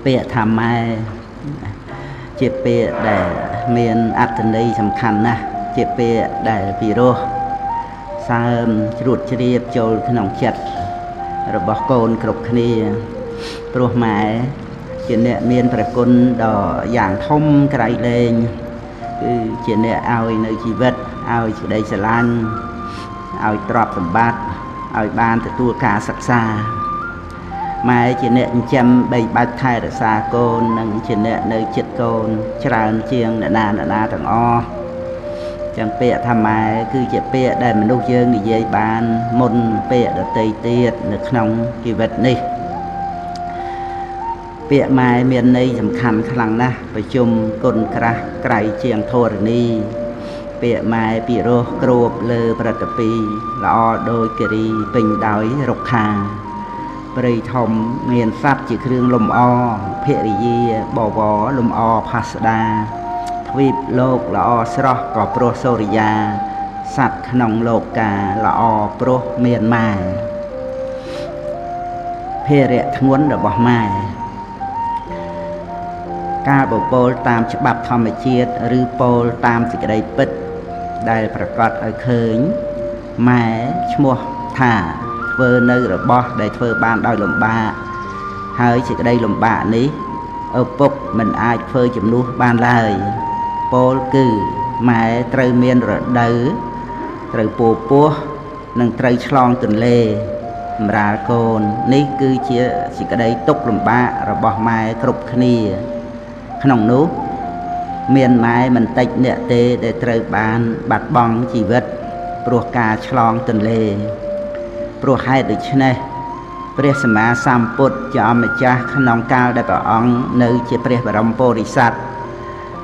ពាក្យថាម៉ែជាពាក្យដែលមានអត្ថន័យសំខាន់ណាស់ជាពាក្យដែលពិរោះសើមជ្រួតជ្រាបចូលក្នុងចិត្តរបស់កូនគ្រប់គ្នាព្រោះម៉ែជាអ្នកមានព្រះគុណដ៏យ៉ាងធំក្រៃលែងគឺជាអ្នកឲ្យនៅជីវិតឲ្យសេចក្តីស្រឡាញ់ឲ្យទ្រព្យសម្បត្តិឲ្យបានទទួលការសិក្សាម៉ែជាអ្នកចិញ្ចឹមបីបាច់ថែរក្សាកូននិងជាអ្នកនៅចិត្តកូនច្រើនជាងអ្នកណាទាំងអស់ចឹងពាក្យថាម៉ែគឺជាពាក្យដែលមនុស្សយើងនិយាយបានមុនពាក្យដទៃទៀតនៅក្នុងជីវិតនេះពាក្យម៉ែមានន័យសំខាន់ខ្លាំងណាស់ប្រជុំគុណក្រាស់ក្រៃជាងធរណីពាក្យម៉ែពិរោះគ្របលើប្រតិពីល្អដោយគិរីពេញដោយរុក្ខាព្រៃធំមានសត្វជាគ្រឿងលំអភរិយាបវរលំអផាសដាទ្វីបលោកល្អស្រស់ក៏ព្រោះសូរិយាសត្វក្នុងលោកកាល្អព្រោះមានម៉ែភារៈធ្ងន់របស់ម៉ែការបពោលតាមច្បាប់ធម្មជាតិឬពោលតាមសេចក្តីពិតដែលប្រកាសឲ្យឃើញម៉ែឈ្មោះថាធ្វើនៅរបស់ដែលធ្វើបានដោយលំបាកហើយសេចក្តីលំបាកនេះឪពុកមិនអាចធ្វើជំនួសបានឡើយពោលគឺម៉ែត្រូវមានរដូវត្រូវពោះនិងត្រូវឆ្លងទន្លេសម្រាលកូននេះគឺជាសេចក្តីទុក្ខលំបាករបស់ម៉ែគ្រប់គ្នាក្នុងនោះមានម៉ែមិនតិចអ្នកទេដែលត្រូវបានបាត់បង់ជីវិតព្រោះការឆ្លងទន្លេព្រោះហេតុដូច្នេះព្រះសម្មាសម្ពុទ្ធជាអម្ចាស់ក្នុងកាលដែលព្រះអង្គនៅជាព្រះបរមពុរិស័ទ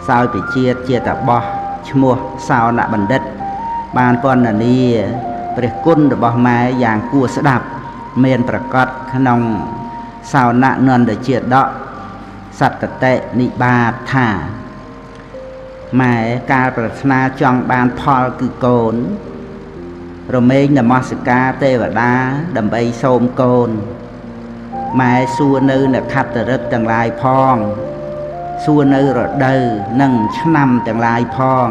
សោយពិជាតិជាតបោះឈ្មោះសោណបណ្ឌិតបានពណ៌នាព្រះគុណរបស់ម៉ែយ៉ាងគួរស្ដាប់មានប្រកាសក្នុងសោណនន្ទជាដកសត្តតិនិបាតថាម៉ែកាលប្រាថ្នាចង់បានផលគឺកូនរមែងនមស្ការទេវតាដើម្បីសូមកូនម៉ែសួរនៅនខត្តរិទ្ធទាំងឡាយផងសួរនៅរដូវនិងឆ្នាំទាំងឡាយផង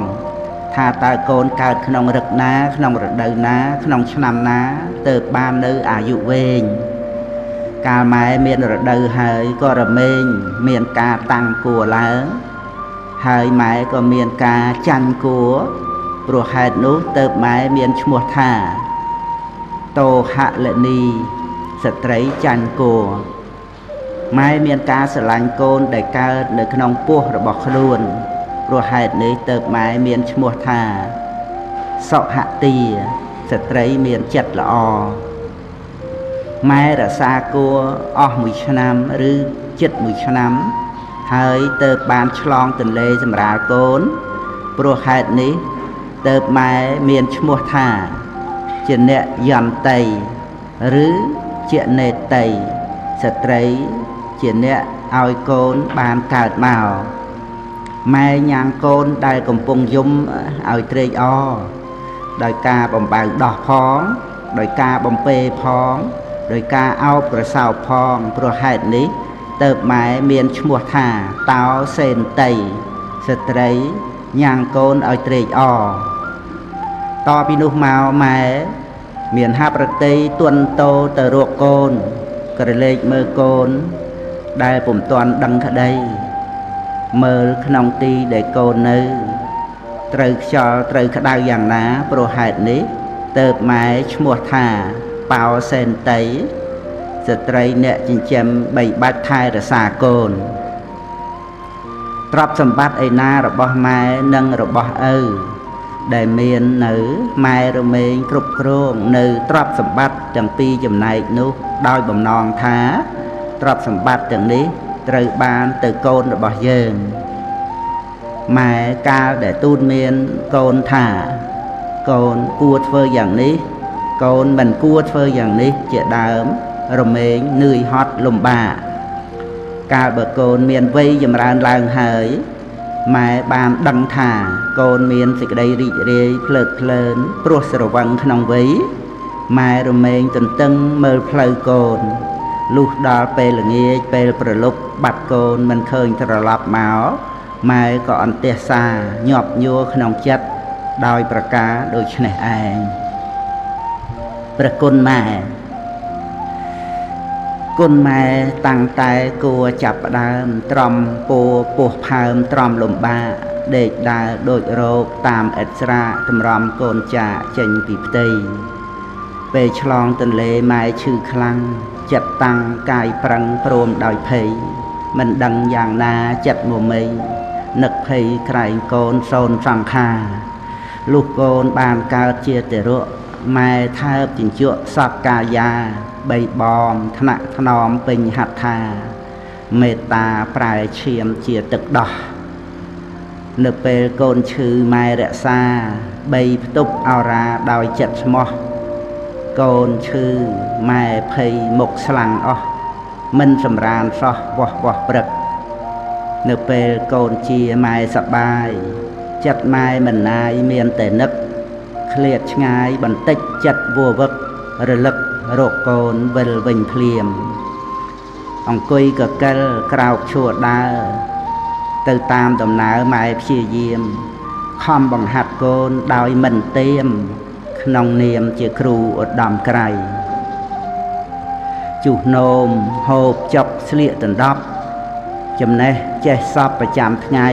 ថាតើកូនកើតក្នុងរឹកណាក្នុងរដូវណាក្នុងឆ្នាំណាទើបបាននៅអាយុវែងកាលម៉ែមានរដូវហើយក៏រមែងមានការតាំងគួរឡើងហើយម៉ែក៏មានការចាញ់គួរព្រោះហេតុនោះទើបម៉ែមានឈ្មោះថាតោហលនីស្ត្រីចាញ់គួរម៉ែមានការស្រឡាញ់កូនដែលកើតនៅក្នុងពោះរបស់ខ្លួនព្រោះហេតុនេះទើបម៉ែមានឈ្មោះថាសុហទាស្ត្រីមានចិត្តល្អម៉ែរក្សាគួរអស់មួយឆ្នាំឬជិតមួយឆ្នាំហើយទើបបានឆ្លងទន្លេសម្រាលកូនព្រោះហេតុនេះទើបម៉ែមានឈ្មោះថាជាអ្នកយន្តីឬជានេតីស្ត្រីជាអ្នកឲ្យកូនបានកើតមកម៉ែញ៉ាំងកូនដែលកំពុងយំឲ្យត្រេកអរដោយការបំបៅដោះផងដោយការបំពេផងដោយការអោបក្រសោបផងព្រោះហេតុនេះទើបម៉ែមានឈ្មោះថាតោសេនតីស្ត្រីញ៉ាំងកូនឲ្យត្រេកអរតពីនោះមកម៉ែមានហាប់រតីទន់តោទៅរកកូនក្រឡេកមើលកូនដែលពុំទាន់ដឹងក្តីមើលក្នុងទីដែលកូននៅត្រូវខ្យល់ត្រូវក្តៅយ៉ាងណាព្រោះហេតុនេះទើបម៉ែឈ្មោះថាបោសេនតីស្ត្រីអ្នកចិញ្ចឹមបីបាច់ថែរក្សាកូនទ្រព្យសម្បត្តិឯណារបស់ម៉ែនិងរបស់ឪដែលមាននៅម៉ែរមែងគ្រប់គ្រងនៅទ្រព្យសម្បត្តិទាំងពីរចំណែកនោះដោយបំណងថាទ្រព្យសម្បត្តិទាំងនេះត្រូវបានទៅកូនរបស់យើងម៉ែកាលដែលទូនមានកូនថាកូនគួរធ្វើយ៉ាងនេះកូនមិនគួរធ្វើយ៉ាងនេះជាដើមរមែងនឿយហត់លំបាកកាលបើកូនមានវ័យចម្រើនឡើងហើយម៉ែបានដឹងថាកូនមានសេចក្តីរីករាយភ្លើតភ្លើនព្រោះស្រវឹងក្នុងវ័យម៉ែរមែងទន្ទឹងមើលផ្លូវកូន លុះដល់ពេលល្ងាចពេលប្រលប់បាត់កូនមិនឃើញត្រឡប់មកម៉ែក៏អន្ទះសារញាប់ញួរក្នុងចិត្តដោយប្រការដូចនេះឯងព្រះគុណម៉ែគុណម៉ែតាំងតែគួរចាប់ផ្ដើមត្រំពោពោះផើមត្រំលំបាកដេកដើរដូចរោគតាមអិតស្រាតម្រាំកូនចាចេញពីផ្ទៃពេលឆ្លងទន្លេម៉ែឈឺខ្លាំងចិត្តតាំងកាយប្រឹងព្រមដោយភ័យមិនដឹងយ៉ាងណាចិត្តមមីនឹកភ័យក្រែងកូនសូនសង្ខារលុះកូនបានកើតជាទារកម៉ែថើបជញ្ជក់សពកាយាបីបំថ្នាក់ថ្នមពេញហត្ថាមេត្តាប្រែឈាមជាទឹកដោះនៅពេលកូនឈឺម៉ែរក្សាបីផ្ទប់អរាដោយចិត្តស្មោះកូនឈឺម៉ែភ័យមុខស្លាំងអស់មិនសម្រានសោះវោះវោះព្រឹកនៅពេលកូនជាម៉ែសប្បាយចិត្តម៉ែមិនណាយមានតែនឹកឃ្លាតឆ្ងាយបន្តិចចិត្តវវឹករលឹករកកូនវិលវិញភ្លាមអង្គុយកកិលក្រោកឈួរដើរទៅតាមដំណើរម៉ែព្យាយាមខំបង្ហាត់កូនដោយមិនទៀមក្នុងនាមជាគ្រូឧត្តមក្រៃជុះនោមហូបចុកស្លៀកដណ្ដប់ចំណេះចេះសពប្រចាំថ្ងៃ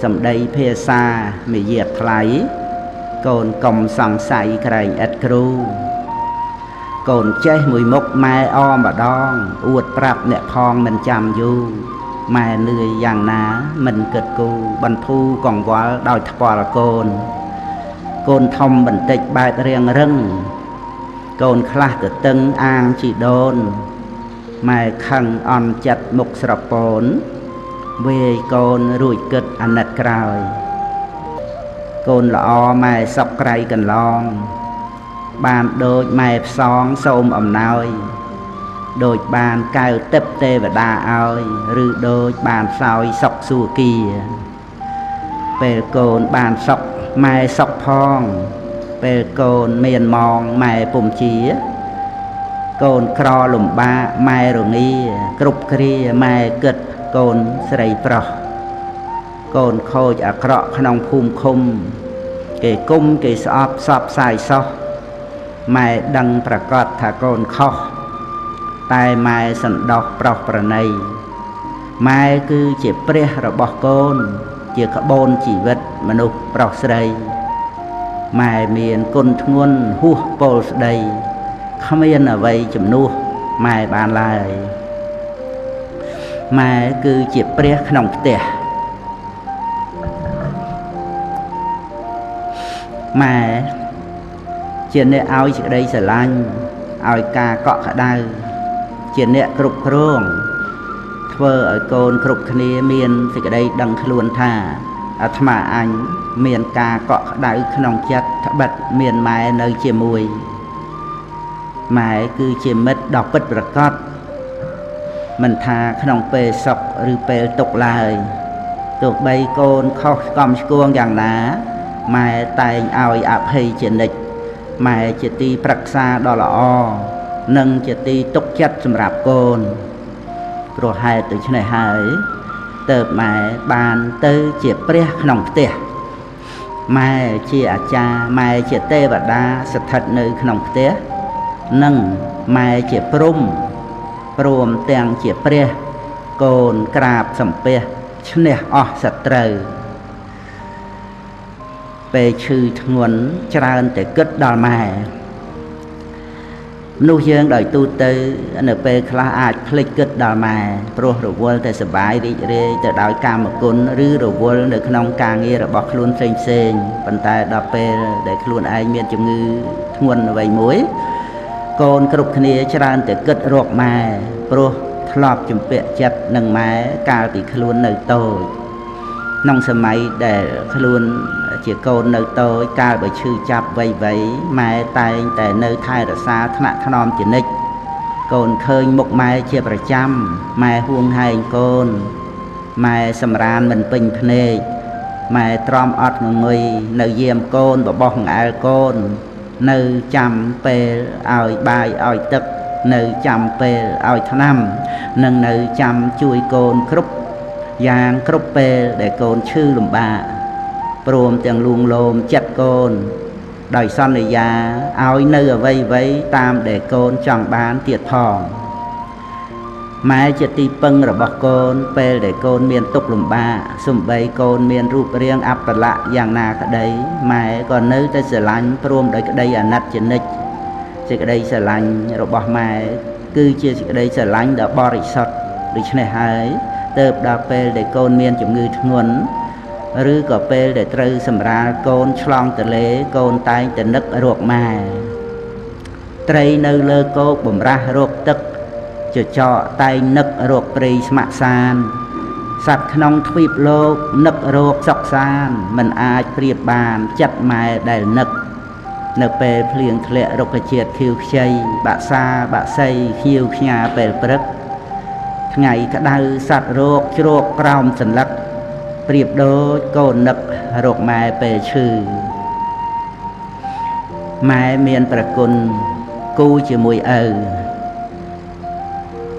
សម្ដីភាសាមាយាទថ្លៃកូនកុំសង្ស័យក្រែងឥតគ្រូកូនចេះមួយមុខម៉ែអម្ដងអួតប្រាប់អ្នកផងមិនចាំយូរម៉ែនឿយយ៉ាងណាមិនគិតគូរបន្ធូរកង្វល់ដោយថ្ពាល់កូនធំបន្តិចបែបរៀងរឹងកូនខ្លះទៅតឹងអាងជីដូនម៉ែខឹងអន់ចិត្តមុខស្រពោនវាយកូនរួចគិតអាណិតក្រោយកូនល្អម៉ែសពក្រៃកន្លងបានដូចម៉ែផ្សងសូមអំណោយដូចបានកៅទឹកទេវតាឲ្យឬដូចបានសោយសុខសួគ៌ពេលកូនបានសុខម៉ែសុខផងពេលកូនមានម៉ងម៉ែពុំជាកូនក្រលំបាកម៉ែរងាគ្រប់គ្រាម៉ែគិតកូនស្រីប្រុសកូនខូចអាក្រក់ក្នុងភូមិឃុំគេគុំគេស្អប់សពសាយសោះម៉ែដឹងប្រកាសថាកូនខុសតែម៉ែសន្តោសប្រុសប្រណីម៉ែគឺជាព្រះរបស់កូនជាក្បូនជីវិតមនុស្សប្រុសស្រីម៉ែមានគុណធ្ងន់ហួសពលស្ដីគ្មានអ្វីជំនួសម៉ែបានឡើយម៉ែគឺជាព្រះក្នុងផ្ទះម៉ែជាអ្នកឲ្យសេចក្តីស្រឡាញ់ឲ្យការកក់ក្ដៅជាអ្នកគ្រប់គ្រងធ្វើឲ្យកូនគ្រប់គ្នាមានសេចក្តីដឹងខ្លួនថាអាត្មាអញមានការកក់ក្ដៅក្នុងចិត្តត្បិតមានម៉ែនៅជាមួយម៉ែគឺជាមិត្តដ៏ពិតប្រាកដមិនថាក្នុងពេលសុខឬពេលទុក្ខឡើយទោះបីកូនខុសស្គមឆ្គងយ៉ាងណាម៉ែតែងឲ្យអភ័យជានិច្ចម៉ែជាទីប្រឹក្សាដ៏ល្អនិងជាទីទុកចិត្តសម្រាប់កូនព្រោះហេតុដូច្នេះហើយទើបម៉ែបានទៅជាព្រះក្នុងផ្ទះម៉ែជាអាចារ្យម៉ែជាទេវតាស្ថិតនៅក្នុងផ្ទះនិងម៉ែជាព្រំព្រមទាំងជាព្រះកូនក្រាបសំពះឈ្នះអស់សត្រូវពេលឈឺធ្ងន់ច្រើនតែគិតដល់ម៉ែមនុស្សយើងដោយទូទៅនៅពេលខ្លះអាចភ្លេចគិតដល់ម៉ែព្រោះរវល់តែសប្បាយរីករាយទៅដោយកាមគុណឬរវល់នៅក្នុងការងាររបស់ខ្លួនផ្សេងប៉ុន្តែដល់ពេលដែលខ្លួនឯងមានជំងឺធ្ងន់អ្វីមួយកូនគ្រប់គ្នាច្រើនតែគិតរកម៉ែព្រោះធ្លាប់ជំពាក់ចិត្តនឹងម៉ែកាលពីខ្លួននៅតូចក្នុងសម័យដែលខ្លួនជាកូននៅតូចកាលបើឈឺចាប់វ័យម៉ែតែងតែនៅថែរក្សាថ្នាក់ថ្នមជានិច្ចកូនឃើញមុខម៉ែជាប្រចាំម៉ែហួងហែងកូនម៉ែសម្រានមិនពេញភ្នែកម៉ែទ្រាំអត់ងងុយនៅយាមកូនបបោះអង្អែលកូននៅចាំពេលឲ្យបាយឲ្យទឹក នៅចាំពេលឲ្យថ្នាំនិងនៅចាំជួយកូនគ្រប់យ៉ាងគ្រប់ពេលដែលកូនឈឺលំបាកព្រមទាំងលួងលោមចិត្តកូនដោយសន្យាឲ្យនៅអ្វីៗតាមដែលកូនចង់បានទៀតផងម៉ែជាទីពឹងរបស់កូនពេលដែលកូនមានទុក្ខលំបាកសំបីកូនមានរូបរាងអប្បល័ក្ខយ៉ាងណាក្តីម៉ែក៏នៅតែស្រឡាញ់ព្រមដោយក្តីអាណិតជានិច្ចសេចក្តីស្រឡាញ់របស់ម៉ែគឺជាសេចក្តីស្រឡាញ់ដ៏បរិសុទ្ធដូច្នេះហើយទើបដល់ពេលដែលកូនមានជំងឺធ្ងន់ឬក៏ពេលដែលត្រូវសម្រាលកូនឆ្លងទន្លេកូនតែងតែនឹករកម៉ែត្រីនៅលើគោកបំរាស់រកទឹកចចកតែងនឹករកព្រៃស្ម័គ្រសានសត្វក្នុងទ្វីបលោកនឹករកសុខសានមិនអាចប្រៀបបានចិត្តម៉ែដែលនឹកនៅពេលភ្លៀងធ្លាក់រុក្ខជាតិខៀវខ្ចីបាក់សាបាក់សីខៀវខ្ញាពេលព្រឹកថ្ងៃក្តៅសត្វរោគជ្រោកក្រោមសន្លឹកប្រៀបដូចកូននឹករកម៉ែពេលឈឺម៉ែមានប្រគុណគូជាមួយឪ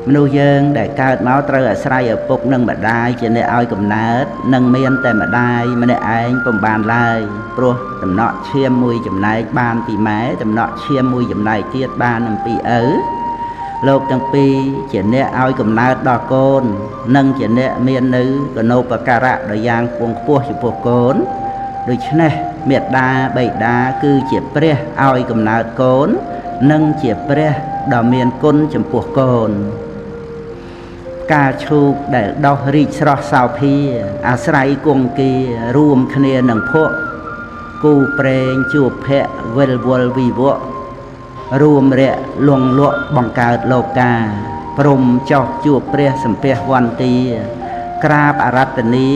មនុស្សយើងដែលកើតមកត្រូវអាស្រ័យឪពុកនិងម្ដាយជាអ្នកឲ្យកំណើតនិងមានតែម្ដាយម្នាក់ឯងពុំបានឡើយព្រោះដំណក់ឈាមមួយចំណែកបានពីម៉ែដំណក់ឈាមមួយចំណែកទៀតបានអំពីឪលោកទាំងពីរជាអ្នកឲ្យកំណើតដល់កូននិងជាអ្នកមាននៅកណូបការៈដ៏យ៉ាងខ្ពង់ខ្ពស់ចំពោះកូនដូច្នេះមេត្តាបិតាគឺជាព្រះឲ្យកំណើតកូននិងជាព្រះដ៏មានគុណចំពោះកូនការឈូកដែលដោះរីកស្រស់សោភាអាស្រ័យគង្គារួមគ្នានឹងភក់គូប្រេងជួបភ័ក្រវិលវល់វិវក់រួមរយៈលងលក់បង្កើតលោកាព្រំចោះជួបព្រះសម្ភាសវន្ទាក្រាបអរតនី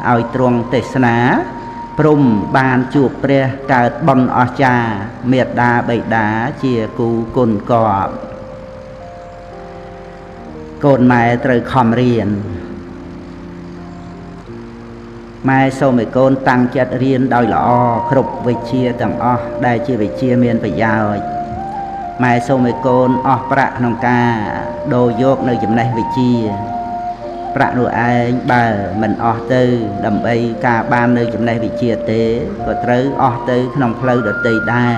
ឲ្យទ្រង់ទេសនាព្រំបានជួបព្រះកើតបុណ្យអស្ចារ្យមេត្តាបិតាជាគូគុណកប់កូនម៉ែត្រូវខំរៀនម៉ែសូមឲ្យកូនតាំងចិត្តរៀនដោយល្អគ្រប់វិជ្ជាទាំងអស់ដែលជាវិជ្ជាមានប្រយោជន៍ម៉ែសូមឲ្យកូនអស់ប្រាក់ក្នុងការដូរយកនៅចំណេះវិជ្ជាប្រាក់នោះឯងបើមិនអស់ទៅដើម្បីការបាននៅចំណេះវិជ្ជាទេក៏ត្រូវអស់ទៅក្នុងផ្លូវដទៃដែរ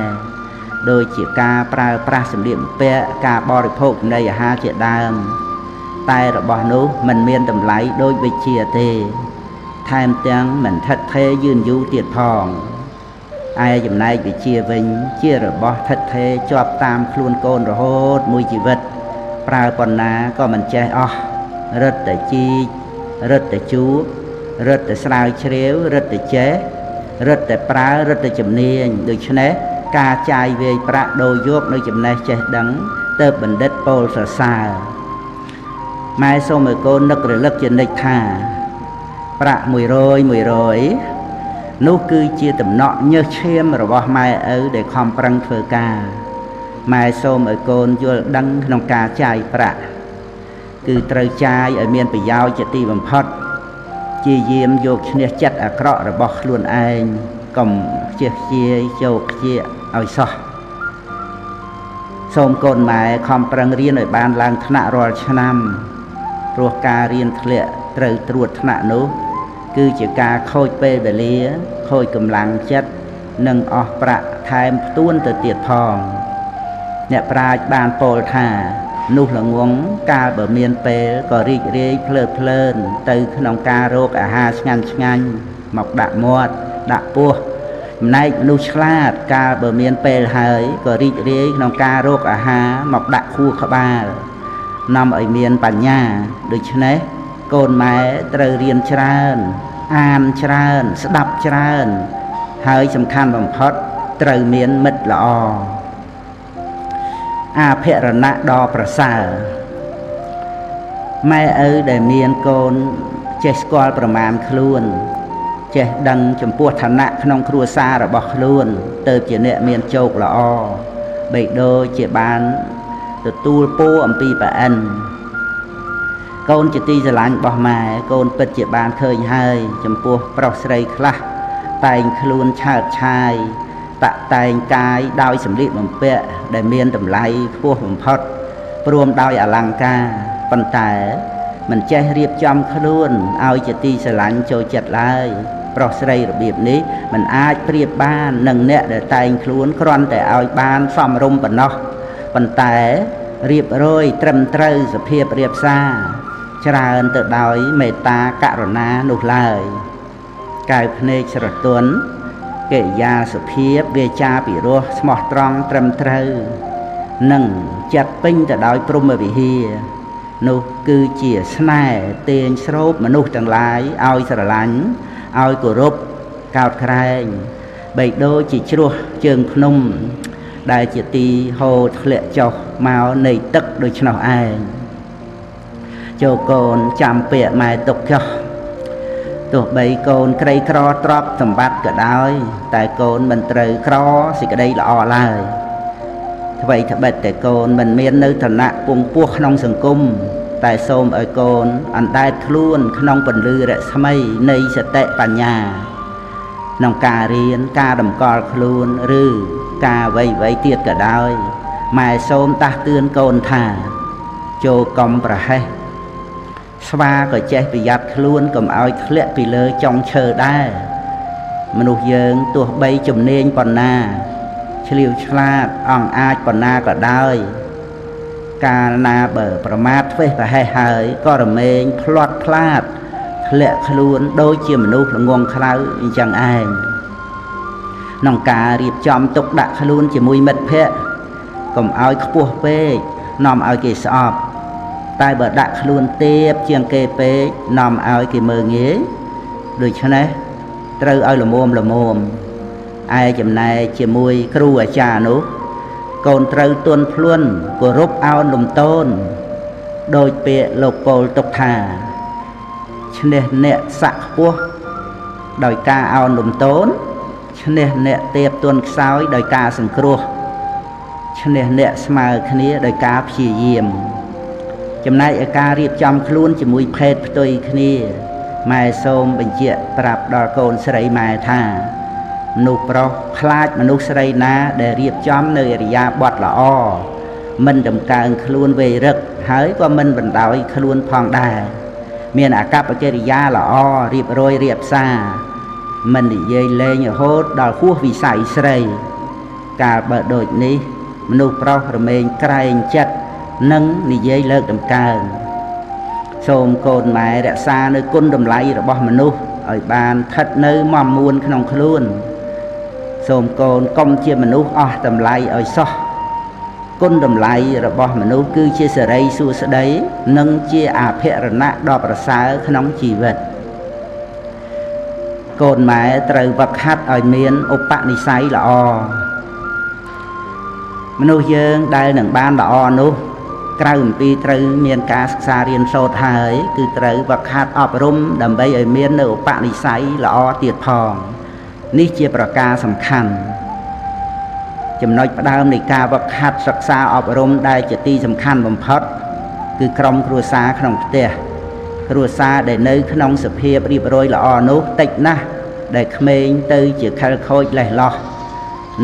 ដូចជាការប្រើប្រាស់សម្លៀកបំពាក់ការបរិភោគចំណីអាហារជាដើមតែរបស់នោះមិនមានតម្លៃដូចវិជ្ជាទេថែមទាំងមិនថិតថេរយឺនយូរទៀតផងឯចំណែកវិជ្ជាវិញជារបស់ថិតថេរជាប់តាមខ្លួនកូនរហូតមួយជីវិតប្រើប៉ុណ្ណាក៏មិនចេះអស់រឹតតែជីករឹតតែជួបរឹតតែស្រាវជ្រាវរឹតតែចេះរឹតតែប្រើរឹតតែជំនាញដូច្នេះការចាយវាយប្រាក់ដូរយកនៅចំណេះចេះដឹងទើបបណ្ឌិតពោលសរសើរម៉ែសូមឲ្យកូននឹករលឹកជានិច្ចថាប្រាក់100នោះគឺជាតំណក់ញើសឈាមរបស់ម៉ែឪដែលខំប្រឹងធ្វើការម៉ែសូមឲ្យកូនយល់ដឹងក្នុងការចាយប្រាក់គឺត្រូវចាយឲ្យមានប្រយោជន៍ជាទីបំផុតជាយាមយកឈ្នះចិត្តអាក្រក់របស់ខ្លួនឯងកុំខ្ជិះខ្ជាយចូលខ្ជាឲ្យសោះសូមកូនម៉ែខំប្រឹងរៀនឲ្យបានឡើងថ្នាក់រាល់ឆ្នាំព្រោះការរៀនធ្លាក់ត្រូវត្រួតថ្នាក់នោះគឺជាការខូចពេលវេលាខូចកម្លាំងចិត្តនិងអស់ប្រាក់ថែមផ្ទួនទៅទៀតផងអ្នកប្រាជ្ញបានពោលថានោះល្ងងកាលបើមានពេលក៏រីករាយភ្លើតភ្លើនទៅក្នុងការរកអាហារឆ្ងាញ់ឆ្ងាញ់មកដាក់មាត់ដាក់ពោះចំណែកមនុស្សឆ្លាតកាលបើមានពេលហើយក៏រីករាយក្នុងការរកអាហារមកដាក់ខួរក្បាលនាំឲ្យមានបញ្ញាដូច្នេះកូនម៉ែត្រូវរៀនច្រើនអានច្រើនស្ដាប់ច្រើនហើយសំខាន់បំផុតត្រូវមានមិត្តល្អអភរណៈដ៏ប្រសើរម៉ែឪដែលមានកូនចេះស្គាល់ប្រមាណខ្លួនចេះដឹងចំពោះឋានៈក្នុងគ្រួសាររបស់ខ្លួនទៅជាអ្នកមានជោគល្អបីដូចជាបានទទួលពរអំពីប្រអិនកូនជាទីស្រឡាញ់របស់ម៉ែកូនពិតជាបានឃើញហើយចំពោះប្រុសស្រីខ្លះតែងខ្លួនឆើតឆាយតាក់តែងកាយដោយសម្លៀកបំពាក់ដែលមានតម្លៃខ្ពស់បំផុត ព្រមដោយអលង្ការប៉ុន្តែមិនចេះរៀបចំខ្លួនឲ្យជាទីស្រឡាញ់ចូលចិត្តឡើយប្រុសស្រីរបៀបនេះមិនអាចប្រៀបបាននឹងអ្នកដែលតែងខ្លួនគ្រាន់តែឲ្យបានសមរម្យប៉ុណ្ណោះប៉ុន្តែរៀបរយត្រឹមត្រូវសភាពរៀបសារច្រើនទៅដោយមេត្តាករុណានោះឡើយកែវភ្នែកស្រទន់កិរិយាសុភាពវាចាពិរោះស្មោះត្រង់ត្រឹមត្រូវនិងចិត្តពេញទៅដោយព្រហ្មវិហារនោះគឺជាស្នេហ៍ទាញស្រូបមនុស្សទាំងឡាយឲ្យស្រឡាញ់ឲ្យគោរពកោតក្រែងបីដូចជាជ្រោះជើងភ្នំដែលជាទីហូរធ្លាក់ចុះមកនៃទឹកដូច្នោះឯងចូលកូនចាំពាក្យម៉ែទុកចុះទោះបីកូនក្រីក្រទ្រព្យសម្បត្តិក៏ដោយតែកូនមិនត្រូវក្រសេចក្តីល្អឡើយអ្វីត្បិតតែកូនមិនមាននៅឋានៈពងពោះក្នុងសង្គមតែសូមឲ្យកូនអណ្ដែតខ្លួនក្នុងពន្លឺរស្មីនៃសតិបញ្ញាក្នុងការរៀនការតម្កល់ខ្លួនឬការអ្វីទៀតក៏ដោយម៉ែសូមដាស់តឿនកូនថាចូលកុំប្រហែសស្វាក៏ចេះប្រយ័ត្នខ្លួនកុំឲ្យធ្លាក់ពីលើចុងឈើដែរមនុស្សយើងទោះបីជំនាញប៉ុណ្ណាឆ្លៀវឆ្លាតអង្អាចប៉ុណ្ណាក៏ដោយកាលណាបើប្រមាថធ្វេសប្រហែសហើយក៏រមែងផ្លាត់ផ្លាតធ្លាក់ខ្លួនដូចជាមនុស្សល្ងងខ្លៅអញ្ចឹងឯងក្នុងការរៀបចំទុកដាក់ខ្លួនជាមួយមិត្តភក្តិកុំឲ្យខ្ពស់ពេកនាំឲ្យគេស្អប់តែបើដាក់ខ្លួនទាបជាងគេពេកនាំឲ្យគេមើលងាយដូច្នេះត្រូវឲ្យល្មមឯចំណែកជាមួយគ្រូអាចារ្យនោះកូនត្រូវទន់ភ្លន់គោរពអោនលំទោនដោយពាក្យលោកពោលទុកថាឈ្នះអ្នកសាក់ខ្ពស់ដោយការអោនលំទោនឈ្នះអ្នកទាបទន់ខ្សោយដោយការសង្គ្រោះឈ្នះអ្នកស្មើគ្នាដោយការព្យាយាមចំណែកឯការរៀបចំខ្លួនជាមួយភេទផ្ទុយគ្នាម៉ែសូមបញ្ជាក់ប្រាប់ដល់កូនស្រីម៉ែថាមនុស្សប្រុសខ្លាចមនុស្សស្រីណាដែលរៀបចំនៅឥរិយាបថល្អមិនតម្កើងខ្លួនវេរឹកហើយក៏មិនបណ្ដោយខ្លួនផងដែរមានអាកប្បកិរិយាល្អរៀបរយរៀបសារមិននិយាយលេងរហូតដល់ហួសវិស័យស្រីកាលបើដូចនេះមនុស្សប្រុសរមែងក្រែងចិត្តនិងនិយាយលើកតម្កើងសូមកូនម៉ែរក្សានៅគុណតម្លៃរបស់មនុស្សឲ្យបានស្ថិតនៅមមួនក្នុងខ្លួនសូមកូនកុំជាមនុស្សអស់តម្លៃឲ្យសោះគុណតម្លៃរបស់មនុស្សគឺជាសេរីសួស្តីនិងជាអភិរណៈដ៏ប្រសើរក្នុងជីវិតកូនម៉ែត្រូវវឹកហាត់ឲ្យមានឧបនិស្ស័យល្អមនុស្សយើងដែលនឹងបានល្អនោះក្រៅអំពីត្រូវមានការសិក្សារៀនសូត្រហើយគឺត្រូវវឹកហាត់អប់រំដើម្បីឲ្យមាននៅឧបនិស្ស័យល្អទៀតផងនេះជាប្រការសំខាន់ចំណុចផ្ដើមនៃការវឹកហាត់សិក្សាអប់រំដែលជាទីសំខាន់បំផុតគឺក្រុមគ្រួសារក្នុងផ្ទះគ្រួសារដែលនៅក្នុងសភាពរៀបរយល្អនោះតិចណាស់ដែលក្មេងទៅជាខិលខូចលេះលោះ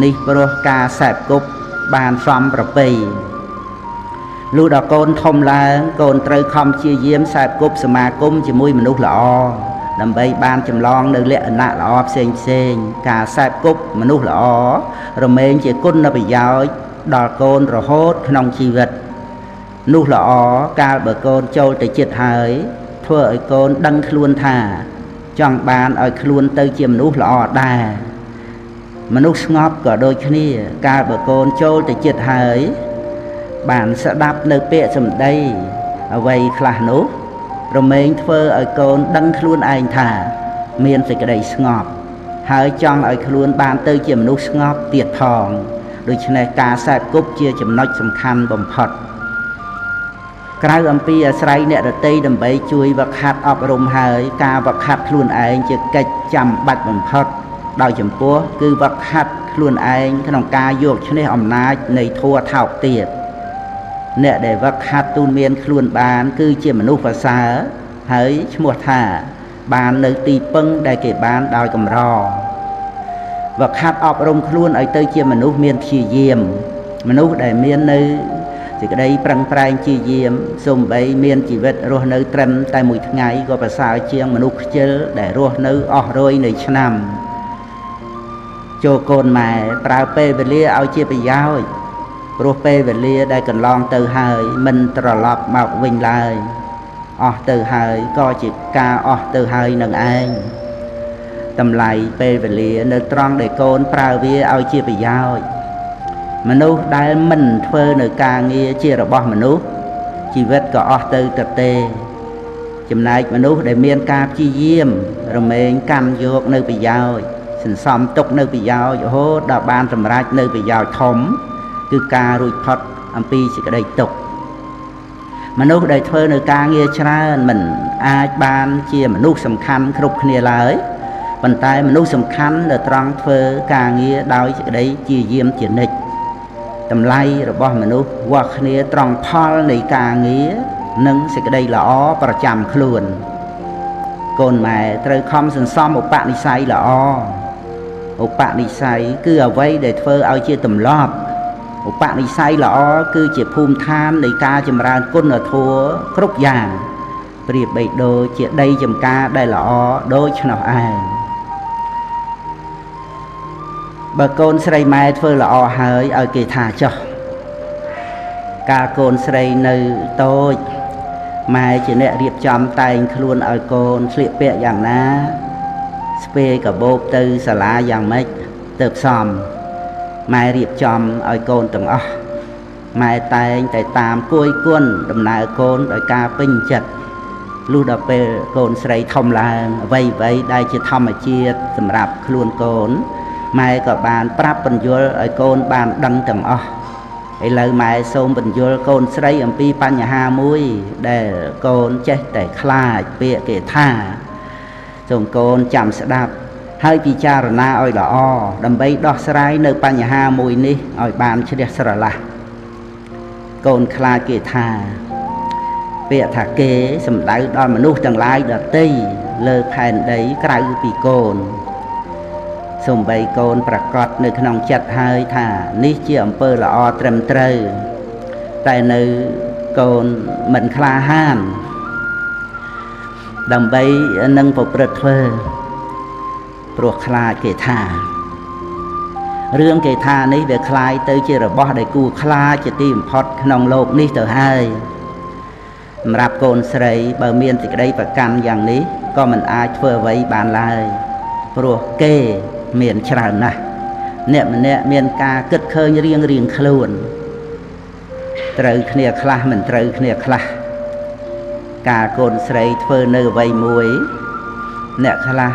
នេះព្រោះការសែបគប់បានសំប្រពៃលុះដល់កូនធំឡើងកូនត្រូវខំព្យាយាមសែបគប់សមាគមជាមួយមនុស្សល្អដើម្បីបានចម្លងនៅលក្ខណៈល្អផ្សេងការសែបគប់មនុស្សល្អរមែងជាគុណប្រយោជន៍ដល់កូនរហូតក្នុងជីវិតនោះល្អកាលបើកូនចូលទៅចិត្តហើយធ្វើឲ្យកូនដឹងខ្លួនថាចង់បានឲ្យខ្លួនទៅជាមនុស្សល្អដែរមនុស្សស្ងប់ក៏ដូចគ្នាកាលបើកូនចូលទៅចិត្តហើយបានស្ដាប់នៅពាក្យសម្ដីអ្វីខ្លះនោះរមែងធ្វើឲ្យកូនដឹងខ្លួនឯងថាមានសេចក្តីស្ងប់ហើយចង់ឲ្យខ្លួនបានទៅជាមនុស្សស្ងប់ទៀតផងដូច្នេះការសែបគប់ជាចំណុចសំខាន់បំផុតក្រៅអំពីអាស្រ័យអ្នកដទៃដើម្បីជួយវឹកហាត់អប់រំហើយការវឹកហាត់ខ្លួនឯងជាកិច្ចចាំបាច់បំផុតដោយចំពោះគឺវឹកហាត់ខ្លួនឯងក្នុងការយកឈ្នះអំណាចនៃធម៌ថោកទៀតអ្នកដែលវឹកហាត់ទូនមានខ្លួនបានគឺជាមនុស្សប្រសើរហើយឈ្មោះថាបាននៅទីពឹងដែលគេបានដោយកម្រវឹកហាត់អប់រំខ្លួនឲ្យទៅជាមនុស្សមានព្យាយាមមនុស្សដែលមាននៅ សេចក្តីប្រឹងប្រែងជាយាមសូម្បីមានជីវិតរស់នៅត្រឹមតែមួយថ្ងៃក៏ប្រសើរជាងមនុស្សខ្ជិលដែលរស់នៅអស់រយនៃឆ្នាំចូលកូនម៉ែប្រើពេលវេលាឲ្យជាប្រយោជន៍ព្រោះពេលវេលាដែលកន្លងទៅហើយមិនត្រឡប់មកវិញឡើយអស់ទៅហើយក៏ជាការអស់ទៅហើយនឹងឯងតម្លៃពេលវេលានៅត្រង់ដែលកូនប្រើវាឲ្យជាប្រយោជន៍មនុស្សដែលមិនធ្វើនៅការងារជារបស់មនុស្សជីវិតក៏អស់ទៅទេចំណែកមនុស្សដែលមានការព្យាយាមរមែងកាន់យកនៅប្រយោជន៍សន្សំទុកនៅប្រយោជន៍រហូតដល់បានសម្រេចនៅប្រយោជន៍ធំគឺការរួចផុតអំពីសេចក្តីទុក្ខមនុស្សដែលធ្វើនៅការងារច្រើនមិនអាចបានជាមនុស្សសំខាន់គ្រប់គ្នាឡើយប៉ុន្តែមនុស្សសំខាន់ដែលត្រង់ធ្វើការងារដោយសេចក្តីជាយាមជានិច្ចតម្លៃរបស់មនុស្សវាស់គ្នាត្រង់ផលនៃការងារនិងសេចក្តីល្អប្រចាំខ្លួនកូនម៉ែត្រូវខំសន្សំឧបនិស្ស័យល្អឧបនិស្ស័យគឺអ្វីដែលធ្វើឲ្យជាទម្លាប់ឧបនិស្ស័យល្អគឺជាភូមិឋាននៃការចម្រើនគុណធម៌គ្រប់យ៉ាងប្រៀបបីដូចជាដីចម្ការដែលល្អដូច្នោះឯងបើកូនស្រីម៉ែធ្វើល្អហើយឲ្យគេថាចុះកាលកូនស្រីនៅតូចម៉ែជាអ្នករៀបចំតែងខ្លួនឲ្យកូនស្លៀកពាក់យ៉ាងណាស្ពេកាបូបទៅសាលាយ៉ាងម៉េចទៅផ្សំម៉ែរៀបចំឲ្យកូនទាំងអស់ម៉ែតែងតែតាមគួយគុណដំណើរកូនដោយការពេញចិត្តលុះដល់ពេលកូនស្រីធំឡើងអ្វីដែលជាធម្មជាតិសម្រាប់ខ្លួនកូនម៉ែក៏បានប្រាប់បញ្យល់ឲ្យកូនបានដឹងទាំងអស់ឥឡូវម៉ែសូមបញ្យល់កូនស្រីអំពីបញ្ហាមួយដែលកូនចេះតែខ្លាចពាក្យគេថាសូមកូនចាំស្ដាប់ហើយពិចារណាឲ្យល្អដើម្បីដោះស្រាយនៅបញ្ហាមួយនេះឲ្យបានជ្រះស្រឡះកូនខ្លាចគេថាពាក្យថាគេសំដៅដល់មនុស្សទាំងឡាយដទៃលើផែនដីក្រៅពីកូនសូម្បីកូនប្រកាសនៅក្នុងចិត្តហើយថានេះជាអំពើល្អត្រឹមត្រូវតែនៅកូនមិនក្លាហានដើម្បីនឹងប្រព្រឹត្តធ្វើព្រោះខ្លាចគេថារឿងគេថានេះវាคล้ายទៅជារបស់ដែលគួរខ្លាចជាទីបំផុតក្នុងโลกនេះទៅហើយសម្រាប់កូនស្រីបើមានសេចក្តីប្រកាន់យ៉ាងនេះក៏មិនអាចធ្វើអ្វីបានឡើយព្រោះគេមានច្រើនណាស់អ្នកម្នាក់មានការគិតឃើញរៀងខ្លួនត្រូវគ្នាខ្លះមិនត្រូវគ្នាខ្លះការកូនស្រីធ្វើនៅអ្វីមួយអ្នកខ្លះ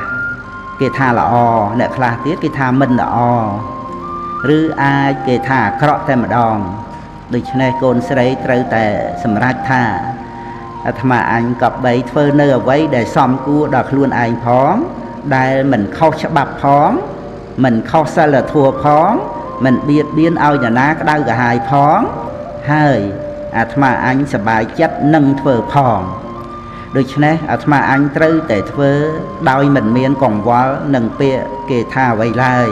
គេថាល្អអ្នកខ្លះទៀតគេថាមិនល្អឬអាចគេថាអាក្រក់តែម្ដងដូច្នេះកូនស្រីត្រូវតែសម្រេចថាអាត្មាអញក៏បីធ្វើនៅអ្វីដែលសមគួរដល់ខ្លួនឯងផងដែលមិនខុសច្បាប់ផងមិនខុសសិលធម៌ផងមិនបៀតបៀនឲ្យនរណាក្តៅក្រហាយផងហើយអាត្មាអញសប្បាយចិត្តនឹងធ្វើផងដូច្នេះអាត្មាអញត្រូវតែធ្វើដោយមិនមានកង្វល់នឹងពាក្យគេថាអ្វីឡើយ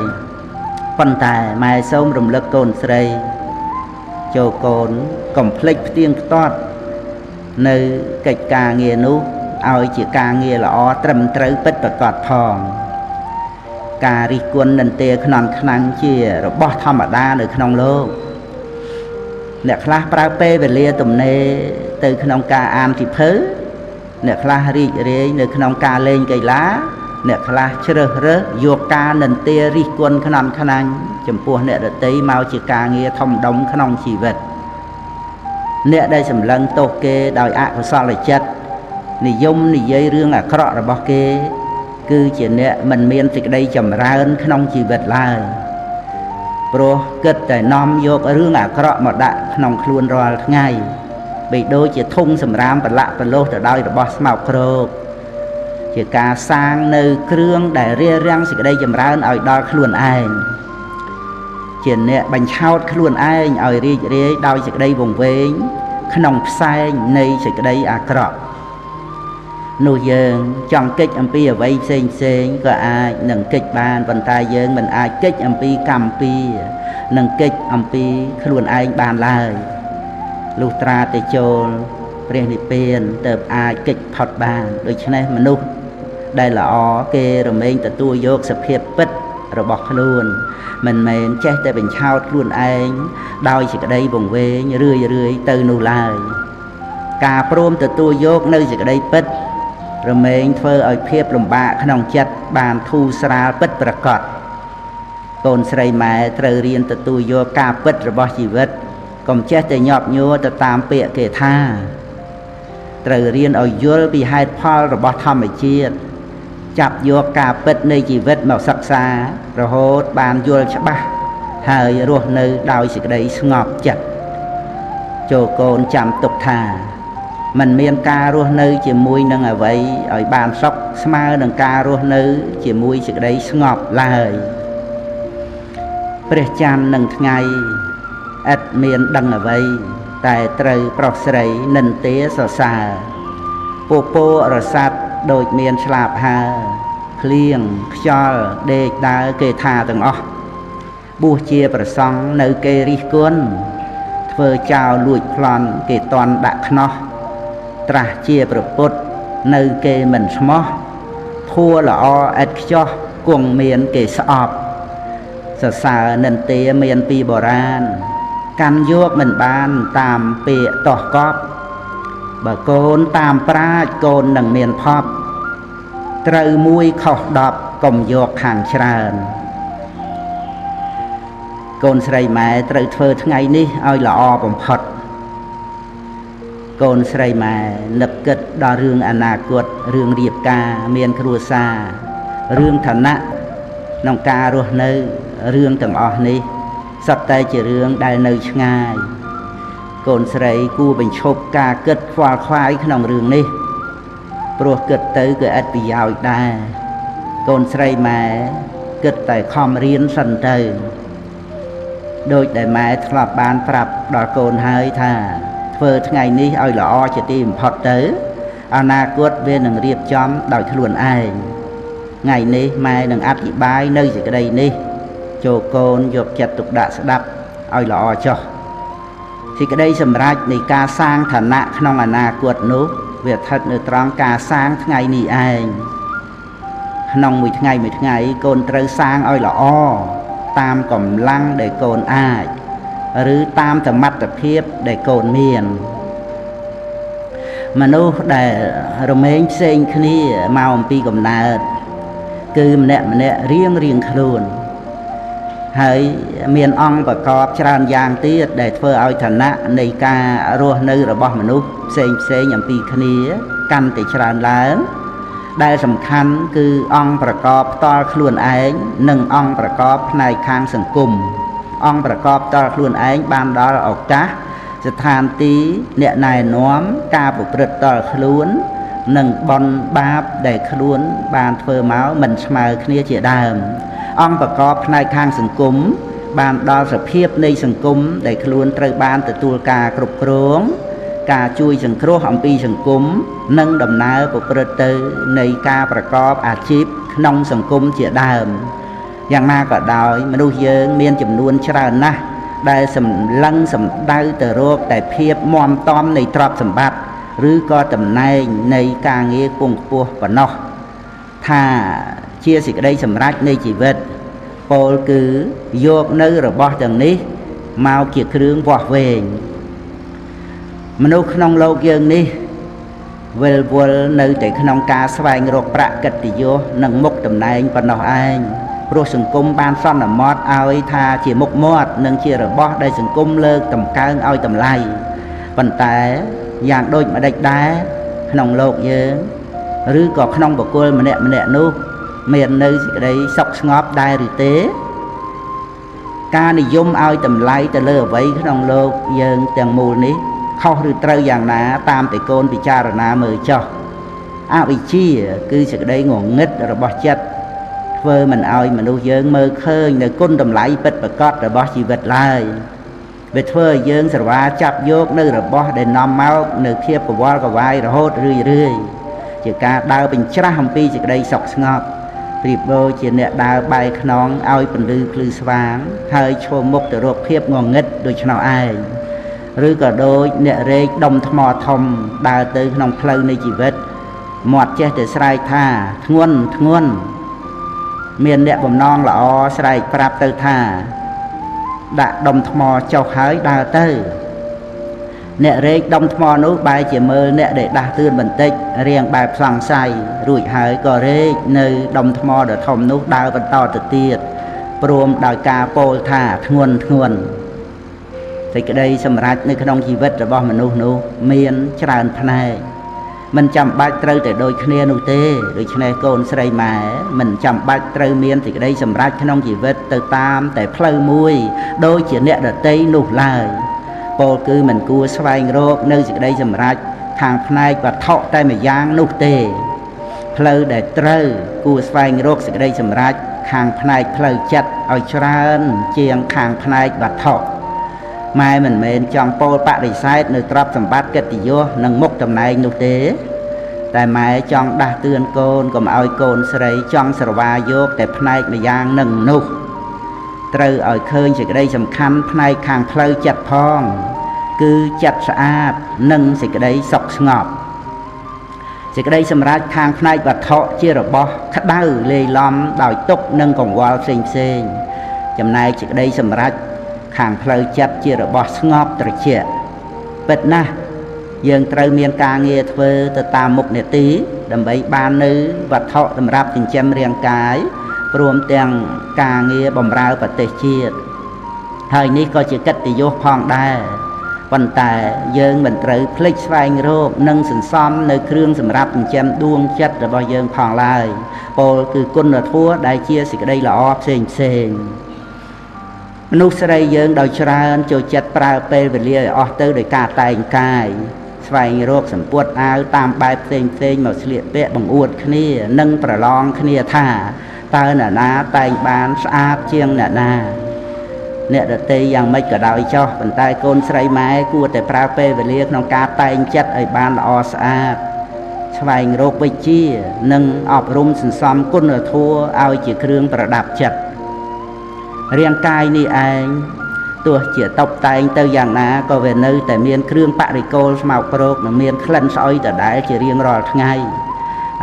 ប៉ុន្តែម៉ែសូមរំលឹកកូនស្រីចូលកូនកុំភ្លេចផ្ទៀងផ្ទាត់នៅកិច្ចការងារនោះឲ្យជាការងារល្អត្រឹមត្រូវពិតប្រាកដផងការរិះគន់និន្ទាខ្នន់ខ្នាញ់ជារបស់ធម្មតានៅក្នុងโลกអ្នកខ្លះប្រើពេលវេលាទំនេរទៅក្នុងការអានសៀវភៅអ្នកខ្លះរីករាយនៅក្នុងការលេងកីឡាអ្នកខ្លះជ្រើសរើសយកការនិន្ទារិះគន់ខ្នន់ខ្នាញ់ចំពោះអ្នកដទៃមកជាការងារធំដុំក្នុងជីវិតអ្នកដែលសម្លឹងទោសគេដោយអកុសលចិត្តនិយមនិយាយរឿងអាក្រក់របស់គេគឺជាអ្នកមិនមានសេចក្តីចម្រើនក្នុងជីវិតឡើយព្រោះគិតតែនាំយករឿងអាក្រក់មកដាក់ក្នុងខ្លួនរាល់ថ្ងៃបីដូចជាធុងសម្រាមប្រឡាក់ប្រលោះទៅដោយរបស់ស្មោកគ្រោកជាការសាងនៅគ្រឿងដែលរារាំងសេចក្តីចម្រើនឲ្យដល់ខ្លួនឯងជាអ្នកបញ្ឆោតខ្លួនឯងឲ្យរីករាយដោយសេចក្តីវង្វេងក្នុងផ្សែងនៃសេចក្តីអាក្រក់នោះយើងចង់កិច្ចអំពីអ្វីផ្សេងក៏អាចនឹងកិច្ចបានប៉ុន្តែយើងមិនអាចកិច្ចអំពីកម្មពីនិងកិច្ចអំពីខ្លួនឯងបានឡើយ លុះត្រាតែចូលព្រះនិព្វានទៅអាចកិច្ចផុតបានដូច្នេះមនុស្សដែលល្អគេរមែងទទួលយកសភាពពិតរបស់ខ្លួនមិនមែនចេះតែបញ្ឆោតខ្លួនឯងដោយសេចក្តីវង្វេងរឿយទៅនោះឡើយការព្រមទទួលយកនៅសេចក្តីពិតរមែងធ្វើឲ្យភាពលំបាកក្នុងចិត្តបានធូរស្រាលពិតប្រាកដកូនស្រីម៉ែត្រូវរៀនទទួលយកការពិតរបស់ជីវិតកុំចេះតែញាប់ញួរទៅតាមពាក្យគេថាត្រូវរៀនឲ្យយល់ពីហេតុផលរបស់ធម្មជាតិចាប់យកការពិតនៃជីវិតមកសិក្សារហូតបានយល់ច្បាស់ហើយរស់នៅដោយសេចក្តីស្ងប់ចិត្តចូលកូនចាំទុកថាมันមានការរស់នៅជាមួយនឹងអ្វីឲ្យបានសុខស្មើនឹងការរស់នៅជាមួយសេចក្តីស្ងប់ឡើយព្រះច័ន្ទនឹងថ្ងៃឥតមានដឹងអ្វីតែត្រូវប្រុសស្រីនិន្ទាសរសើរពពោរស័ព្ទដូចមានឆ្លាបហើភ្លៀងខ្យល់ដេកដើរគេថាទាំងអស់បួសជាប្រសង់នៅគេរិះគន់ធ្វើចោលលួចប្លន់គេតន់ដាក់ខ្នោះត្រាស់ជាប្រពុតនៅគេមិនស្មោះធัวល្អឥតខ្ចោះគង់មានគេស្អប់សរសើរនិន្ទាមានពីបុរាណកាន់យកមិនបានតាមពាក្យតោះកប់បើកូនតាមប្រាជ្ញកូននឹងមានផប់ត្រូវមួយខុស10កុំយកខាងច្រើនកូនស្រីម៉ែត្រូវធ្វើថ្ងៃនេះឲ្យល្អបំផុតកូនស្រីម៉ែនឹកគិតដល់រឿងអនាគតរឿងរៀបការមានគ្រួសាររឿងឋានៈក្នុងការរស់នៅរឿងទាំងអស់នេះសុទ្ធតែជារឿងដែលនៅឆ្ងាយកូនស្រីគួរបញ្ឈប់ការគិតខ្វល់ខ្វាយក្នុងរឿងនេះព្រោះគិតទៅគឺឥតប្រយោជន៍ដែរកូនស្រីម៉ែគិតតែខំរៀនសិនទៅដោយដែលម៉ែធ្លាប់បានប្រាប់ដល់កូនហើយថាធ្វើថ្ងៃនេះឲ្យល្អជាទីបំផុតទៅអនាគតវានឹងរៀបចំដោយខ្លួនឯងថ្ងៃនេះម៉ែនឹងអធិប្បាយនៅសេចក្តីនេះចូលកូនយកចិត្តទុកដាក់ស្ដាប់ឲ្យល្អចុះសេចក្តីសម្រេចនៃការសាងឋានៈក្នុងអនាគតនោះវាស្ថិតនៅត្រង់ការសាងថ្ងៃនេះឯងក្នុងមួយថ្ងៃកូនត្រូវសាងឲ្យល្អតាមកម្លាំងដែលកូនអាចឬតាមសមត្ថភាពដែលកូនមានមនុស្សដែលរមែងផ្សេងគ្នាមកអំពីកំណើតគឺម្នាក់រៀងខ្លួនហើយមានអង្គប្រកបច្រើនយ៉ាងទៀតដែលធ្វើឲ្យឋានៈនៃការរស់នៅរបស់មនុស្សផ្សេងអំពីគ្នាកាន់តែច្រើនឡើងដែលសំខាន់គឺអង្គប្រកបផ្ទាល់ខ្លួនឯងនិងអង្គប្រកបផ្នែកខាងសង្គមអង្គប្រកបផ្ទាល់ខ្លួនឯងបានដល់ឱកាសស្ថានទីអ្នកណែនាំការប្រព្រឹត្តផ្ទាល់ខ្លួននិងបុណ្យបាបដែលខ្លួនបានធ្វើមកមិនស្មើគ្នាជាដើមអង្គប្រកបផ្នែកខាងសង្គមបានដល់សភាពនៃសង្គមដែលខ្លួនត្រូវបានទទួលការគ្រប់គ្រងការជួយសង្គ្រោះអំពីសង្គមនិងដំណើរប្រព្រឹត្តទៅនៃការប្រកបអាជីពក្នុងសង្គមជាដើមយ៉ាងណាក៏ដោយមនុស្សយើងមានចំនួនច្រើនណាស់ដែលសម្លឹងសម្ដៅទៅរកតែភាពមាំទាំនៃទ្រព្យសម្បត្តិឬក៏តំណែងនៃការងារពងខ្ពស់ប៉ុណ្ណោះថាជាសេចក្តីសម្រេចនៃជីវិតពោលគឺយកនៅរបស់ទាំងនេះមកជាគ្រឿងវាស់វែងមនុស្សក្នុងលោកយើងនេះវិលវល់នៅតែក្នុងការស្វែងរកប្រាក់កិត្តិយសនិងមុខតំណែងប៉ុណ្ណោះឯងព្រោះសង្គមបានសន្មត់ឲ្យថាជាមុខមាត់និងជារបស់ដែលសង្គមលើកតម្កើងឲ្យតម្លៃប៉ុន្តែយ៉ាងដូចម្ដេចដែរក្នុងលោកយើងឬក៏ក្នុងបុគ្គលម្នាក់នោះមាននៅសេចក្តីសុខស្ងប់ដែរឬទេការនិយមឲ្យតម្លៃទៅលើអ្វីក្នុងលោកយើងទាំងមូលនេះខុសឬត្រូវយ៉ាងណាតាមតែកូនពិចារណាមើលចុះអវិជ្ជាគឺសេចក្តីងងឹតរបស់ចិត្តធ្វើមិនឲ្យមនុស្សយើងមើលឃើញនៅគុណតម្លៃពិតប្រាកដរបស់ជីវិតឡើយវាធ្វើឲ្យយើងស្រវាចាប់យកនៅរបស់ដែលនាំមកនៅភាពកវល់កវាយរហូតរឿយជាការដើរបញ្ច្រាស់អំពីសេចក្តីសុខស្ងប់ប្រៀបដូចជាអ្នកដើរបែរខ្នងឲ្យពន្លឺភ្លឺស្វាងហើយឈរមុខទៅរកភាពងងឹតដូច្នោះឯង ឬក៏ដូចអ្នករែកដុំថ្មធំដើរទៅក្នុងផ្លូវនៃជីវិតមាត់ចេះតែស្រែកថាធ្ងន់ធ្ងន់មានអ្នកបំណងល្អស្រែកប្រាប់ទៅថាដាក់ដុំថ្មចុះហើយដើរទៅអ្នករែកដុំថ្មនោះបែរជាមើលអ្នកដែលដាស់តឿនបន្តិចរៀងបែបសង្ស័យរួចហើយក៏រែកនៅដុំថ្មដ៏ធំនោះដើរបន្តទៅទៀតព្រមដោយការពោលថាធ្ងន់ធ្ងន់សេចក្តីសម្រេចនៅក្នុងជីវិតរបស់មនុស្សនោះមានច្រើនផ្នែកមិនចាំបាច់ត្រូវតែដូចគ្នានោះទេដូច្នេះកូនស្រីម៉ែមិនចាំបាច់ត្រូវមានសេចក្តីសម្រេចក្នុងជីវិតទៅតាមតែផ្លូវមួយដូចជាអ្នកដទៃនោះឡើយពោលគឺមិនគួរស្វែងរកនៅសេចក្តីសម្រេចខាងផ្នែកវត្ថុតែម្យ៉ាងនោះទេផ្លូវដែលត្រូវគួរស្វែងរកសេចក្តីសម្រេចខាងផ្នែកផ្លូវចិត្តឲ្យច្រើនជាងខាងផ្នែកវត្ថុម៉ែមិនមែនចង់ពោលបដិសេធនៅទ្រព្យសម្បត្តិកិត្តិយសនិងមុខតំណែងនោះទេតែម៉ែចង់ដាស់តឿនកូនកុំឲ្យកូនស្រីចង់ស្រវាយកតែផ្នែកម្យ៉ាងនឹងនោះត្រូវឲ្យឃើញសេចក្តីសំខាន់ផ្នែកខាងផ្លូវចិត្តផងគឺចិត្តស្អាតនិងសេចក្តីសុខស្ងប់សេចក្តីសម្រេចខាងផ្នែកវត្ថុជារបស់ក្តៅលេីឡំដោយទុក្ខនិងកង្វល់ផ្សេងចំណែកសេចក្តីសម្រេចខាងផ្លូវចិត្តជារបស់ស្ងប់ត្រជាក់ពិតណាស់យើងត្រូវមានការងារធ្វើទៅតាមមុខនេតិដើម្បីបាននៅវត្ថុសម្រាប់ចិញ្ចឹមរាងកាយព្រមទាំងការងារបម្រើប្រទេសជាតិហើយនេះក៏ជាកិត្តិយសផងដែរប៉ុន្តែយើងមិនត្រូវភ្លេចស្វែងរកនិងសន្សំនៅគ្រឿងសម្រាប់ចិញ្ចឹមដួងចិត្តរបស់យើងផងឡើយពោលគឺគុណធម៌ដែលជាសេចក្តីល្អផ្សេងមនុស្សស្រីយើងដោយច្រើនចូលចិត្តប្រើពេលវេលាឲ្យអស់ទៅដោយការតែងកាយស្វែងរកសម្ពុតអាវតាមបែបផ្សេងមកស្លៀកពាក់បង្អួតគ្នានិងប្រឡងគ្នាថាតើអ្នកណាតែងបានស្អាតជាងអ្នកណាអ្នកដទៃយ៉ាងម៉េចក៏ដោយចោះប៉ុន្តែកូនស្រីម៉ែគួរតែប្រើពេលវេលាក្នុងការតែងចិត្តឲ្យបានល្អស្អាតស្វែងរកវិជ្ជានិងអប់រំសន្សំគុណធម៌ឲ្យជាគ្រឿងប្រដាប់ចិត្តរាងកាយនេះឯងទោះជាតុបតែងទៅយ៉ាងណាក៏វានៅតែមានគ្រឿងបរិគោលស្មោកគ្រោកនិងមានក្លិនស្អុយដដែលជារៀងរាល់ថ្ងៃ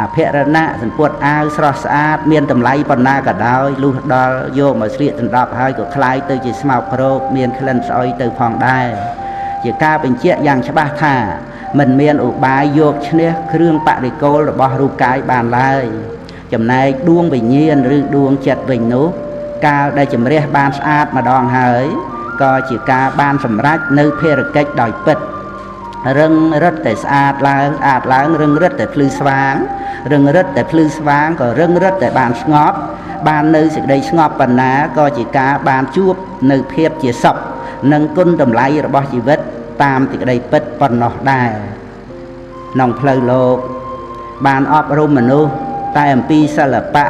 អភរណៈសម្ពុតអាវស្រស់ស្អាតមានតម្លៃប៉ុណ្ណាក៏ដោយលុះដល់យកមកស្លៀកដណ្ដប់ហើយក៏คล้ายទៅជាស្មោកគ្រោកមានក្លិនស្អុយទៅផងដែរជាការបញ្ជាក់យ៉ាងច្បាស់ថាមិនមានឧបាយយកឈ្នះគ្រឿងបរិគោលរបស់រូបកាយបានឡើយចំណែកដួងវិញ្ញាណឬដួងចិត្តវិញនោះកាលដែលជំរះបានស្អាតម្ដងហើយក៏ជាការបានសម្រេចនៅភារកិច្ចដោយពិតរឹងរឹតតែស្អាតឡើងរឹងរឹតតែភ្លឺស្វាងរឹងរឹតតែភ្លឺស្វាងក៏រឹងរឹតតែបានស្ងប់បាននៅសេចក្តីស្ងប់ប៉ុណ្ណាក៏ជាការបានជួបនៅភាពជាសុខនិងគុណតម្លៃរបស់ជីវិតតាមសេចក្តីពិតប៉ុណ្ណោះដែរក្នុងផ្លូវលោកបានអប់រំមនុស្សតែអំពីសិល្បៈ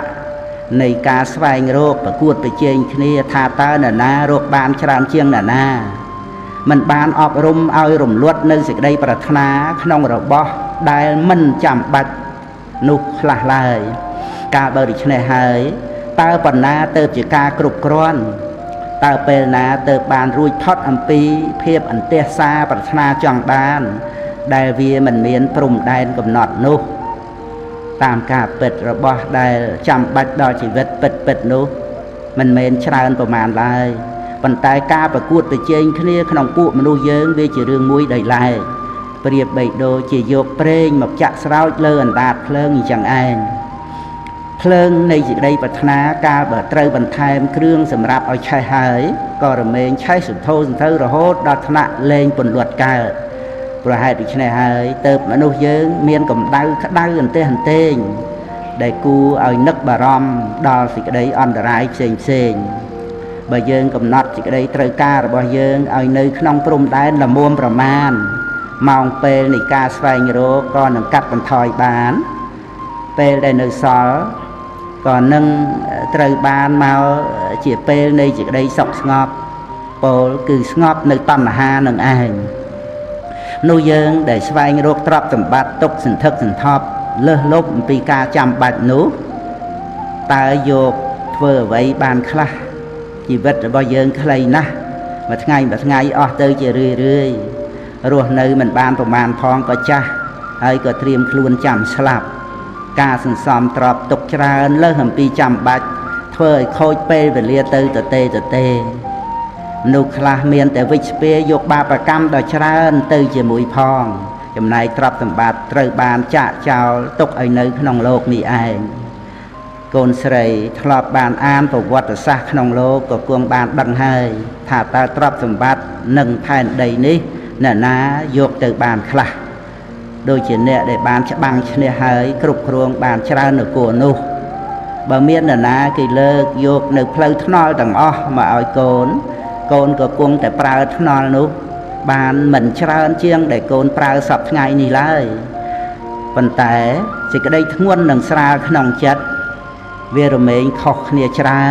នៃការស្វែងរកប្រកួតប្រជែងគ្នាថាតើនរណារកបានច្រើនជាងនរណាមិនបានអប់រំឲ្យរំលត់នៅសេចក្តីប្រាថ្នាក្នុងរបស់ដែលមិនចាំបាច់នោះខ្លះឡើយកាលបើដូច្នេះហើយតើប៉ុណ្ណាទៅជាការគ្រប់គ្រាន់តើពេលណាទៅបានរួចផុតអំពីភាពអន្ទះសារប្រាថ្នាចង់បានដែលវាមិនមានព្រំដែនកំណត់នោះតាមការពិតរបស់ដែលចាំបាច់ដល់ជីវិតពិតនោះមិនមែនច្រើនប្រមាណឡើយប៉ុន្តែការប្រកួតប្រជែងគ្នាក្នុងពួកមនុស្សយើងវាជារឿងមួយដោយឡែកប្រៀបបីដូចជាយកប្រេងមកចាក់ស្រោចលើអណ្ដាតភ្លើងអញ្ចឹងឯងភ្លើងនៃសេចក្តីប្រាថ្នាកាលបើត្រូវបន្ថែមគ្រឿងសម្រាប់ឲ្យឆេះហើយក៏រមែងឆេះសន្ធោសន្ធៅរហូតដល់ថ្នាក់លែងពន្លត់កើតប្រហែលដូច្នេះហើយទៅមនុស្សយើងមានកម្ដៅក្តៅអន្ទះអន្ទែងដែលគួរឲ្យនឹកបារម្ភដល់សេចក្តីអន្តរាយផ្សេងបើយើងកំណត់សេចក្តីត្រូវការរបស់យើងឲ្យនៅក្នុងព្រំដែនល្មមប្រមាណម៉ោងពេលនៃការស្វែងរកក៏នឹងកាត់បន្ថយបានពេលដែលនៅសល់ក៏នឹងត្រូវបានមកជាពេលនៃសេចក្តីសុខស្ងប់ពោលគឺស្ងប់នៅតណ្ហានឹងឯងនោះយើងដែលស្វែងរកទ្រព្យសម្បត្តិទុកសន្ធឹកសន្ធាប់លើសលប់អំពីការចាំបាច់នោះតើយកធ្វើអ្វីបានខ្លះជីវិតរបស់យើងខ្លីណាស់ một ngày ở tới chỉ rưỡi rồi nơi mình ban của màn phong có cha hay có thiêm luôn chạm slap ca sân xóm trọp tục ra lơ hầm pi chạm bạch thôi khôi pe về lia tư tê nụ khla miềnแต่วิชเปียยกบาประกรรมดอกชรานtư chỉ mũi phongจำนายตรับสมบัติเตยบานจะเจ้าตกไอเนื้อขนมโลกนี่เองโกนเสยทลอบบานอ่านประวัติศาสตร์ขนมโลกก็กวงบานดังให้ถ้าตาตรับสมบัติหนึ่งแผ่นใดนี้น่ะนะยกเตยบานคลาโดยเฉพาะได้บานฉบังเฉลี่ยให้กรุบกรวงบานชราหนึ่งกัวนุบะเมียนน่ะนะกี่เลิกยกหนึ่งเพลย์ทนอลต่างอ้อมาเอาโกนก็กวงแต่ปลาทนอลนุบานเหมือนชราเชียงได้โกนปลาสับไงนี่เลยปัญแต่สิก็ได้ทั้งวันหนึ่งสราขนมจัดเวรเมงขอกเนียชรา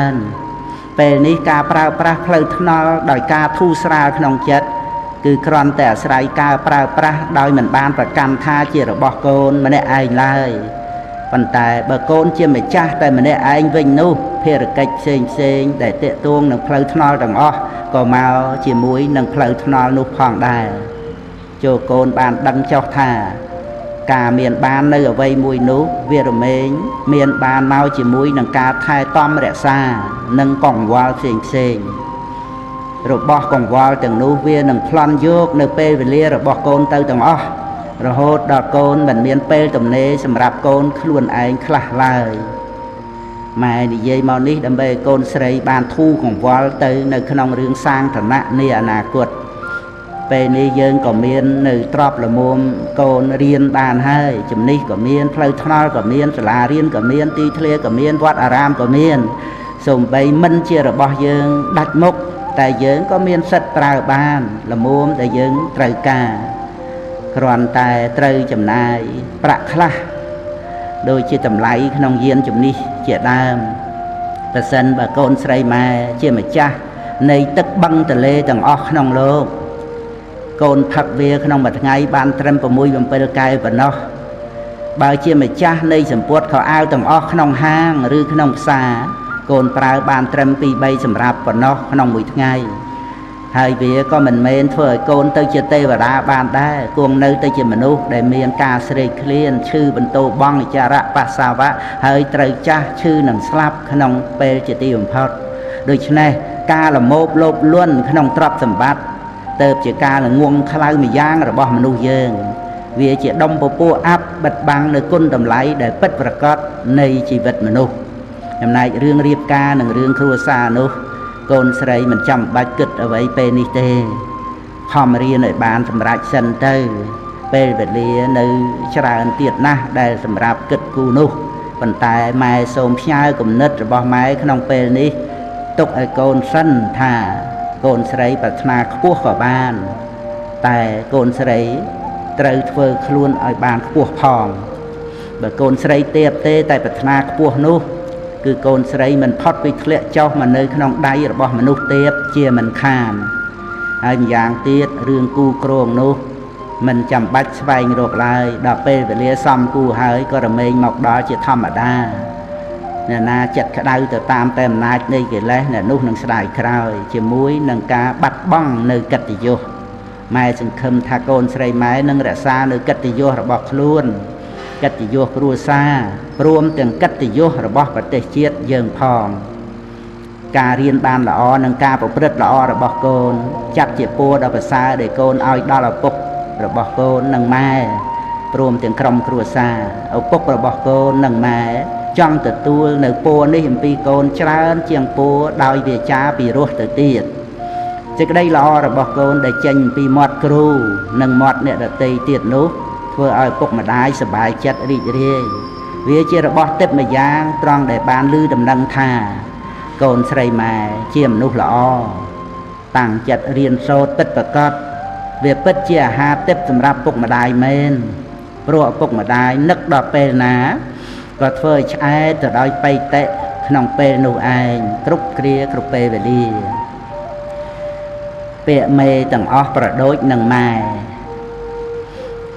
เป็นนิกาปลาเพลย์ทนอลโดยกาทูสราขนมจัดคือกรอนแต่สายกาปลาโดยเหมือนบานประกันท่าเจียระบอกโกนมันได้ไอ้เลยปัญแต่บะโกนเจียไม่จ้าแต่มันได้ไอ้วิ่งนู้เพื่อกิจเซ็งได้เตะตัวหนึ่งเพลย์ทนอลต่างอ้อก็มาเจียมุ้ยหนึ่งเพลย์ทนอลนุพองได้โจโกนบานดังเจ้าท่ากาเมียนบานในเอาไว้มุ้ยนุเวรเมงเมียนบานมาเจียมุ้ยหนึ่งกาไทยต้อมเรศาหนึ่งกล่องวอลเซ็งระบอกกองวอลต่างนู้เวียหนึ่งพลันโยกในเปเวลีระบอกโกนเตาต่างอ้อระโหดดอกโกนเหมือนเมียนเปตมเนสำหรับโกนขลุ่นไอ้คลาลายมาในเยมอนี้ดำเบโกนใส่บานทูของวอลเตอในขนมเรื่องสร้างฐานะในอนาคตเปนี้เยิงก็เมียนในตรอบละมุมโกนเรียนบานให้จำนี้ก็เมียนเพลย์ทนอลก็เมียนสลาเรียนก็เมียนตีทะเลก็เมียนวัดอารามก็เมียนส่งไปมันเชื่อระบอกเยิงดัดมุกแต่เยิงก็เมียนสัตตราบานละมุมแต่เยิงไตรกากรอนแต่ไตรจำนายประคลาโดยจิตำไหลขนมเย็นจุ่มนี้เจียดามแต่สันบะโกนใส่มาเจียมาจ้าในตึกบังทะเลต่างออกขนมโลกโกนผักเวียขนมบัดไงบานเตรมประมุยบังเปรกายบานนอบางเจียมาจ้าในสมปวดเขาเอาต่างออกขนมห้างหรือขนมซาโกนปลาบานเตรมปีใบสำหรับบานนอขนมมุยไงหายเวียก็มันเมนเถื่อโกนเตยเจเตวราบานได้กวงเนยเตยเจมนุษย์ได้เมียนกาเสรีเคลียนชื่อบรรโตบ้องจาระปัสสาวะหายเตยจ้าชื่อหนังสลับขนมเปรเจติมพอดโดยฉะนั้นกาละโมบโลบล้วนขนมตรับสมบัติเติบเจกาละงวงคลายมีย่างระบอบมนุษย์เยิงเวียเจดมปปูอับบัดบังในก้นดำไหลได้ปิดประกอบในชีวิตมนุษย์ยำนายเรื่องเรียบกาหนึ่งเรื่องครัวซานุโกนใส่มันจำบัดกึดเอาไว้เป็นนิเตพอมาเรียนในบ้านสำหรับเซนเตอร์เป็นแบบเรียนในชราอันเตียดนะได้สำหรับกึดกูนุปันตายไม้โสมพิ้ายกับนึดระบอบไม้ขนมเป็นนี้ตกไอโกนสั้นท่าโกนใส่ปัฒนาขบวกับบ้านแต่โกนใส่เตยเฟอคล้วนไอบ้านขบวพองแบบโกนใส่เตียบเตแต่ปัฒนาขบวนุคือโกนใส่มันพอดไปเคลี้ยเจ้ามันเลยขนมได้ระบอบมนุษย์เตียบเจียมันขานไอ้อย่างเตียดเรื่องกูโครงนุมันจำบัดสบายโรคลายดอกเป้ไปเลี้ยซ้ำกูหายก็ระเมงหมอกดอจะทำมาได้เนี่ยนาจัดขดาวแต่ตามเต็มนาในเกล็ดเนี่ยนุหนังสลายคราวจะมุ้ยหนังกาบัดบ้องในกัตติโยไม้สังคมทาโกนใส่ไม้หนังระซาในกัตติโยระบอกล้วนกัตติโยครัวซารวมถึงกัตติโยระบอกประเทศเชียดเยิงพองการเรียนบานละออนังกาประพฤติละอระบอกโกนจับเจ็บปวดเอาภาษาเด็กโกนเอาดอลปกระบอกโกนนังไม้รวมถึงครมครัวซาเอาปกระบอกโกนนังไม้จังแต่ตัวในปูนี่เห็นปีโกนชราเชียงปูดาวเบียจ้าปีรัวแต่เตียดจะได้ละอระบอกโกนได้เจนปีมอดครูนังมอดเนี่ยแต่ตีเตียดนุเพื่อเอาปกมาได้สบายจัดรีเรียเวียเจระบอกเต็มมาย่างตรองได้บานลือดำดังท่าโกนใส่มาเจียมนุละอต่างจัดเรียนโซติดประกอบเวียเปิดเจียหาเต็มสำหรับปกมาได้เมนโปรปกมาได้นึกดอกเปนาก็เพื่อใช้จะได้ไปเตะขนมเปนูไอกรุบเกลียกรุบเปเวลีเปะเมต่างออกประโดยหนังไม้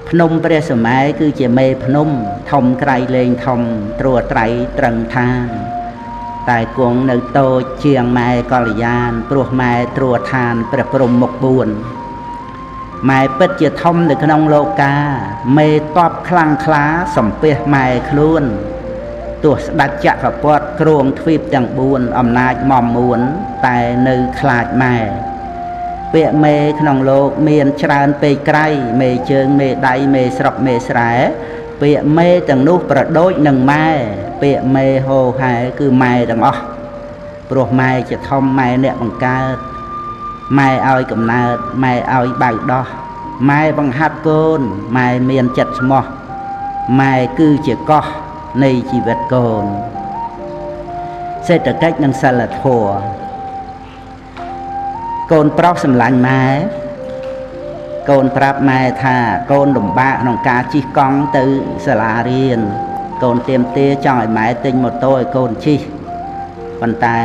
พนมเปรียสมัยคือเจเมพนมทอมไกรเลงทอมตรัวไตรตรังทาง តែគង់នៅតូចជាងម៉ែកល្យានព្រោះម៉ែត្រួតឋានព្រះព្រំមុខ4ម៉ែពិតជាធំនៅក្នុងលោកាមេតបខ្លាំងក្លាសំពះម៉ែខ្លួនទោះស្ដេចចក្រពត្តិគ្រងទ្វីបទាំង4អំណាចមមួនតែនៅខ្លាចម៉ែពាក្យមេក្នុងលោកមានច្រើនពេកក្រៃមេជើងមេដៃមេស្រុកមេស្រែពាក្យមេទាំងនោះប្រដូចនឹងម៉ែពាក្យមេហោហែគឺម៉ែទាំងអស់ព្រោះម៉ែជាធំម៉ែអ្នកបង្កើតម៉ែឲ្យកំណើតម៉ែឲ្យបៅដោះម៉ែបង្ហាត់កូនម៉ែមានចិត្តស្មោះម៉ែគឺជាកោះនៃជីវិតកូនសេដ្ឋកិច្ចនិងសិលធម៌កូនប្រុសសម្លាញ់ម៉ែកូនប្រាប់ម៉ែថាកូនលំបាកក្នុងការជិះកង់ទៅសាលារៀនកូនទាមទារចង់ឲ្យម៉ែទិញម៉ូតូឲ្យកូនជិះប៉ុន្តែ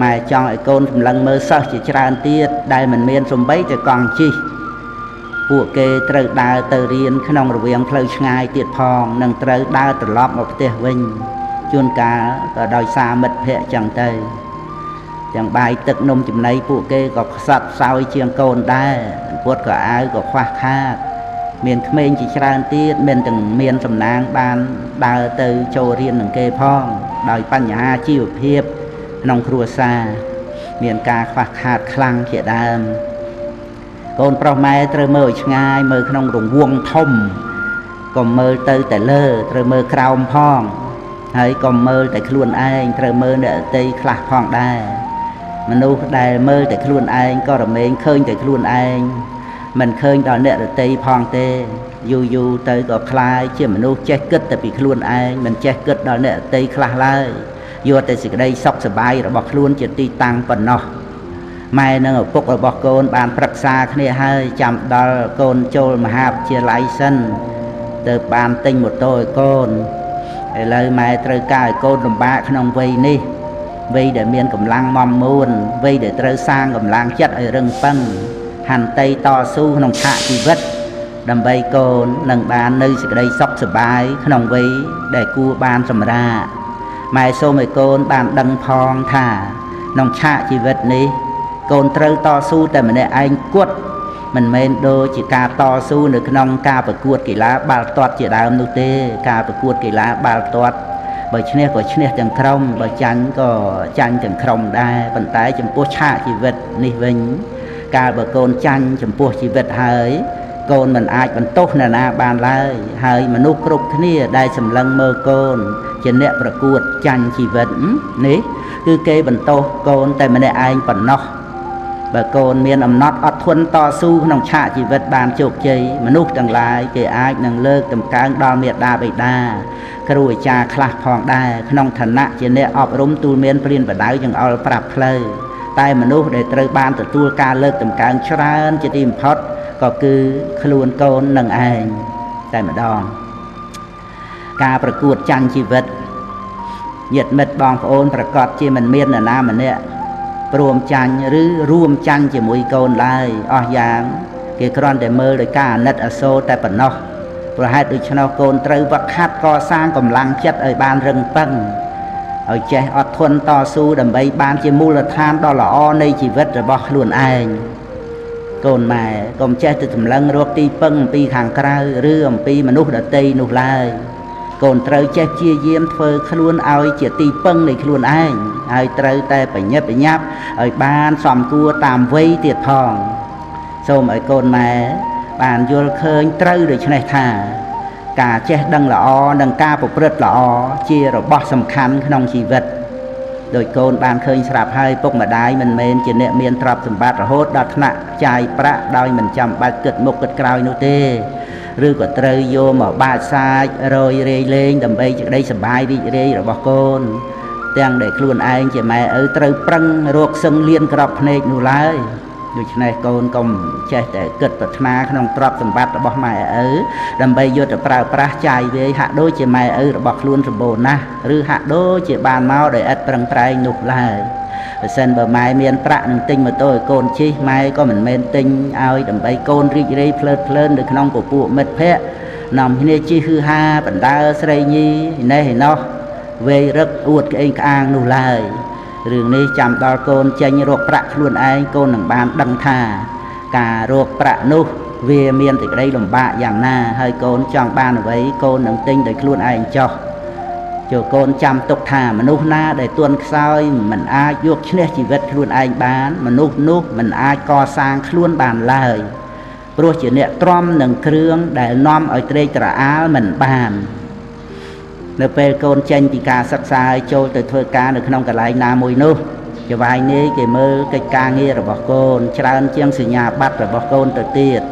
ម៉ែចង់ឲ្យកូនសម្លឹងមើលសិស្សជាច្រើនទៀតដែលមិនមានសំបីតែកង់ជិះពួកគេត្រូវដើរទៅរៀនក្នុងរវាងផ្លូវឆ្ងាយទៀតផងនិងត្រូវដើរត្រឡប់មកផ្ទះវិញជួនកាលក៏ដោយសារមិត្តភ័ក្តិចឹងទៅទាំងបាយទឹកនំចំណីពួកគេក៏ខ្សត់ខ្សោយជាងកូនដែរពុតក៏អាវក៏ខ្វះខាតមានក្មេងជាច្រើនទៀតមានទាំងមានសំណាងបានដើរទៅចូលរៀននឹងគេផងដោយបញ្ហាជីវភាពក្នុងគ្រួសារមានការខ្វះខាតខ្លាំងជាដើមកូនប្រុសម៉ែត្រូវមើលឲ្យឆ្ងាយមើលក្នុងរង្វង់ធំកុំមើលទៅតែលើត្រូវមើលក្រោមផងហើយកុំមើលតែខ្លួនឯងត្រូវមើលអ្នកដទៃខ្លះផងដែរមនុស្សដែលមើលតែខ្លួនឯងក៏រមែងឃើញតែខ្លួនឯងមិនឃើញដល់អ្នកដទៃផងទេយូរយូរទៅក៏คล้ายជាមនុស្សចេះគិតតែពីខ្លួនឯងមិនចេះគិតដល់អ្នកដទៃខ្លះឡើយយកតែសេចក្តីសុខសប្បាយរបស់ខ្លួនជាទីតាំងប៉ុណ្ណោះម៉ែនិងឪពុករបស់កូនបានប្រឹក្សាគ្នាហើយចាំដល់កូនចូលមហាវិទ្យាល័យសិនទៅបានទិញម៉ូតូឲ្យកូនឥឡូវម៉ែត្រូវការឲ្យកូនលំបាកក្នុងវ័យនេះវ័យដែលមានកម្លាំងមមួនវ័យដែលត្រូវសាងកម្លាំងចិត្តឲ្យរឹងប៉ឹងហន្តីតស៊ូក្នុងឆាកជីវិតដើម្បីកូននឹងបាននៅសេចក្តីសុខសប្បាយក្នុងវ័យដែលគួរបានសម្រាកម៉ែសូមឲ្យកូនបានដឹងផងថាក្នុងឆាកជីវិតនេះកូនត្រូវតស៊ូតែម្នាក់ឯងគត់មិនមែនដូចជាការតស៊ូនៅក្នុងការប្រកួតកីឡាបាល់ទាត់ជាដើមនោះទេការប្រកួតកីឡាបាល់ទាត់បើឈ្នះក៏ឈ្នះទាំងក្រុមបើចាញ់ក៏ចាញ់ទាំងក្រុមដែរប៉ុន្តែចំពោះឆាកជីវិតនេះវិញកាលបើកូនចាញ់ចំពោះជីវិតហើយកូនមិនអាចបន្ទោសអ្នកណាបានឡើយហើយមនុស្សគ្រប់គ្នាដែលសម្លឹងមើលកូនជាអ្នកប្រកួតចាញ់ជីវិតនេះគឺគេបន្ទោសកូនតែម្នាក់ឯងប៉ុណ្ណោះបើកូនមានអំណត់អត់ធន់តស៊ូក្នុងឆាកជីវិតបានជោគជ័យមនុស្សទាំងឡាយគេអាចនឹងលើកតម្កើងដល់មេដាបិតាគ្រូអាចារ្យខ្លះផងដែរក្នុងឋានៈជាអ្នកអប់រំទូលមានព្រានបដៅចង្អុលប្រាប់ផ្លូវតែមនុស្សដែលត្រូវបានទទួលការលើកតម្កើងច្រើនជាទីបំផុតក៏គឺខ្លួនកូននឹងឯងតែម្ដងការប្រកួតចាញ់ជីវិតញាតិមិត្តបងប្អូនប្រកាសជាមិនមាននរណាម្នាក់ព្រមចាញ់ឬរួមចាញ់ជាមួយកូនឡើយអស់យ៉ាងគេគ្រាន់តែមើលដោយការអាណិតអាសូរតែប៉ុណ្ណោះប្រហែលដូច្នោះកូនត្រូវវឹកហាត់កសាងកម្លាំងចិត្តឲ្យបានរឹងប៉ឹងឲ្យចេះអត់ធន់តស៊ូដើម្បីបានជាមូលដ្ឋានដ៏ល្អនៃជីវិតរបស់ខ្លួនឯងកូនម៉ែកុំចេះទៅសម្លឹងរកទីពឹងអំពីខាងក្រៅឬអំពីមនុស្សដទៃនោះឡើយកូនត្រូវចេះព្យាយាមធ្វើខ្លួនឲ្យជាទីពឹងនៃខ្លួនឯងហើយត្រូវតែបញ្ញាប់បញ្ញាប់ឲ្យបានសមគួរតាមវ័យទៀតផងសូមឲ្យកូនម៉ែបានយល់ឃើញត្រូវដូច្នេះថាការចេះដឹងល្អនិងការប្រព្រឹត្តល្អជារបស់សំខាន់ក្នុងជីវិតដោយកូនបានឃើញស្រាប់ហើយពុកម្ដាយមិនមែនជាអ្នកមានទ្រព្យសម្បត្តិរហូតដល់ថ្នាក់ចាយប្រាក់ដោយមិនចាំបាច់គិតមុខគិតក្រោយនោះទេឬក៏ត្រូវយកមកបាចសាចរយរាយលេងដើម្បីសេចក្តីសប្បាយរីករាយរបស់កូនទាំងដែលខ្លួនឯងជាម៉ែឪត្រូវប្រឹងរកសឹងលៀនក្របភ្នែកនោះឡើយដូច្នេះកូនកុំចេះតែគិតប្រាថ្នាក្នុងទ្រព្យសម្បត្តិរបស់ម៉ែឪដើម្បីយកទៅប្រើប្រាស់ចាយវាយហាក់ដូចជាម៉ែឪរបស់ខ្លួនសម្បូរណាស់ឬហាក់ដូចជាបានមកដោយឥតប្រឹងប្រែងនោះឡើយបើសិនបើម៉ែមានប្រាក់នឹងទិញម៉ូតូឲ្យកូនជិះម៉ែក៏មិនមែនទិញឲ្យដើម្បីកូនរីករាយភ្លើតភ្លើននៅក្នុងពពួកមិត្តភ័ក្តិនាំគ្នាជិះហឺហាបណ្ដើរស្រីញីនេះឯណោះ វេរឹកអួតក្អេងក្អាងនោះឡើយរឿងនេះចាំដល់កូនចេញរកប្រាក់ខ្លួនឯងកូននឹងបានដឹងថាការរកប្រាក់នោះវាមានសេចក្តីលំបាកយ៉ាងណាហើយកូនចង់បានអ្វីកូននឹងទិញដោយខ្លួនឯងចោះចូលកូនចាំទុកថាមនុស្សណាដែលទន់ខ្សោយមិនអាចយកឈ្នះជីវិតខ្លួនឯងបានមនុស្សនោះមិនអាចកសាងខ្លួនបានឡើយព្រោះជាអ្នកទ្រាំនឹងគ្រឿងដែលនាំឲ្យត្រេកត្រអាលមិនបាននៅពេលកូនចេញពីការសិក្សាឲ្យចូលទៅធ្វើការនៅក្នុងកន្លែងណាមួយនោះចវាយនេះគេមើលកិច្ចការងាររបស់កូនច្រើនជាងសញ្ញាបត្ររបស់កូនទៅទៀត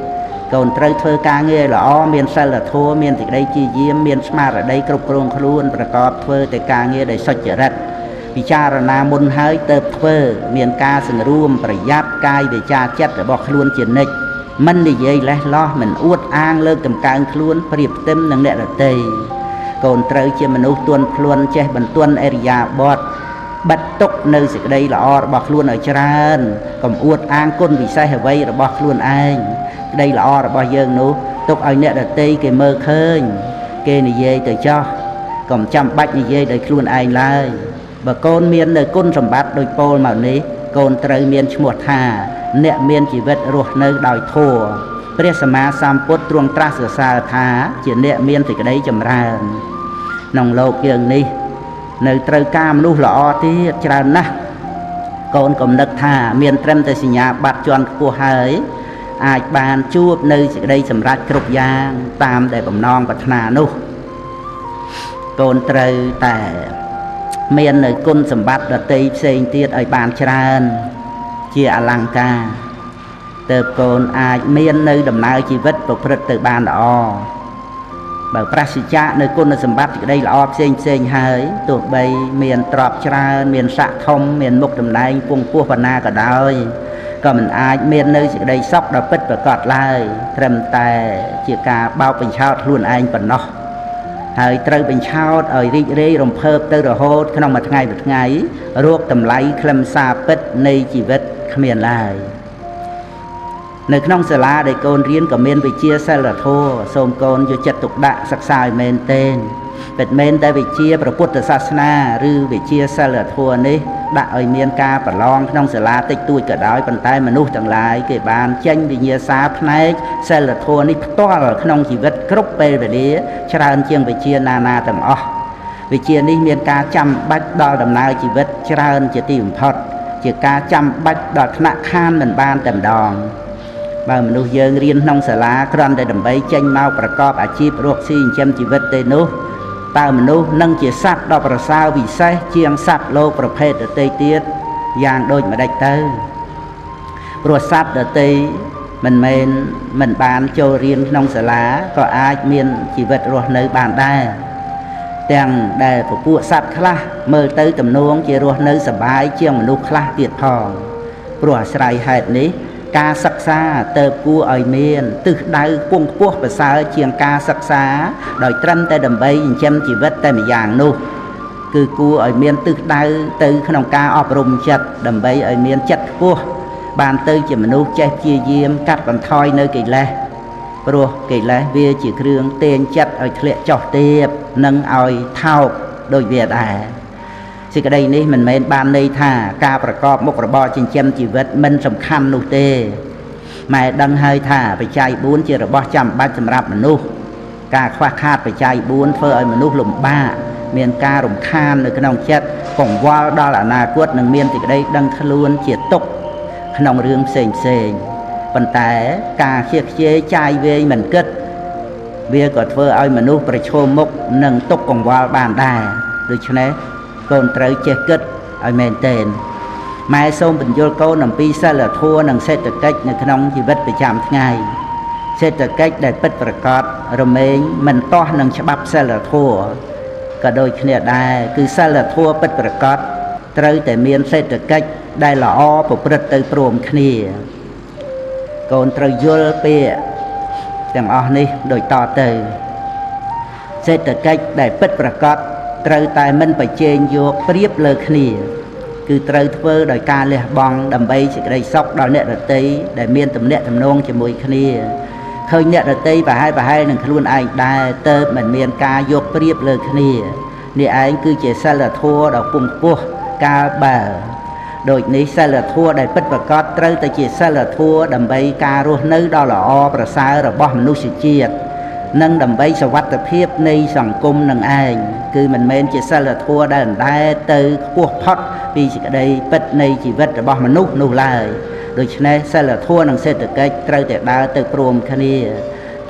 កូនត្រូវធ្វើការងារល្អមានសិលធម៌មានសេចក្តីជាយាមមានស្មារតីគ្រប់គ្រងខ្លួនប្រកបធ្វើតែការងារដោយសុចរិតពិចារណាមុនហើយទៅធ្វើមានការសង្រួមប្រយ័ត្នកាយវាចាចិត្តរបស់ខ្លួនជានិច្ចមិននិយាយលេះលោះមិនអួតអាងលើកតម្កើងខ្លួនប្រៀបផ្ទឹមនឹងអ្នកដទៃកូនត្រូវជាមនុស្សទន់ភ្លន់ចេះបន្ទន់អរិយាបថបិទទុកនៅសេចក្តីល្អរបស់ខ្លួនឲ្យច្រើនកុំអួតអាងគុណវិសេសអ្វីរបស់ខ្លួនឯងក្តីល្អរបស់យើងនោះទុកឲ្យអ្នកដទៃគេមើលឃើញគេនិយាយទៅចោះកុំចាំបាច់និយាយដោយខ្លួនឯងឡើយបើកូនមាននៅគុណសម្បត្តិដូចពោលមកនេះកូនត្រូវមានឈ្មោះថាអ្នកមានជីវិតរស់នៅដោយធម៌ព្រះសម្មាសម្ពុទ្ធទ្រង់ត្រាស់សរសើរថាជាអ្នកមានសេចក្តីចម្រើនក្នុងលោកយើងនេះនៅត្រូវការមនុស្សល្អទៀតច្រើនណាស់កូនកំណឹកថាមានត្រឹមតែសញ្ញាបត្រជាន់ខ្ពស់ហើយអាចបានជួបនៅសេចក្តីសម្រេចគ្រប់យ៉ាងតាមដែលបំណងប្រាថ្នានោះកូនត្រូវតែមាននៅគុណសម្បត្តិដទៃផ្សេងទៀតឲ្យបានច្រើនជាអលង្ការទើបកូនអាចមាននៅដំណើរជីវិតប្រព្រឹត្តទៅបានល្អបើប្រសិទ្ធៈនៅគុណសម្បត្តិសេចក្តីល្អផ្សេងហើយទោះបីមានទ្រព្យច្រើនមានស័ក្តិធំមានមុខតំណែងពងពោះបណ្ណាក៏ដោយក៏មិនអាចមាននៅសេចក្តីសុខដ៏ពិតប្រាកដឡើយត្រឹមតែជាការបោកបញ្ឆោតខ្លួនឯងប៉ុណ្ណោះហើយត្រូវបញ្ឆោតឲ្យរីករាយរំភើបទៅរហូតក្នុងមួយថ្ងៃរោគតម្លៃខ្លឹមសារពិតនៃជីវិតគ្មានឡើយនៅក្នុងសាលាដែលកូនរៀនក៏មានវិជ្ជាសិលធម៌សូមកូនយកចិត្តទុកដាក់សិក្សាឲ្យមែនទែនពិតមែនតែវិជ្ជាព្រះពុទ្ធសាសនាឬវិជ្ជាសិលធម៌នេះដាក់ឲ្យមានការប្រឡងក្នុងសាលាតិចតួចក៏ដោយប៉ុន្តែមនុស្សទាំងឡាយគេបានចេញវិញ្ញាសាផ្នែកសិលធម៌នេះផ្ទាល់ក្នុងជីវិតគ្រប់ពេលវេលាច្រើនជាងវិជ្ជាណាទាំងអស់វិជ្ជានេះមានការចាំបាច់ដល់ដំណើរជីវិតច្រើនជាទីបំផុតជាការចាំបាច់ដល់ថ្នាក់ខានមិនបានតែម្ដងបើមនុស្សយើងរៀនក្នុងសាលាគ្រាន់តែដើម្បីចេញមកប្រកបអាជីពរកស៊ីចិញ្ចឹមជីវិតទេនោះតើមនុស្សនឹងជាសត្វដ៏ប្រសើរវិសេសជាងសត្វលោកប្រភេទដទៃទៀតយ៉ាងដូចម្ដេចទៅព្រោះសត្វដទៃមិនបានចូលរៀនក្នុងសាលាក៏អាចមានជីវិតរស់នៅបានដែរទាំងដែលពពួកសត្វខ្លះមើលទៅទំនងជារស់នៅសប្បាយជាងមនុស្សខ្លះទៀតផងព្រោះអាស្រ័យហេតុនេះការសិក្សាទៅគួរឲ្យមានទិសដៅពងខ្ពស់ប្រសើរជាងការសិក្សាដោយត្រឹមតែដើម្បីចិញ្ចឹមជីវិតតែម្យ៉ាងនោះគឺគួរឲ្យមានទិសដៅទៅក្នុងការអប់រំចិត្តដើម្បីឲ្យមានចិត្តខ្ពស់បានទៅជាមនុស្សចេះព្យាយាមកាត់បន្ថយនៅកិលេសព្រោះកិលេសវាជាគ្រឿងទាញចិត្តឲ្យធ្លាក់ចុះទាបនិងឲ្យថោកដូចវាដែរសេចក្តីនេះមិនមែនបានន័យថាការប្រកបមុខរបរចិញ្ចឹមជីវិតមិនសំខាន់នោះទេម៉ែដឹងហើយថាបច្ច័យ4ជារបស់ចាំបាច់សម្រាប់មនុស្សការខ្វះខាតបច្ច័យ4ធ្វើឲ្យមនុស្សលំបាកមានការរំខាននៅក្នុងចិត្តកង្វល់ដល់អនាគតនិងមានសេចក្តីដឹងខ្លួនជាទុក្ខក្នុងរឿងផ្សេងប៉ុន្តែការខ្ជិះខ្ជាយចាយវែងមិនគិតវាក៏ធ្វើឲ្យមនុស្សប្រឈមមុខនឹងទុក្ខកង្វល់បានដែរដូច្នេះកូនត្រូវចេះគិតឲ្យមែនទែនម៉ែសូមបញ្យល់កូនអំពីសិលធម៌និងសេដ្ឋកិច្ចនៅក្នុងជីវិតប្រចាំថ្ងៃសេដ្ឋកិច្ចដែលពិតប្រាកដរមែងមិនទាស់នឹងច្បាប់សិលធម៌ក៏ដូចគ្នាដែរគឺសិលធម៌ពិតប្រាកដត្រូវតែមានសេដ្ឋកិច្ចដែលល្អប្រព្រឹត្តទៅព្រមគ្នាកូនត្រូវយល់ពាក្យទាំងអស់នេះដូចតទៅសេដ្ឋកិច្ចដែលពិតប្រាកដត្រូវតែមិនប្រជែងយកប្រៀបលើគ្នាគឺត្រូវធ្វើដោយការលះបង់ដើម្បីសេចក្តីសុខដល់អ្នកដទៃដែលមានទំនាក់ទំនងជាមួយគ្នាឃើញអ្នកដទៃប្រហែលនឹងខ្លួនឯងដែរទើបមិនមានការយកប្រៀបលើគ្នា នេះឯងគឺជាសិលធម៌ដ៏ពងពោះកាលបើដូចនេះសិលធម៌ដែលពិតប្រាកដត្រូវតែជាសិលធម៌ដើម្បីការរស់នៅដ៏ល្អប្រសើររបស់មនុស្សជាតិនិងដើម្បីសុវត្ថិភាពនៃសង្គមនឹងឯងគឺមិនមែនជាសិលធម៌ដែលអណ្ដែតទៅខ្ពស់ផុតពីសេចក្តីពិតនៃជីវិតរបស់មនុស្សនោះឡើយដូច្នេះសិលធម៌និងសេដ្ឋកិច្ចត្រូវតែដើរទៅព្រមគ្នា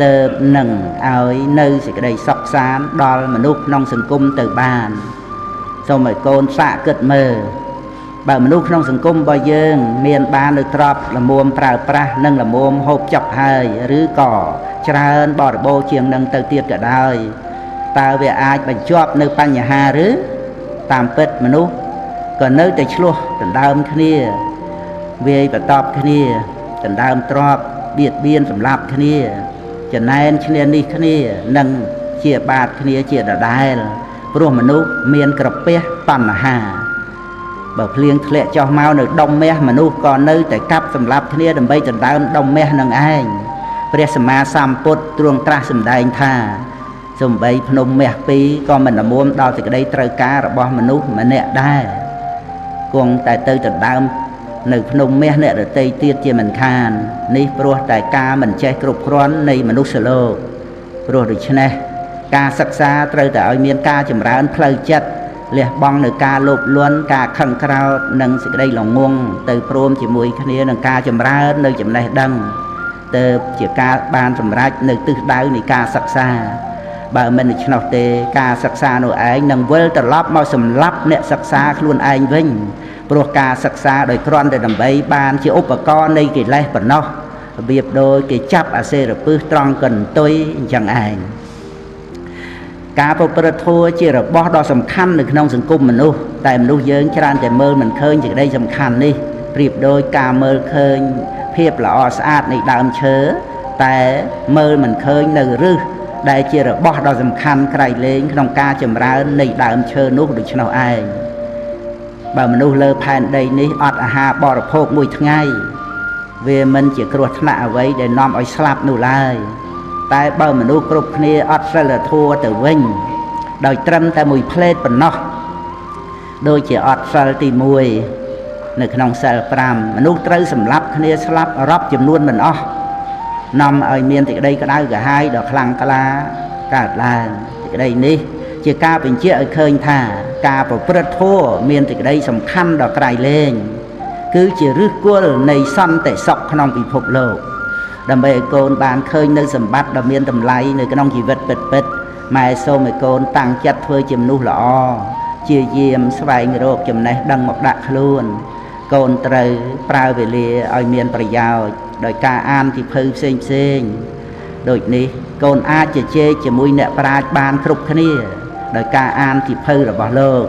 ទើបនឹងឲ្យនៅសេចក្តីសុខសាន្តដល់មនុស្សក្នុងសង្គមទៅបានសូមឲ្យកូនសាកគិតមើលបើមនុស្សក្នុងសង្គមរបស់យើងមានបាននៅទ្រព្យល្មមប្រើប្រាស់និងល្មមហូបចុកហើយឬក៏ច្រើនបរិបូរជាងនឹងទៅទៀតក៏ដោយតើវាអាចបញ្ចប់នៅបញ្ហាឬតាមពិតមនុស្សក៏នៅតែឆ្លោះដណ្ដើមគ្នាវាយបន្ទប់គ្នាដណ្ដើមទ្រព្យបៀតបៀនសម្លាប់គ្នាចំណែនឈ្នានេះគ្នានិងជាបាតគ្នាជាដដែលព្រោះមនុស្សមានក្រពះតណ្ហាបើភ្លៀងធ្លាក់ចុះមកនៅដុំមាសមនុស្សក៏នៅតែកាប់សម្លាប់គ្នាដើម្បីដណ្ដើមដុំមាសនឹងឯងព្រះសម្មាសម្ពុទ្ធទ្រង់ត្រាស់សម្ដែងថាសំបីភ្នំមាសពីរក៏មិនល្មមដល់សេចក្តីត្រូវការរបស់មនុស្សម្នាក់ដែរគង់តែទៅដណ្ដើមនៅភ្នំមាសអ្នកដទៃទៀតជាមិនខាននេះព្រោះតែការមិនចេះគ្រប់គ្រាន់នៃមនុស្សលោកព្រោះដូច្នេះការសិក្សាត្រូវតែឲ្យមានការចម្រើនផ្លូវចិត្តលះបង់នៅការលោភលន់ការខឹងក្រោធនិងសេចក្តីល្ងងទៅព្រមជាមួយគ្នានឹងការចម្រើននៅចំណេះដឹងទៅជាការបានសម្រេចនៅទិសដៅនៃការសិក្សាបើមិនដូច្នោះទេការសិក្សានោះឯងនឹងវិលត្រឡប់មកសម្លាប់អ្នកសិក្សាខ្លួនឯងវិញព្រោះការសិក្សាដោយគ្រាន់តែដើម្បីបានជាឧបករណ៍នៃកិលេសប៉ុណ្ណោះរបៀបដូចគេចាប់អាសេរពឹសត្រង់កន្ទុយអញ្ចឹងឯងការប្រព្រឹត្តធម៌ជារបស់ដ៏សំខាន់នៅក្នុងសង្គមមនុស្សតែមនុស្សយើងច្រើនតែមើលមិនឃើញសេចក្តីសំខាន់នេះប្រៀបដូចការមើលឃើញភាពល្អស្អាតនៃដើមឈើតែមើលមិនឃើញនៅឫសដែលជារបស់ដ៏សំខាន់ក្រៃលែងក្នុងការចម្រើននៃដើមឈើនោះដូច្នោះឯងបើមនុស្សលើផែនដីនេះអត់អាហារបរិភោគមួយថ្ងៃវាមិនជាគ្រោះថ្នាក់អ្វីដែលនាំឲ្យស្លាប់នោះឡើយតែបើមនុស្សគ្រប់គ្នាអត់សិលធម៌ទៅវិញដោយត្រឹមតែមួយផ្លេតប៉ុណ្ណោះដូចជាអត់សិលទី1នៅក្នុងសិល5មនុស្សត្រូវសម្លាប់គ្នាស្លាប់រាប់ចំនួនមិនអស់នាំឲ្យមានសេចក្តីក្តៅក្រហាយដ៏ខ្លាំងក្លាកើតឡើងសេចក្តីនេះជាការបញ្ជាក់ឲ្យឃើញថាការប្រព្រឹត្តធម៌មានសេចក្តីសំខាន់ដ៏ក្រៃលែងគឺជាឫសគល់នៃសន្តិសុខក្នុងពិភពលោកដើម្បីឲ្យកូនបានឃើញនៅសម្បត្តិដ៏មានតម្លៃនៅក្នុងជីវិតពិតៗម៉ែសូមឲ្យកូនតាំងចិត្តធ្វើជាមនុស្សល្អជាយាមស្វែងរកចំណេះដឹងមកដាក់ខ្លួនកូនត្រូវប្រើវេលាឲ្យមានប្រយោជន៍ដោយការអានសៀវភៅផ្សេងៗដូចនេះកូនអាចជជែកជាមួយអ្នកប្រាជ្ញបានគ្រប់គ្នាដោយការអានសៀវភៅរបស់លោក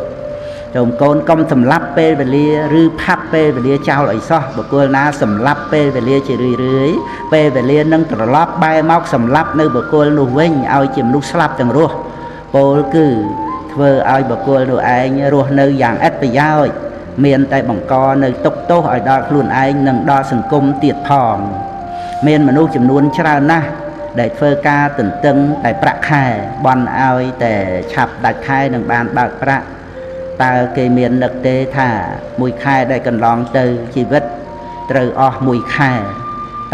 ចូលកូនកុំសម្លាប់ពេលវេលាឬផាត់ពេលវេលាចោលឲ្យសោះបុគ្គលណាសម្លាប់ពេលវេលាជារឿយៗពេលវេលានឹងត្រឡប់បែរមកសម្លាប់នៅបុគ្គលនោះវិញឲ្យជាមនុស្សស្លាប់ទាំងរស់ពោលគឺធ្វើឲ្យបុគ្គលនោះឯងរស់នៅយ៉ាងឥតប្រយោជន៍មានតែបង្កនៅទុក្ខទោសឲ្យដល់ខ្លួនឯងនិងដល់សង្គមទៀតផងមានមនុស្សចំនួនច្រើនណាស់ដែលធ្វើការទន្ទឹងតែប្រាក់ខែបន់ឲ្យតែឆាប់ដាច់ខែនឹងបានបើកប្រាក់តើគេមាននឹកទេថាមួយខែដែលកន្លងទៅជីវិតត្រូវអស់មួយខែ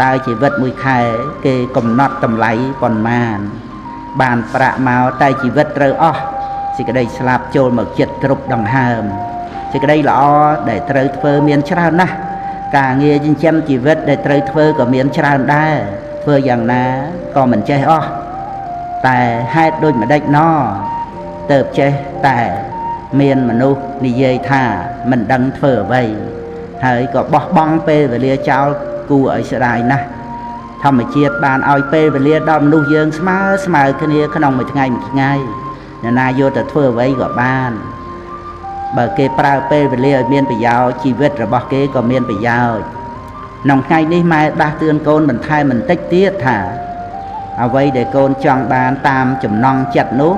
តើជីវិតមួយខែគេកំណត់តម្លៃប៉ុន្មានបានប្រាក់មកតែជីវិតត្រូវអស់សេចក្តីស្លាប់ចូលមកចិត្តគ្រប់ដង្ហើមសេចក្តីល្អដែលត្រូវធ្វើមានច្រើនណាស់ការងារចិញ្ចឹមជីវិតដែលត្រូវធ្វើក៏មានច្រើនដែរធ្វើយ៉ាងណាក៏មិនចេះអស់តែហេតុដូចម្ដេចណទើបចេះតែមានមនុស្សនិយាយថាមិនដឹងធ្វើអ្វីហើយក៏បោះបង់ពេលវេលាចោលគួរឲ្យស្ដាយណាស់ធម្មជាតិបានឲ្យពេលវេលាដល់មនុស្សយើងស្មើគ្នាក្នុងមួយថ្ងៃអ្នកណាយកទៅធ្វើអ្វីក៏បានបើគេប្រើពេលវេលាឲ្យមានប្រយោជន៍ជីវិតរបស់គេក៏មានប្រយោជន៍ក្នុងថ្ងៃនេះម៉ែដាស់តឿនកូនបន្ថែមបន្តិចទៀតថាអ្វីដែលកូនចង់បានតាមចំណង់ចិត្តនោះ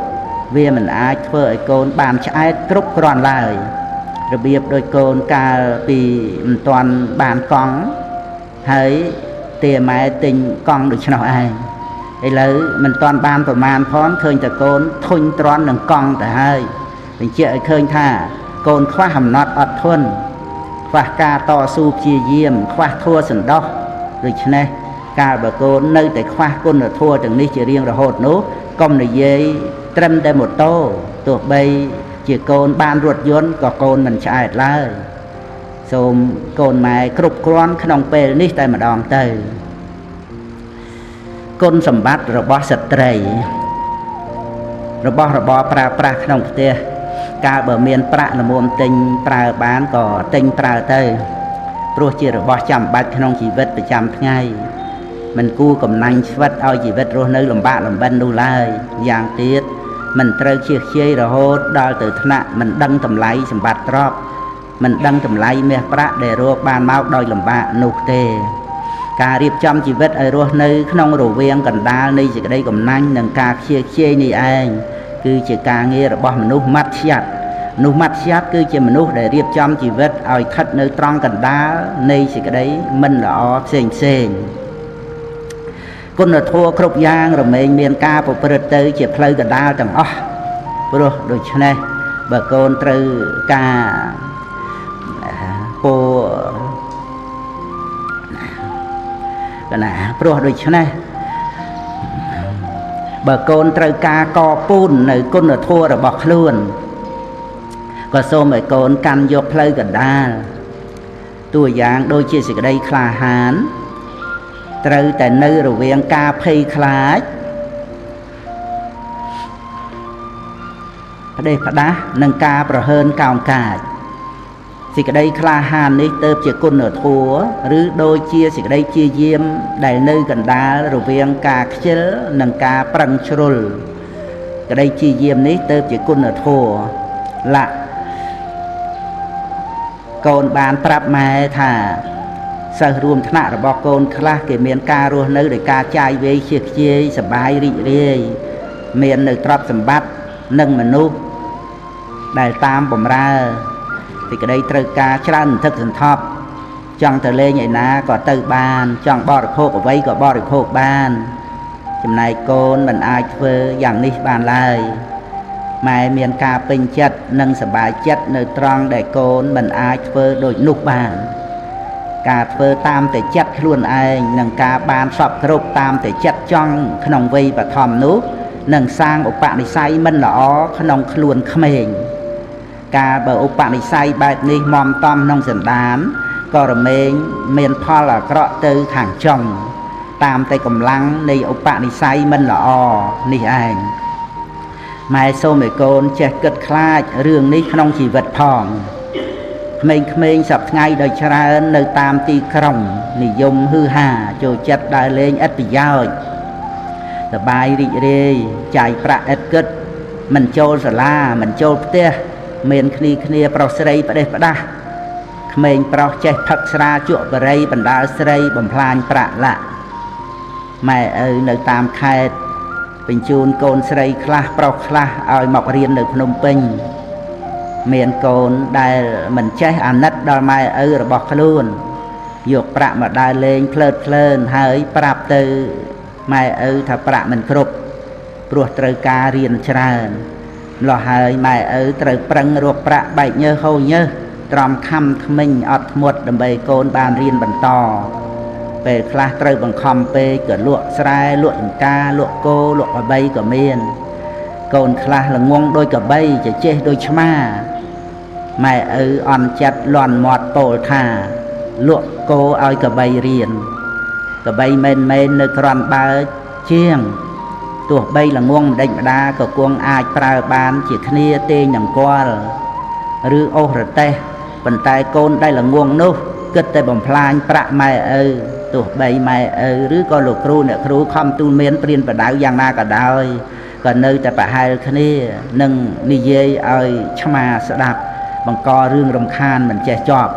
វាមិនអាចធ្វើឲ្យកូនបានឆ្អែតគ្រប់គ្រាន់ឡើយរបៀបដោយកូនកាលពីមិនទាន់បានកង់ហើយទាម៉ែទិញកង់ដូច្នោះឯងឥឡូវមិនទាន់បានប្រមាណផងឃើញតែកូនធុញទ្រាន់នឹងកង់ទៅហើយ បញ្ជាក់ឲ្យឃើញថាកូនខ្វះអំណត់អត់ធន់ខ្វះការតស៊ូព្យាយាមខ្វះធัวសន្តោសដូច្នេះកាលបើកូននៅតែខ្វះគុណធម៌ទាំងនេះជារៀងរហូតនោះកុំនិយាយត្រឹមតែម៉ូតូទោះបីជាកូនបានរថយន្តក៏កូនមិនឆ្អែតឡើយសូមកូនម៉ែគ្រប់គ្រាន់ក្នុងពេលនេះតែម្ដងទៅគុណសម្បត្តិរបស់ស្ត្រីរបស់របរប្រើប្រាស់ក្នុងផ្ទះកាលបើមានប្រាក់ល្មមទិញប្រើបានក៏ទិញប្រើទៅព្រោះជារបស់ចាំបាច់ក្នុងជីវិតប្រចាំថ្ងៃមិនគួរកំណាញ់ស្វិតឲ្យជីវិតរស់នៅលំបាកលំបិននោះឡើយយ៉ាងទៀតមិនត្រូវជៀសខ្ជាយរហូតដល់ទៅថ្នាក់មិនដឹងតម្លៃសម្បត្តិទ្រព្យមិនដឹងតម្លៃមាសប្រាក់ដែលរកបានមកដោយលំបាកនោះទេការរៀបចំជីវិតឲ្យរស់នៅក្នុងរវាងកណ្ដាលនៃសេចក្តីកំណាញ់និងការខ្ជិលខ្ជាយនេះឯងគឺជាការងាររបស់មនុស្សម៉ាត់ឆ្យាត់គឺជាមនុស្សដែលរៀបចំជីវិតឲ្យស្ថិតនៅត្រង់កណ្ដាលនៃសេចក្តីមិនល្អផ្សេងគុណធម៌គ្រប់យ៉ាងរមែងមានការប្រព្រឹត្តទៅជាផ្លូវកណ្ដាលទាំងអស់ព្រោះដូច្នេះបើកូនត្រូវការព្រោះដូច្នេះបើកូនត្រូវការកពូននៅគុណធម៌របស់ខ្លួនក៏សូមឲ្យកូនកាន់យកផ្លូវកណ្ដាលតួយ៉ាងដូចជាសេចក្តីក្លាហានត្រូវតែនៅរវាងការភ័យខ្លាចផ្ដេសផ្ដាសនិងការប្រហើនកោងកាចសេចក្តីក្លាហាននេះទៅជាគុណធម៌ឬដូចជាសេចក្តីព្យាយាមដែលនៅកណ្ដាលរវាងការខ្ជិលនិងការប្រឹងជ្រុលក្តីព្យាយាមនេះទៅជាគុណធម៌កូនបានប្រាប់ម៉ែថាសិស្សរួមថ្នាក់របស់កូនខ្លះគេមានការរស់នៅដោយការចាយវាយជៀសខ្ជាយសប្បាយរីករាយមាននៅទ្រព្យសម្បត្តិនិងមនុស្សដែលតាមបម្រើសេចក្តីត្រូវការច្រើនសន្ធឹកសន្ធាប់ចង់ទៅលេងឯណាក៏ទៅបានចង់បរិភោគអ្វីក៏បរិភោគបានចំណែកកូនមិនអាចធ្វើយ៉ាងនេះបានឡើយម៉ែមានការពេញចិត្តនិងសប្បាយចិត្តនៅត្រង់ដែលកូនមិនអាចធ្វើដូចនោះបានការធ្វើតាមតែចិត្តខ្លួនឯងនិងការបានសពគ្រប់តាមតែចិត្តចង់ក្នុងវ័យបឋមនោះនឹងសាងឧបនិស្ស័យមិនល្អក្នុងខ្លួនក្មេងការបើឧបនិស្ស័យបែបនេះមមតំក្នុងសន្តានក៏រមែងមានផលអាក្រក់ទៅខាងចុងតាមតែកម្លាំងនៃឧបនិស្ស័យមិនល្អនេះឯងម៉ែសូមឲ្យកូនចេះគិតខ្លាចរឿងនេះក្នុងជីវិតផងក្មេងៗសពថ្ងៃដោយច្រើននៅតាមទីក្រុងនិយមហឺហាចូលចិត្តដើរលេងឥតប្រយោជន៍សប្បាយរីករាយចាយប្រាក់ឥតគិតមិនចូលសាលាមិនចូលផ្ទះមានគ្នាប្រុសស្រីផ្ដេសផ្ដាស់ក្មេងប្រុសចេះផឹកស្រាជក់បរិយបណ្ដាលស្រីបំផ្លាញប្រាក់ឡាក់ម៉ែឪនៅតាមខេត្តបញ្ជូនកូនស្រីខ្លះប្រុសខ្លះឲ្យមករៀននៅភ្នំពេញមានកូនដែលមិនចេះអាណិតដល់ម៉ែឪរបស់ខ្លួនយកប្រាក់មកដើរលេងភ្លើតភ្លើនហើយប្រាប់ទៅម៉ែឪថាប្រាក់មិនគ្រប់ព្រោះត្រូវការរៀនច្រើនម្លោះហើយម៉ែឪត្រូវប្រឹងរកប្រាក់បែកញើសហូរញើសត្រំខំថ្មិញអត់ធ្មត់ដើម្បីកូនបានរៀនបន្តពេលខ្លះត្រូវបង្ខំពេកក៏លក់ស្រែលក់ចម្ការលក់គោលក់ក្របីក៏មានកូនខ្លះល្ងងដូចក្របីចេះដូចឆ្មាម៉ែឪអន់ចិត្តលន់មាត់ពោលថាលក់គោឲ្យក្របីរៀនក្របីមែននៅក្រាន់បើជាងទោះបីល្ងងម្ដេចម្ដាក៏គង់អាចប្រើបានជាគ្នាទេញនឹងគាល់ឬអូសរទេះប៉ុន្តែកូនដែលល្ងងនោះគិតតែបំផ្លាញប្រាក់ម៉ែឪទោះបីម៉ែឪឬក៏លោកគ្រូអ្នកគ្រូខំទូលមានព្រានប្រដៅយ៉ាងណាក៏ដោយក៏នៅតែប្រហែលគ្នានឹងនិយាយឲ្យឆ្មាស្ដាប់បង្ករឿងរំខានមិនចេះចប់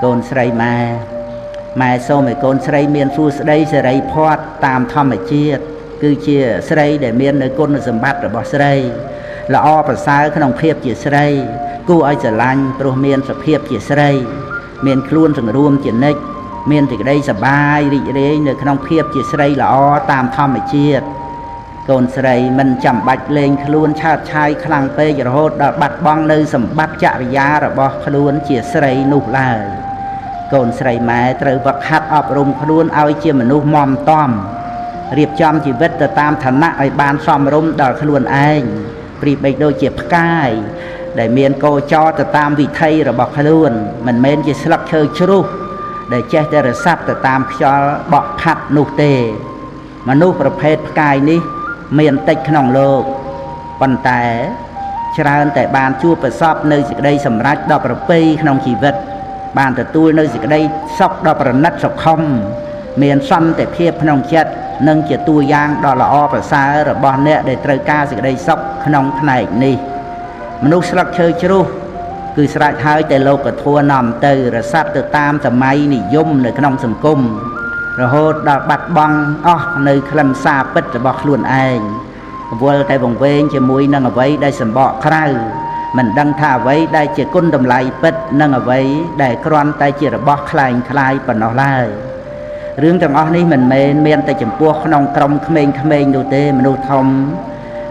កូនស្រីម៉ែសូមឲ្យកូនស្រីមានសួស្តីសេរីភ័ព្វតាមធម្មជាតិគឺជាស្រីដែលមាននៅគុណសម្បត្តិរបស់ស្រីល្អប្រសើរក្នុងភាពជាស្រីគួរឲ្យស្រឡាញ់ព្រោះមានសភាពជាស្រីមានខ្លួនសង្រួមជានិច្ចមានសេចក្តីសប្បាយរីករាយនៅក្នុងភាពជាស្រីល្អតាមធម្មជាតិ កូនស្រីមិនចាំបាច់លេងខ្លួនឆើតឆាយខ្លាំងពេករហូតដល់បាត់បង់នៅសម្បត្តិចរិយារបស់ខ្លួនជាស្រីនោះឡើយកូនស្រីម៉ែត្រូវវឹកហាត់អប់រំខ្លួនឲ្យជាមនុស្សមាំទាំរៀបចំជីវិតទៅតាមឋានៈឲ្យបានសមរម្យដល់ខ្លួនឯងប្រៀបដូចជាផ្កាយដែលមានកោចរទៅតាមវិថីរបស់ខ្លួនមិនមែនជាស្លឹកឈើជ្រុះដែលចេះតែរសាត់ទៅតាមខ្យល់បក់ផាត់នោះទេមនុស្សប្រភេទផ្កាយនេះមានតិចក្នុងលោកប៉ុន្តែច្រើនតែបានជួបប្រសពនៅសេចក្តីសម្រេចដល់ប្រពៃក្នុងជីវិតបានទទួលនៅសេចក្តីសុខដល់ប្រណិតសុខុមមានសន្តិភាពក្នុងចិត្តនិងជាតួយ៉ាងដ៏ល្អប្រសើររបស់អ្នកដែលត្រូវការសេចក្តីសុខក្នុងផ្នែកនេះមនុស្សស្លឹកឈើជ្រុះគឺស្រេចហើយតែលោកធម៌នាំទៅរសាត់ទៅតាមសម័យនិយមនៅក្នុងសង្គមរហូតដល់បាត់បង់អស់នៅខ្លឹមសារពិតរបស់ខ្លួនឯងវល់តែវង្វេងជាមួយនឹងអ្វីដែលសម្បកក្រៅមិនដឹងថាអ្វីដែលជាគុណតម្លៃពិតនិងអ្វីដែលគ្រាន់តែជារបស់คล้ายប៉ុណ្ណោះឡើយរឿងទាំងអស់នេះមិនមែនមានតែចំពោះក្នុងក្រុមក្មេងៗនោះទេមនុស្សធំ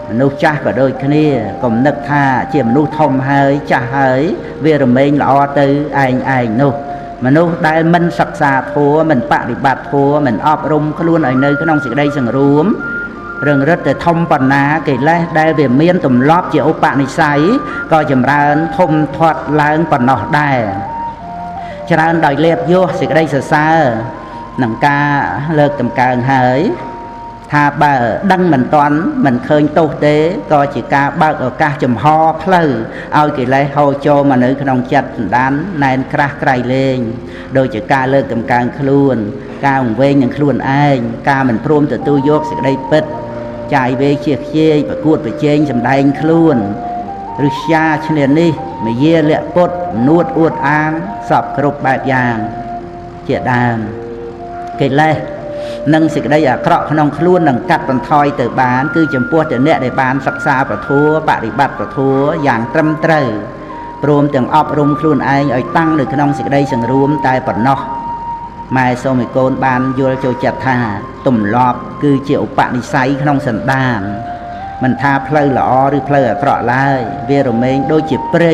មនុស្សចាស់ក៏ដូចគ្នាកុំនឹកថាជាមនុស្សធំហើយចាស់ហើយវារមែងល្អទៅឯងនោះមនុស្សដែលមិនសិក្សាធម៌មិនបប្រតិបត្តិធម៌មិនអប់រំខ្លួនឲ្យនៅក្នុងសេចក្តីសង្រួមរឿងរឹតតែធំប៉ុណ្ណាកិលេសដែលវាមានទម្លាប់ជាឧបនិស្ស័យក៏ចម្រើនធំធាត់ឡើងប៉ុណ្ណោះដែរច្រើនដោយលេបយោសេចក្តីសរសើរនឹងការលើកតម្កើងហើយថាបើដឹងមិនតាន់មិនឃើញទោសទេក៏ជាការបើកឱកាសចំហផ្លូវឲ្យកិលេសហូរចូលមកនៅក្នុងចិត្តសន្តានណែនក្រាស់ក្រៃលែងដូចជាការលើកតម្កើងខ្លួនការវង្វេងនឹងខ្លួនឯងការមិនព្រមទទួលយកសេចក្តីពិតចាយវេជាខ្ជាយប្រកួតប្រជែងសម្ដែងខ្លួនឬស្យាឈ្នានេះមយាលៈពុតនួតអួតអាងសពគ្រប់បែបយ៉ាងជាដើមកិលេសនិងសេចក្តីអាក្រក់ក្នុងខ្លួននឹងកាត់បន្ថយទៅបានគឺចំពោះតែអ្នកដែលបានសិក្សាពធបរិបត្តិពធយ៉ាងត្រឹមត្រូវព្រមទាំងអប់រំខ្លួនឯងឲ្យតាំងនៅក្នុងសេចក្តីសង្រួមតែប៉ុណ្ណោះម៉ែសូមឲ្យកូនបានយល់ចូលចិត្តថាទម្លាប់គឺជាឧបនិស្ស័យក្នុងសន្តានមិនថាផ្លូវល្អឬផ្លូវអាក្រក់ឡើយវារមែងដូចជាព្រៃ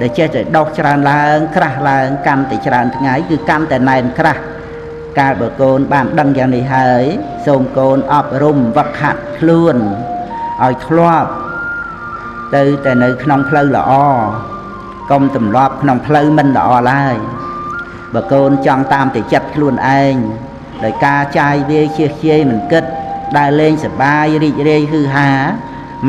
ដែលចេះតែដុះច្រើនឡើងក្រាស់ឡើងកាន់តែច្រើនថ្ងៃគឺកាន់តែណែនក្រាស់កាលបើកូនបានដឹងយ៉ាងនេះហើយសូមកូនអប់រំវឹកហាត់ខ្លួនឲ្យធ្លាប់ទៅតែនៅក្នុងផ្លូវល្អកុំទម្លាប់ក្នុងផ្លូវមិនល្អឡើយបើកូនចង់តាមតែចិត្តខ្លួនឯងដោយការចាយវាយជៀសជាយមិនគិតដើរលេងសប្បាយរីករាយហឺហា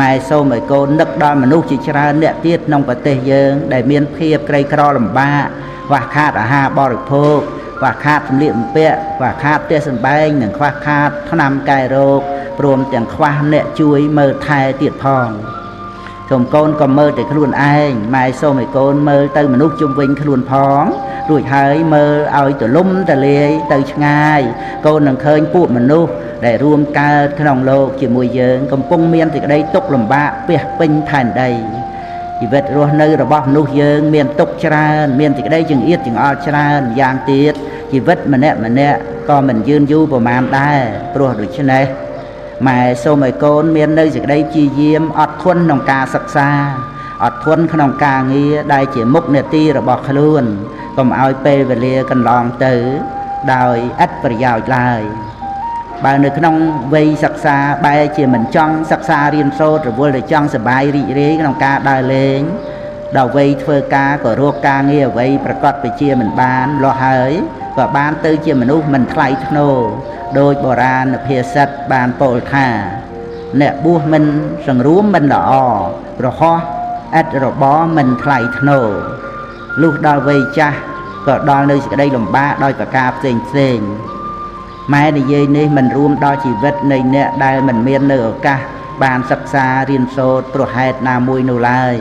ម៉ែសូមឲ្យកូននឹកដល់មនុស្សជាច្រើនអ្នកទៀតក្នុងប្រទេសយើងដែលមានភាពក្រីក្រលំបាកខ្វះខាតអាហារបរិភោគខ្វះខាតសម្លៀកបំពាក់ខ្វះខាតផ្ទះសម្បែងនិងខ្វះខាតថ្នាំកែរោគព្រមទាំងខ្វះអ្នកជួយមើលថែទៀតផងសូមកូនក៏មើលតែខ្លួនឯងម៉ែសូមឲ្យកូនមើលទៅមនុស្សជុំវិញខ្លួនផងរួចហើយមើលឲ្យទលំទលាយទៅឆ្ងាយកូននឹងឃើញពួកមនុស្សដែលរួមកើតក្នុងលោកជាមួយយើងកំពុងមានសេចក្តីទុក្ខលំបាកពាសពេញផែនដីជីវិតរស់នៅរបស់មនុស្សយើងមានទុក្ខច្រើនមានសេចក្តីចង្អៀតចង្អល់ច្រើនយ៉ាងទៀតជីវិតម្នាក់ក៏មិនយឺនយូរប្រមាណដែរព្រោះដូច្នេះម៉ែសូមឲ្យកូនមាននៅសេចក្តីព្យាយាមអត់ធន់ក្នុងការសិក្សាអត់ធន់ក្នុងការងារដែលជាមុខនាទីរបស់ខ្លួនកុំឲ្យពេលវេលាកន្លងទៅដោយឥតប្រយោជន៍ឡើយបើនៅក្នុងវ័យសិក្សាបែរជាមិនចង់សិក្សារៀនសូត្ររវល់តែចង់សប្បាយរីករាយក្នុងការដើរលេងដល់វ័យធ្វើការក៏រកការងារអ្វីប្រកបវិជ្ជាមិនបានលោះហើយក៏បានទៅជាមនុស្សមិនថ្លៃថ្នូរដោយបុរាណភាសិតបានពោលថាអ្នកបួសមិនសង្រួមមិនល្អប្រហោះឥតរបរមិនថ្លៃថ្នូរលុះដល់វ័យចាស់ក៏ដល់នៅសេចក្តីលំបាកដោយប្រការផ្សេងម៉ែនិយាយនេះមិនរួមដល់ជីវិតនៃអ្នកដែលមិនមាននៅឱកាសបានសិក្សារៀនសូត្រព្រោះហេតុណាមួយនោះឡើយ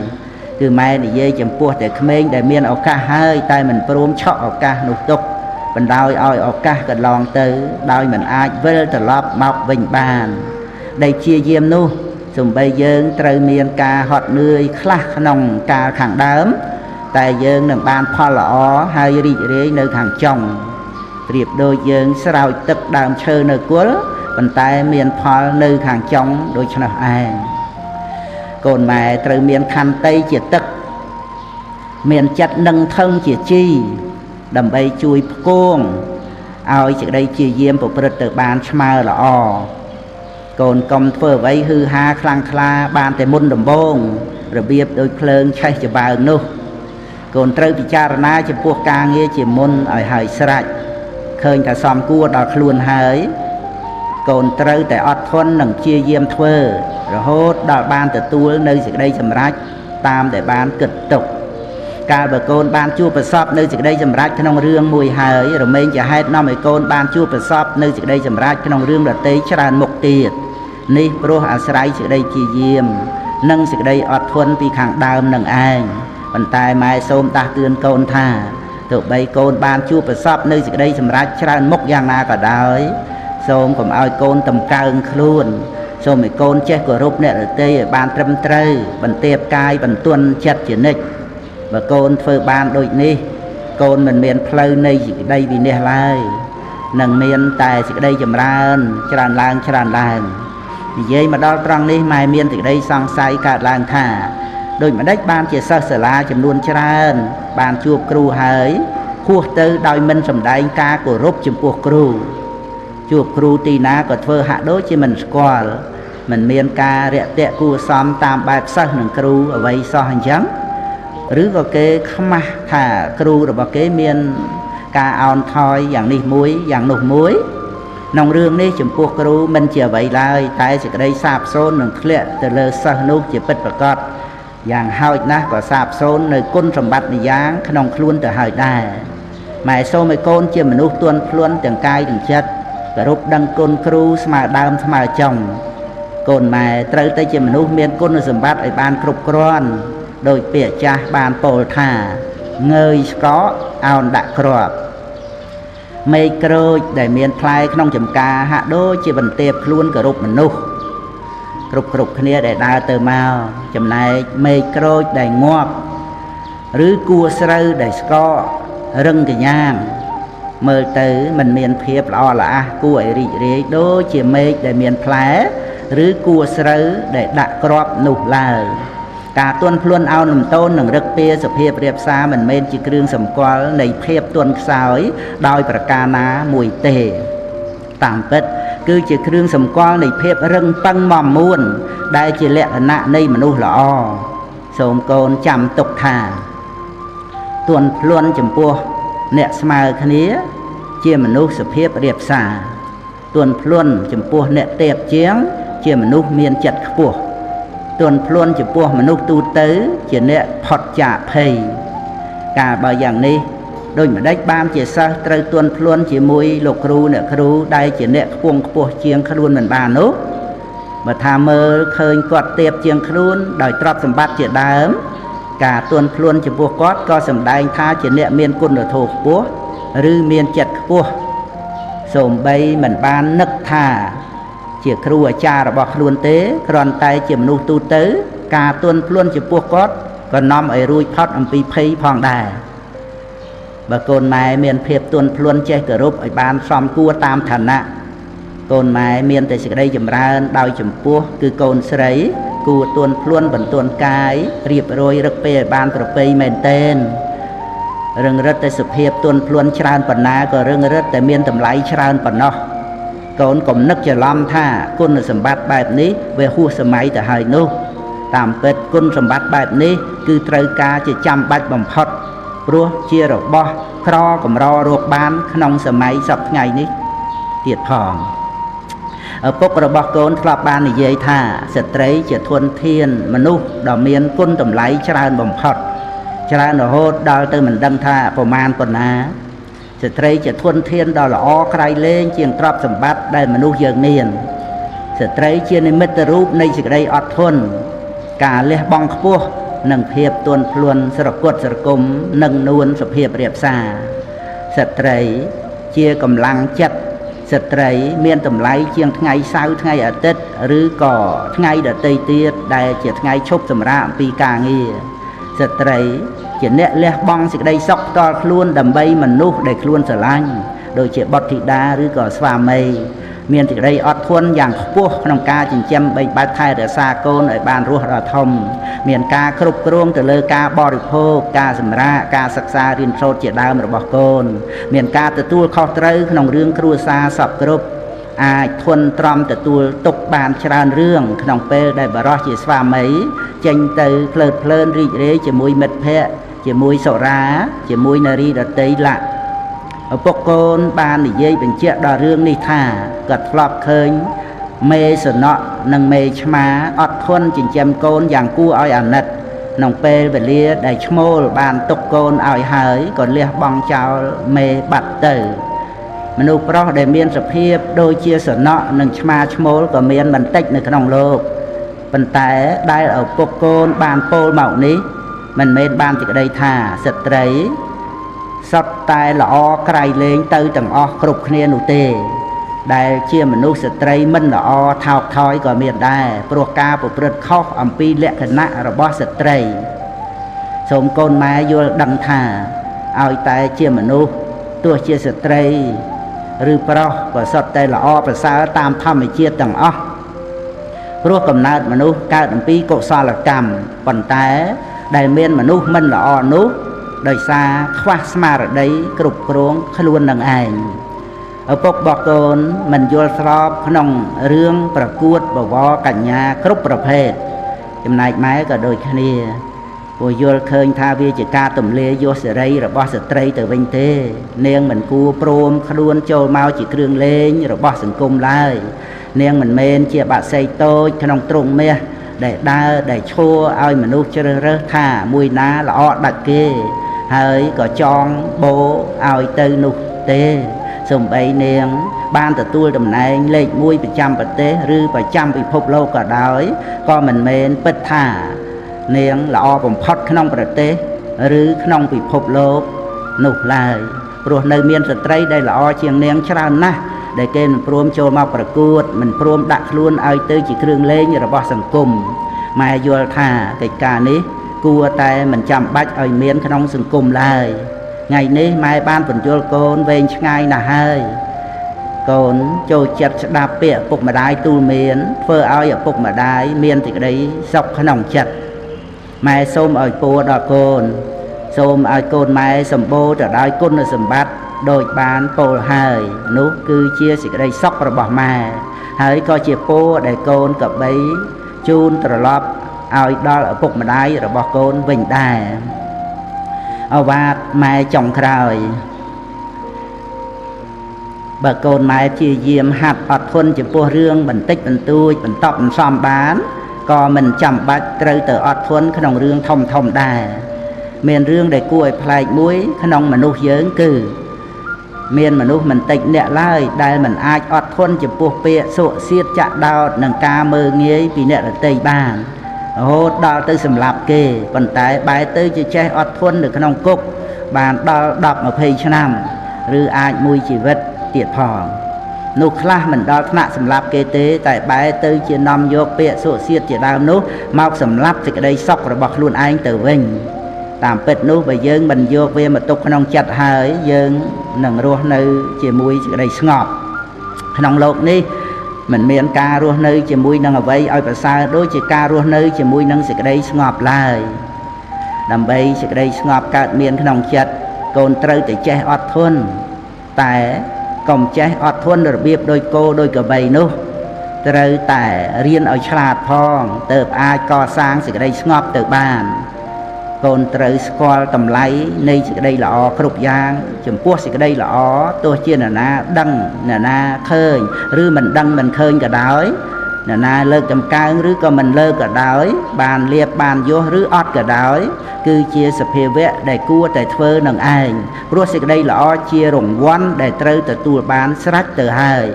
គឺម៉ែនិយាយចំពោះតែក្មេងដែលមានឱកាសហើយតែមិនព្រមឆក់ឱកាសនោះទុកបណ្ដោយឲ្យឱកាសកន្លងទៅដោយមិនអាចវិលត្រឡប់មកវិញបានដែលព្យាយាមនោះសំបីយើងត្រូវមានការហត់នឿយខ្លះក្នុងកាលខាងដើមតែយើងនឹងបានផលល្អហើយរីករាយនៅខាងចុងប្រៀបដូចយើងស្រោចទឹកដើមឈើនៅគល់ ប៉ុន្តែមានផលនៅខាងចុងដូច្នោះឯងកូនម៉ែត្រូវមានខន្តីជាទឹកមានចិត្តនឹងថឹងជាជីដើម្បីជួយផ្គងឲ្យសេចក្តីជាយាមប្រព្រឹត្តទៅបានស្មើល្អកូនកុំធ្វើអ្វីហឺហាខ្លាំងក្លាបានតែមុនដំបូងរបៀបដូចភ្លើងឆេះច្បើងនោះកូនត្រូវពិចារណាចំពោះការងារជាមុនឲ្យហើយស្រេចឃើញថាសមគួរដល់ខ្លួនហើយកូនត្រូវតែអត់ធន់និងព្យាយាមធ្វើរហូតដល់បានទទួលនៅសេចក្តីសម្រេចតាមដែលបានគិតទុកកាលបើកូនបានជួបប្រសពនៅសេចក្តីសម្រេចក្នុងរឿងមួយហើយរមែងជាហេតុនាំឲ្យកូនបានជួបប្រសពនៅសេចក្តីសម្រេចក្នុងរឿងដទៃច្រើនមុខទៀតនេះព្រោះអាស្រ័យសេចក្តីព្យាយាមនិងសេចក្តីអត់ធន់ពីខាងដើមនឹងឯងប៉ុន្តែម៉ែសូមដាស់តឿនកូនថាទោះបីកូនបានជួបប្រសពនៅសេចក្តីសម្រេចច្រើនមុខយ៉ាងណាក៏ដោយសូមកុំឲ្យកូនតម្កើងខ្លួនសូមឲ្យកូនចេះគោរពអ្នកដទៃឲ្យបានត្រឹមត្រូវបន្ទាបកាយបន្ទន់ចិត្តជានិច្ចបើកូនធ្វើបានដូចនេះកូនមិនមានផ្លូវនៃសេចក្តីវិនិច្ឆ័យឡើយនឹងមានតែសេចក្តីចម្រើនច្រើនឡើងនិយាយមកដល់ត្រង់នេះម៉ែមានសេចក្តីសង្ស័យកើតឡើងថាដូចម្ដេចបានជាសិស្សសាលាចំនួនច្រើនបានជួបគ្រូហើយហួសទៅដោយមិនសម្ដែងការគោរពចំពោះគ្រូជួបគ្រូទីណាក៏ធ្វើហាក់ដូចជាមិនស្គាល់មិនមានការរាក់ទាក់គួរសមតាមបែបសិស្សនឹងគ្រូអ្វីសោះអញ្ចឹងឬក៏គេខ្មាស់ថាគ្រូរបស់គេមានការអោនថយយ៉ាងនេះមួយយ៉ាងនោះមួយក្នុងរឿងនេះចំពោះគ្រូមិនជាអ្វីឡើយតែសេចក្តីសាបសូន្យនឹងធ្លាក់ទៅលើសិស្សនោះជាពិតប្រាកដយ៉ាងហោចណាស់ក៏សាបសូន្យនៅគុណសម្បត្តិម្យ៉ាងក្នុងខ្លួនទៅហើយដែរម៉ែសូមឲ្យកូនជាមនុស្សទន់ភ្លន់ទាំងកាយទាំងចិត្តគោរពដឹងគុណគ្រូស្មើដើមស្មើចុងកូនម៉ែត្រូវតែជាមនុស្សមានគុណសម្បត្តិឲ្យបានគ្រប់គ្រាន់ដោយពាក្យចាស់បានពោលថាងើយស្កកអោនដាក់គ្រាប់មេឃក្រូចដែលមានផ្លែក្នុងចំការហាក់ដូចជាបន្ទាបខ្លួនគោរពមនុស្សគ្រប់គ្នាដែលដើរទៅមកចំណែកមេឃក្រូចដែលងាប់ឬគួស្រូវដែលស្កករឹងកញ្ញាងមើលទៅមិនមានភាពល្អល្អះគួរឲ្យរីករាយដូចជាមេឃដែលមានផ្លែឬគួស្រូវដែលដាក់គ្រាប់នោះឡើយការទន់ភ្លន់អោនលំទោននិងរឹកពីសភាពរាបសារមិនមែនជាគ្រឿងសម្គាល់នៃភាពទន់ខ្សោយដោយប្រការណាមួយទេតាមពិតគឺជាគ្រឿងសម្គាល់នៃភាពរឹងប៉ឹងមាំមួនដែលជាលក្ខណៈនៃមនុស្សល្អសូមកូនចាំទុកថាទន់ភ្លន់ចំពោះអ្នកស្មើគ្នាជាមនុស្សសភាពរាបសារទន់ភ្លន់ចំពោះអ្នកទេពជាងជាមនុស្សមានចិត្តខ្ពស់ទន់ភ្លន់ចំពោះមនុស្សទូទៅជាអ្នកផុតចាកភ័យកាលបើយ៉ាងនេះដូចម្ដេចបានជាសិស្សត្រូវទន់ភ្លន់ជាមួយលោកគ្រូអ្នកគ្រូដែលជាអ្នកខ្ពង់ខ្ពស់ជាងខ្លួនមិនបាននោះបើថាមើលឃើញគាត់ទៀបជាងខ្លួនដោយទ្រព្យសម្បត្តិជាដើមការទន់ភ្លន់ចំពោះគាត់ក៏សម្ដែងថាជាអ្នកមានគុណធម៌ខ្ពស់ឬមានចិត្តខ្ពស់សូម្បីមិនបាននឹកថាជាគ្រូអាចារ្យរបស់ខ្លួនទេគ្រាន់តែជាមនុស្សទូទៅការទន់ភ្លន់ចំពោះគាត់ក៏នាំឲ្យរួចផុតអំពីភ័យផងដែរបើកូនម៉ែមានភាពទន់ភ្លន់ចេះគោរពឲ្យបានសមគួរតាមឋានៈកូនម៉ែមានតែសេចក្តីចម្រើនដោយចំពោះគឺកូនស្រីគួរទន់ភ្លន់បន្ទន់កាយរៀបរយរឹកពេលឲ្យបានប្រពៃមែនទែនរឹងរិតតែសភាពទន់ភ្លន់ច្រើនប៉ុណ្ណាក៏រឹងរិតតែមានតម្លៃច្រើនប៉ុណ្ណោះកូនកុំនឹកច្រឡំថាគុណសម្បត្តិបែបនេះវាហួសសម័យទៅហើយនោះតាមពិតគុណសម្បត្តិបែបនេះគឺត្រូវការជាចាំបាច់បំផុតព្រោះជារបស់ក្រកម្ររកបានក្នុងសម័យសពថ្ងៃនេះទៀតផងឪពុករបស់កូនធ្លាប់បាននិយាយថាស្ត្រីជាធនធានមនុស្សដ៏មានគុណតម្លៃច្រើនបំផុតច្រើនរហូតដល់ទៅមិនដឹងថាប្រមាណប៉ុណ្ណាស្ត្រីជាធនធានដ៏ល្អក្រៃលែងជាងទ្រព្យសម្បត្តិដែលមនុស្សយើងមានស្ត្រីជានិមិត្តរូបនៃសេចក្តីអត់ធន់ការលះបង់ខ្ពស់និងភាពទន់ភ្លន់ស្រគត់ស្រគំនិងនួនសុភាពរាបសារស្ត្រីជាកម្លាំងចិត្តស្ត្រីមានតម្លៃជាងថ្ងៃសៅរ៍ថ្ងៃអាទិត្យឬក៏ថ្ងៃដទៃទៀតដែលជាថ្ងៃឈប់សម្រាកអំពីការងារស្ត្រីជាអ្នកលះបង់សេចក្តីសុខផ្ទាល់ខ្លួនដើម្បីមនុស្សដែលខ្លួនស្រឡាញ់ដូចជាបុត្រធីតាឬក៏ស្វាមី មានសេចក្តីអត់ធន់យ៉ាងខ្ពស់ក្នុងការចិញ្ចឹមបីបាច់ថែរក្សាកូនឲ្យបានរស់ដល់ធំមានការគ្រប់គ្រងទៅលើការបរិភោគការសម្រាកការសិក្សារៀនសូត្រជាដើមរបស់កូនមានការទទួលខុសត្រូវក្នុងរឿងគ្រួសារសពគ្រប់អាចធន់ទ្រាំទទួលទុកបានច្រើនរឿងក្នុងពេលដែលបរិសុទ្ធជាស្វាមីចេញទៅភ្លើតភ្លើនរីករាយជាមួយមិត្តភ័ក្តិជាមួយសុរាជាមួយនារីដតីលក្ខឪពុកកូនបាននិយាយបញ្ជាក់ដល់រឿងនេះថាគាត់ធ្លាប់ឃើញមេសនៈនិងមេឆ្មាអត់ធន់ចិញ្ចឹមកូនយ៉ាងគួរឲ្យអាណិតក្នុងពេលវេលាដែលឈ្មោលបានទុកកូនឲ្យហើយក៏លះបង់ចោលមេបាត់ទៅមនុស្សប្រុសដែលមានសភាពដូចជាសនៈនិងឆ្មាឈ្មោលក៏មានមិនតិចនៅក្នុងលោកប៉ុន្តែដែលឪពុកកូនបានពោលមកនេះមិនមែនបានសេចក្តីថាស្ត្រីសុទ្ធតែល្អក្រៃលែងទៅទាំងអស់គ្រប់គ្នានោះទេដែលជាមនុស្សស្ត្រីមិនល្អថោកថយក៏មានដែរព្រោះការប្រព្រឹត្តខុសអំពីលក្ខណៈរបស់ស្ត្រីសូមកូនម៉ែយល់ដឹងថាឲ្យតែជាមនុស្សទោះជាស្ត្រីឬប្រុសក៏សុទ្ធតែល្អប្រសើរតាមធម្មជាតិទាំងអស់ព្រោះកំណើតមនុស្សកើតអំពីកុសលកម្មប៉ុន្តែដែលមានមនុស្សមិនល្អនោះដោយសារខ្វះស្មារតីគ្រប់គ្រងខ្លួននឹងឯងឪពុករបស់កូនមិនយល់ស្របក្នុងរឿងប្រកួតបវរកញ្ញាគ្រប់ប្រភេទចំណែកម៉ែក៏ដូចគ្នាព្រោះយល់ឃើញថាវាជាការទម្លាយយកសេរីរបស់ស្ត្រីទៅវិញទេនាងមិនគួរព្រមខ្លួនចូលមកជាគ្រឿងលេងរបស់សង្គមឡើយនាងមិនមែនជាបាក់សីតូចក្នុងទ្រង់មាសដែលដើរដែលឈួរឲ្យមនុស្សជ្រើសរើសថាមួយណាល្អដាច់គេហើយក៏ចងបោឲ្យទៅនោះទេសូម្បីនាងបានទទួលតំណែងលេខ1ប្រចាំប្រទេសឬប្រចាំពិភពលោកក៏ដោយក៏មិនមែនពិតថានាងល្អបំផុតក្នុងប្រទេសឬក្នុងពិភពលោកនោះឡើយព្រោះនៅមានស្ត្រីដែលល្អជាងនាងច្រើនណាស់ដែលគេមិនព្រមចូលមកប្រកួតមិនព្រមដាក់ខ្លួនឲ្យទៅជាគ្រឿងលេងរបស់សង្គមម៉ែយល់ថាកិច្ចការនេះគួរតែមិនចាំបាច់ឲ្យមានក្នុងសង្គមឡើយថ្ងៃនេះម៉ែបានបញ្យល់កូនវែងឆ្ងាយណាស់ហើយកូនចូលចិត្តស្ដាប់ពាក្យឪពុកម្ដាយទូលមានធ្វើឲ្យឪពុកម្ដាយមានសេចក្តីសុខក្នុងចិត្តម៉ែសូមឲ្យពរដល់កូនសូមឲ្យកូនម៉ែសម្បូរទៅដោយគុណសម្បត្តិដោយបានពោលហើយនោះគឺជាសេចក្តីសុខរបស់ម៉ែហើយក៏ជាពរដែលកូនក៏បីជូនត្រឡប់ឲ្យដល់ឪពុកម្ដាយរបស់កូនវិញដែរអវាទម៉ែចុងក្រោយបើកូនម៉ែជាយាមហាត់អត់ធន់ចំពោះរឿងបន្តិចបន្តួចបន្តបន្សំបានក៏មិនចាំបាច់ត្រូវទៅអត់ធន់ក្នុងរឿងធំដែរមានរឿងដែលគួរឲ្យប្លែកមួយក្នុងមនុស្សយើងគឺមានមនុស្សមិនតិចអ្នកឡើយដែលមិនអាចអត់ធន់ចំពោះពាក្យសុសៀតចាក់ដោតនិងការមើលងាយពីអ្នកដទៃបានរហូតដល់ទៅសម្លាប់គេប៉ុន្តែបែរទៅជាចេះអត់ធន់នៅក្នុងគុកបានដល់10-20ឆ្នាំឬអាចមួយជីវិតទៀតផងនោះខ្លះមិនដល់ថ្នាក់សម្លាប់គេទេតែបែរទៅជានាំយកពាក្យសុសៀតជាដើមនោះមកសម្លាប់សេចក្តីសុខរបស់ខ្លួនឯងទៅវិញតាមពិតនោះបើយើងមិនយកវាមកទុកក្នុងចិត្តហើយយើងនឹងរស់នៅជាមួយសេចក្តីស្ងប់ក្នុងโลกនេះមិនមានការរស់នៅជាមួយនឹងអ្វីឲ្យប្រសើរដូចជាការរស់នៅជាមួយនឹងសេចក្តីស្ងប់ឡើយដើម្បីសេចក្តីស្ងប់កើតមានក្នុងចិត្តកូនត្រូវតែចេះអត់ធន់តែកុំចេះអត់ធន់របៀបដូចគោដូចក្របីនោះត្រូវតែរៀនឲ្យឆ្លាតផងទើបអាចកសាងសេចក្តីស្ងប់ទៅបានកូនត្រូវស្គាល់តម្លៃនៃសេចក្តីល្អគ្រប់យ៉ាងចំពោះសេចក្តីល្អទោះជានរណាដឹងនរណាឃើញឬមិនដឹងមិនឃើញក៏ដោយនរណាលើកចំកើងឬក៏មិនលើកក៏ដោយបានលៀបបានយោះឬអត់ក៏ដោយគឺជាសភាវៈដែលគួរតែធ្វើនឹងឯងព្រោះសេចក្តីល្អជារង្វាន់ដែលត្រូវទទួលបានស្រេចទៅហើយ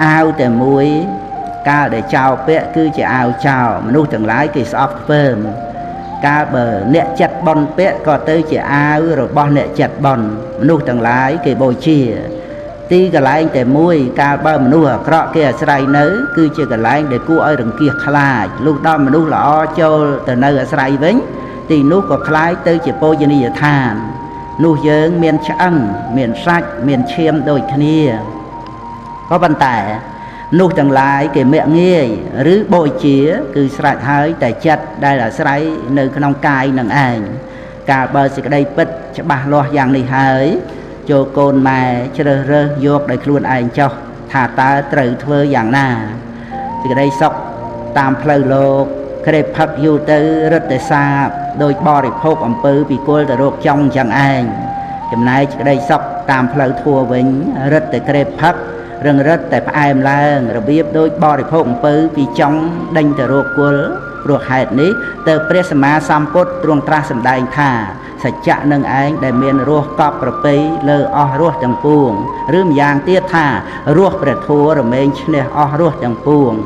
អាវតែមួយកាលដែលចោលពាក់គឺជាអាវចោលមនុស្សទាំងឡាយគេស្អប់ខ្ពើមកាលបើអ្នកចិត្តបន់ពាក់ក៏ទៅជាអាវរបស់អ្នកចិត្តបន់មនុស្សទាំងឡាយគេបូជាទីកន្លែងតែមួយកាលបើមនុស្សអាក្រក់គេអាស្រ័យនៅគឺជាកន្លែងដែលគួរឲ្យរង្គៀសខ្លាចលុះដល់មនុស្សល្អចូលទៅនៅអាស្រ័យវិញទីនោះក៏คล้ายទៅជាពរជនីយដ្ឋាននោះយើងមានឆ្អឹងមានសាច់មានឈាមដូចគ្នា có vấn tải nụ chẳng lại cái mẹ nghe rứ bội chía cứ sạch hơi tại chất đây là sạch nơi cái nông cài nâng ảnh cả bờ sẽ đây bích cho bà lo dạng này hơi cho con mà cho rơ vô để luôn ảnh cho thả ta tự thơ dạng nà thì đây sọc tam phơi lô cái đây phật vô tư rất là xa đôi bò để phô ẩm bư vì cô là rốt trong chẳng ảnh hôm nay cái đây sọc tam phơi thua vĩnh rất là cái đây phật rừng rất tại phải em là rồi biết đôi bò để phô ẩm bư vì trong đánh từ rốt cô ruột hạt ní từ presma samput truong tra sầm đại thà sạch chạ nâng anh để miền ruột cọp rồi pei lơ o ruột chẳng buông rưm giang tiết thà ruột bẹt thua rồi mình nè o ruột chẳng buông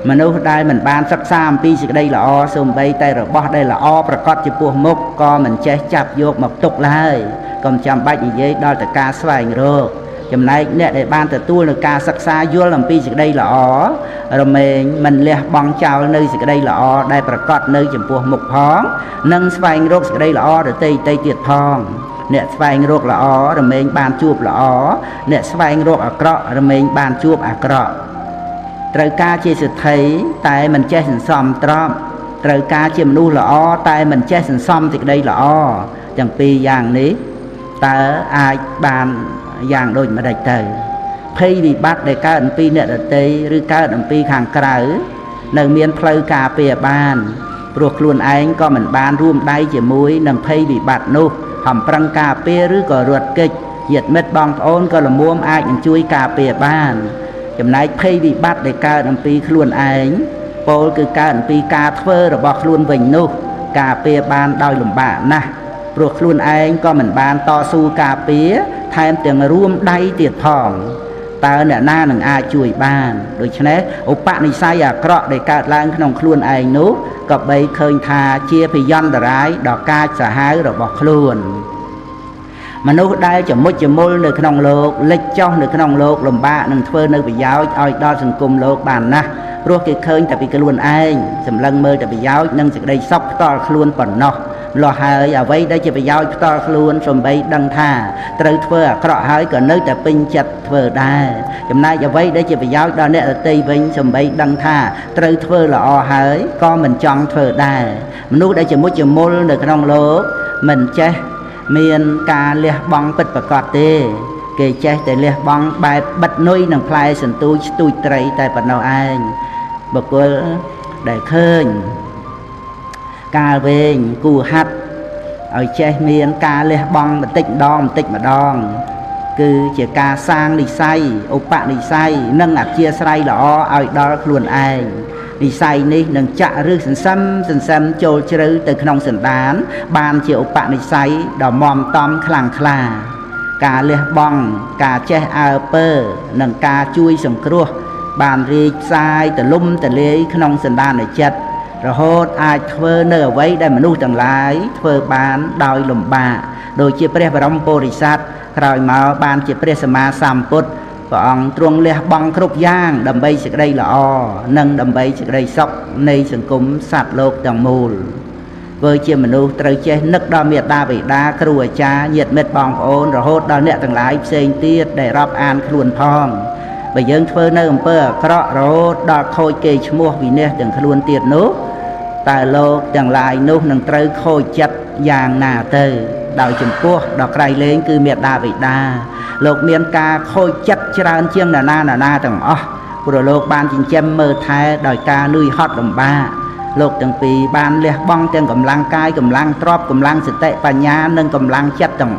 mà nếu đây mình ban sắc sam pi sự đây là o xôm bay tay rồi bỏ đây là oประกอบchỉ buông mốc co mình che chập vô một tục lại còn chăm bách gì vậy đó là ca xoay rồi chấm này nè để ban từ tu là ca sắc xa vô làm pi sự đây là o rồi mình lẹ bong chào nơi sự đây là o đâyประกอบnơi chấm buông mốc phóng nâng xoay rồi sự đây là o rồi tây tây tiệt phong nè xoay rồi là o rồi mình ban chuột là o nè xoay rồi à cọ rồi mình ban chuột à cọ trời ca chia sự thấy tại mình che sừng xòm trộm trời ca chia mình u là o tại mình che sừng xòm thì đây là o chẳng pi dạng ní ta ai bàn dạng đôi mà đầy trời khi bị bắt để ca ẩn pi nè ở tây rư ca ẩn pi hàng cày nơi miền phơi cà phê bàn ruột luôn anh có mình bànរួមđây chỉ muối nằm khi bị bắt nô hầm prăng cà phê rư có ruột kịch diệt mất bong ôn có là muôm ai những chui cà phê bàn chấm này khi bị bắt để ca ẩn pi luôn anh pol cứ ca ẩn pi cà phê rồi bọc luôn vịnh nô cà phê bàn đòi lùm bạn nè ruột luôn anh có mình bàn to su cà phê thêm tiếngរួមđây tiệt thòng ta nè na nằng ai chui bàn đối chứ nè ốp bạn này sai à cọ để cả lang nòng luôn anh nú cặp bay khơi thà chia phi dân đờ rái đỏ ca xả hái rồi bọc luôn mà nú đây chấm môi nơi nòng lột lệch cho nơi nòng lột làm bạn nằng phơi nơi bị giáo oi đo sừng cùng lột bàn na ruột cái khơi tại vì cái luôn anh sầm lăng mơ tại vì giáo nâng sự đây sóc to luôn còn nọ lo hơi ở vây đây chỉ phải giao to luôn rồi bay đăng thà từ phơi cọ hơi còn nơi tại pin chặt phơi đa hôm nay ở vây đây chỉ phải giao đó nè ở tây vinh rồi bay đăng thà từ phơi là o hơi con mình chọn phơi đa mình nuôi đây chỉ môi được trong lỗ mình che miền cà liệt bong bịch và cọt tê kề che tại liệt bong bài bật nuôi nằng play sần tôi trai tại bật nào anh bậc cô để khơi ca về cù hạt ở che miền ca lê bong mà tích mà đong cứ chỉ ca sang đi say ốp bạn đi say nâng ạt chia say là ở đó luôn ai đi say ní nâng chạ rư sần xăm trôi chơi từ nông sần đán ban chiều ốp bạn đi say đỏ mòm tom khlang khla ca lê bong ca che ao pơ nâng ca chui sừng cua bàn ri say từ lum từ lê nông sần đán để chặt rồi hốt ai thơ nơi ở vấy đây mà nuôi chẳng lái thơ bán đòi lùm bà đôi chia pre và rong bồ sát rồi mà ban chia pre sama samput và ông truong lê băng khúc giang đầm bay sẽ đây là o nâng đầm bay sẽ đây sọc nay sừng cúm sạt lột chẳng mù với chia mà nuôi trời che nức đo miệt đa vị đa kêu cha nhiệt mệt bong ôn rồi hốt đo nẹt chẳng lái xây tiết để rập an luôn phong bây giờ thơ nơi ông bơ cọ rồi đo khôi kê mua vì nè chẳng luôn tiệt nước tại lô chẳng lại nô nâng trời khôi chất dạng nà từ đào chùm quốc đọc rày lên cứ miệt đà vị đà lột miền ca khôi chất tràn chiêm nà na tầng rồi lột ban chính chêm mơ thái đòi ca nuôi hót đồng ba lột tầng phì ban liệt bong tên cầm lăng cai cầm lăng trọp cầm lăng sự tệ và nhà nâng cầm lăng chất tầng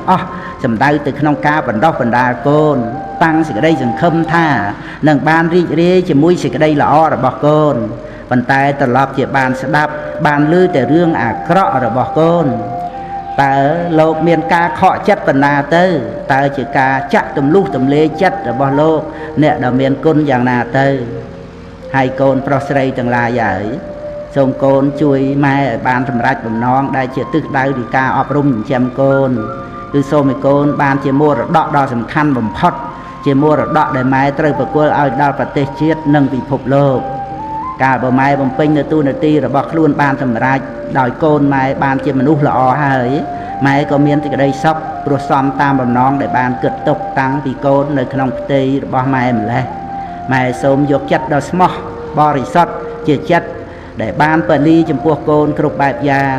sầm đai từ nông ca vẫn đọc vẫn đà côn tăng sự đây dừng khâm tha nâng ban ri chỉ mũi sự đây là rồi bọc côn bàn tay tờ lọp chỉ bàn sẽ đạp bàn lư để rương cọ rồi bỏ côn ta lột miền ca khọ chất phần na tư ta chỉ ca chắc tùm lúc tùm lê chất rồi bỏ lô nè đào miền côn dạng na tư hai côn prosray từng là vậy xong côn chui mai bàn thầm rạch bầm non đây chỉ tức đây thì ca ọp rung chém côn cứ xô mấy côn bàn chỉ mua rồi đọ sầm khăn bầm phật chỉ mua rồi đọ để mai trời bờ quê ao đào và tê chiết nâng bị phục lô cả bờ mai bầm pin tu nè ti rồi bọc luôn bàn thầm rạch đòi côn mai bàn chỉ mình út lọ hơi ម៉ែក៏មានសេចក្តីសុខព្រោះសំតាមបំណងដែលបានគិតទុកតាំងពីកូននៅក្នុងផ្ទៃរបស់ម៉ែម្លេះម៉ែសូមយកចិត្តដ៏ស្មោះបរិសុទ្ធជាចិត្តដែលបានពលីចំពោះកូនគ្រប់បែបយ៉ាង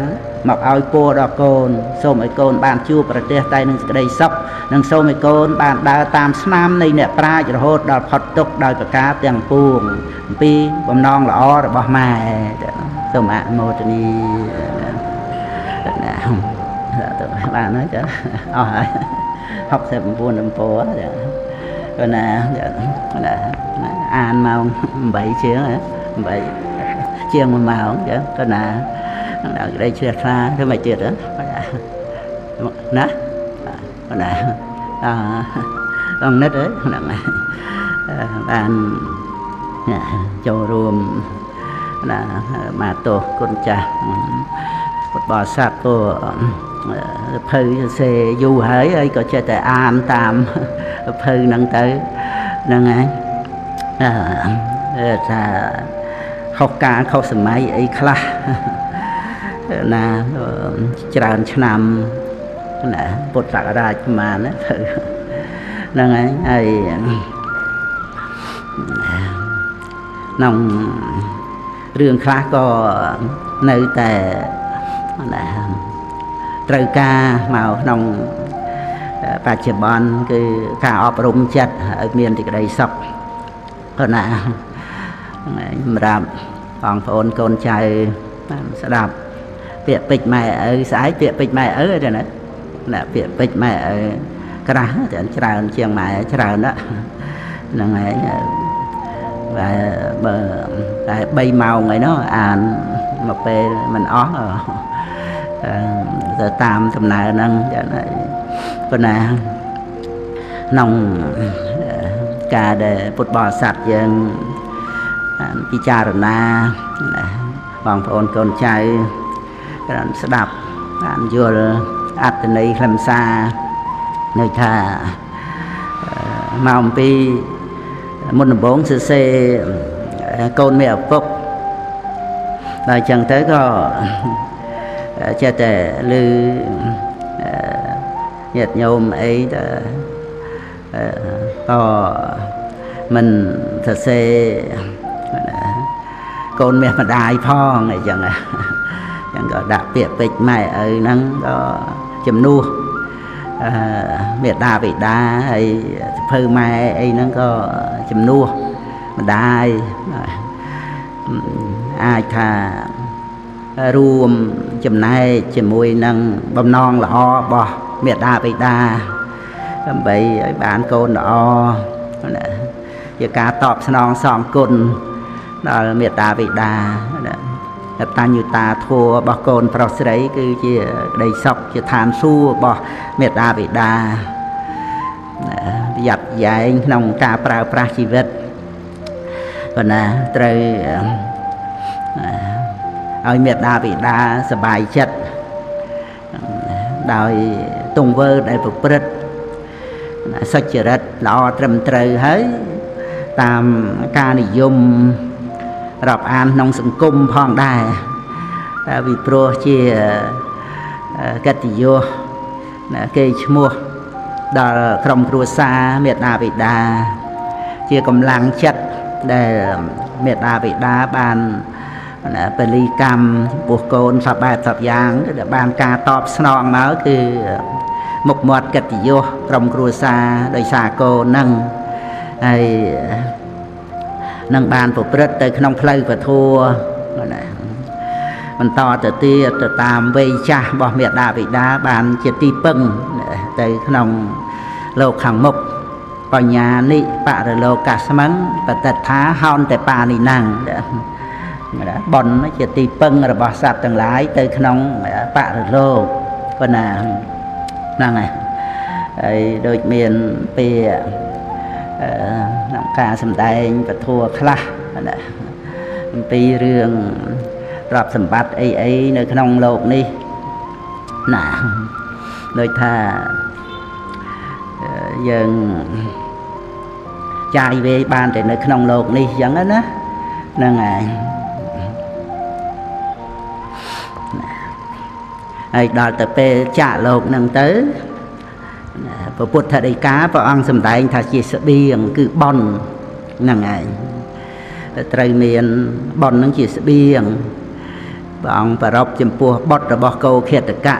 មកឲ្យពរដល់កូនសូមឲ្យកូនបានជួបប្រទះតែនឹងសេចក្តីសុខនិងសូមឲ្យកូនបានដើរតាមស្នាមនៃអ្នកប្រាជ្ញរហូតដល់ផុតទុក្ខដោយប្រការទាំងពួងអំពីបំណងល្អរបស់ម៉ែសូមអនុមោទនាបានហើយចាអស់ហើយ69ដំពោចាក៏ណាអានម៉ោង8ជាង8ជាង1ម៉ោងចាក៏ណាដល់ក្តីជ្រះថ្លាធ្វើមិនទៀតណាណាអង្គនិតហ្នឹងបានចូលរួមណាមកទោសគុណចាស់ពុទ្ធបរិស័ទក៏ភៅសេយូរហើយក៏ចេះតែអានតាមភៅហ្នឹងទៅហ្នឹងហើយថាខុសកាលខុសសម័យអីខ្លះណាច្រើនឆ្នាំណាពុទ្ធសករាជប្រហែលណាទៅហ្នឹងហើយក្នុងរឿងខ្លះក៏នៅតែណាត្រូវការមកក្នុងបច្ចុប្បន្នគឺការអប់រំចិត្តឲ្យមានសេចក្តីសុខក៏ណាសម្រាប់បងប្អូនកូនចៅបានស្ដាប់ពាក្យពេចន៍ម៉ែឪស្អែកពាក្យពេចន៍ម៉ែឪទេណាពាក្យពេចន៍ម៉ែឪក្រាស់ច្រើនជាងម៉ែច្រើនហ្នឹងហើយបើតែ3ម៉ោងអីនោះអានមកពេលមិនអស់ទៅតាមដំណើរហ្នឹងចឹងហើយប៉ុន្តែក្នុងការដែលពុទ្ធបរិស័ទយើងពិចារណាបងប្អូនកូនចៅបានស្ដាប់បានយល់អត្ថន័យខ្លឹមសារនៅថាមកអំពីមុនដំបូងសរសេរកូនមេឪពុកដល់អញ្ចឹងទៅក៏ចេះតែឮញាតិញោមអីទៅក៏មិនសរសេរកូនមាសម្ដាយផងអីចឹងចឹងក៏ដាក់ពាក្យពេចន៍ម៉ែឪហ្នឹងក៏ជំនួសមេដាបិតាហើយសភៅម៉ែអីហ្នឹងក៏ជំនួសម្ដាយអាចថារួមចំណែកជាមួយនឹងបំណងល្អរបស់មេដាបិតាដើម្បីឲ្យបានកូនល្អជាការតបស្នងសងគុណដល់មេដាបិតាអតញ្ញូតាធម៌របស់កូនប្រុសស្រីគឺជាក្តីសុខជាឋានសួគ៌របស់មេដាបិតាប្រយ័ត្នប្រយែងក្នុងការប្រើប្រាស់ជីវិតប៉ុន្តែត្រូវឲ្យមេដាបិតាសប្បាយចិត្តដោយទង្វើដែលប្រព្រឹត្តសុចរិតល្អត្រឹមត្រូវហើយតាមការនិយមរាប់អានក្នុងសង្គមផងដែរពីព្រោះជាកិត្តិយសគេឈ្មោះដល់ក្រុមគ្រួសារមេដាបិតាជាកម្លាំងចិត្តដែលមេដាបិតាបានពលីកម្មចំពោះកូនសពបែបសពយ៉ាងដែលបានការតបស្នងមកគឺមុខមាត់កិត្តិយសក្រុមគ្រួសារដោយសារកូនហ្នឹងហើយនឹងបានប្រព្រឹត្តទៅក្នុងផ្លូវពធបន្តទៅទៀតទៅតាមវ័យចាស់របស់មេដាបិតាបានជាទីពឹងទៅក្នុងលោកខាងមុខបញ្ញានិបរលោកស្មឹងបតិដ្ឋាហោនតែបានិណាំងបនជាទីពឹងរបស់សត្វទាំងឡាយទៅក្នុងបរលោកប៉ុណ្ណាហ្នឹងហើយដូចមានពាក្យក្នុងការសម្ដែងពធខ្លះអំពីរឿងទ្រព្យសម្បត្តិអីនៅក្នុងលោកនេះណាដូចថាយើងចាយវេបានតែនៅក្នុងលោកនេះអញ្ចឹងណាហ្នឹងហើយ ហើយដល់ទៅពេលចាក់លោកហ្នឹងទៅព្រះពុទ្ធដីកាព្រះអង្គសម្ដែងថាជាស្បៀងគឺបុណ្យហ្នឹងឯងត្រូវមានបុណ្យហ្នឹងជាស្បៀងព្រះអង្គប្រពចំពោះបុត្ររបស់កោខេតកៈ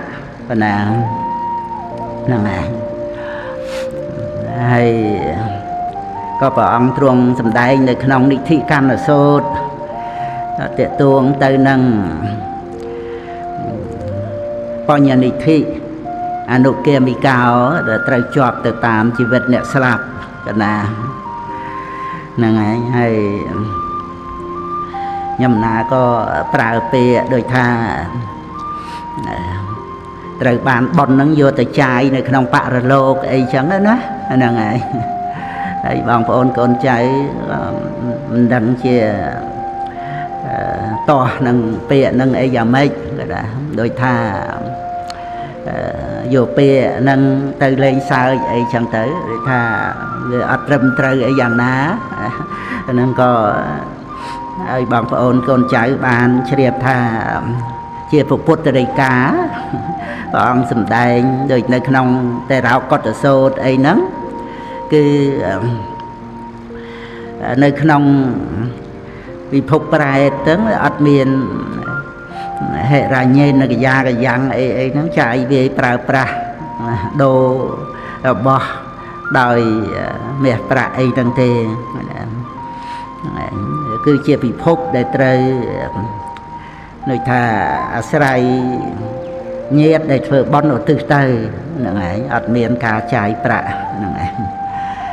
ប៉ុណ្ណាហ្នឹងឯងហើយក៏ព្រះអង្គទ្រង់សម្ដែងនៅក្នុងនិធិកណ្ណសូត្រតេតួងទៅនឹងបញ្ញនិធិអនុគមិកោដែលត្រូវជាប់ទៅតាមជីវិតអ្នកស្លាប់កណាហ្នឹងឯងហើយខ្ញុំណាក៏ប្រើពាក្យដូចថាត្រូវបានបុណ្យហ្នឹងយកទៅចាយនៅក្នុងបរលោកអីចឹងណាហ្នឹងឯងហើយបងប្អូនកូនចៅមិនដឹងជាតោះនឹងពាក្យនឹងអីយ៉ាងម៉េចក៏ដែរដូចថាយកពាក្យនឹងទៅលេងសើចអីចឹងទៅដូចថាវាអត់ត្រឹមត្រូវអីយ៉ាងណាហ្នឹងក៏ឲ្យបងប្អូនកូនចៅបានជ្រាបថាជាពុទ្ធដីកាព្រះអង្គសម្ដែងដូចនៅក្នុងទេរោកតសូត្រអីហ្នឹងគឺនៅក្នុងពិភពប្រែតហ្នឹងអត់មានហេរញ្ញេនកយាកយ៉ាងអីហ្នឹងចាយវាប្រើប្រាស់ដូររបស់ដោយមាសប្រាក់អីហ្នឹងទេគឺជាពិភពដែលត្រូវដូចថាអាស្រ័យញាតិដែលធ្វើបុណ្យឧទ្ទិសទៅហ្នឹងឯងអត់មានការចាយប្រាក់ហ្នឹងឯង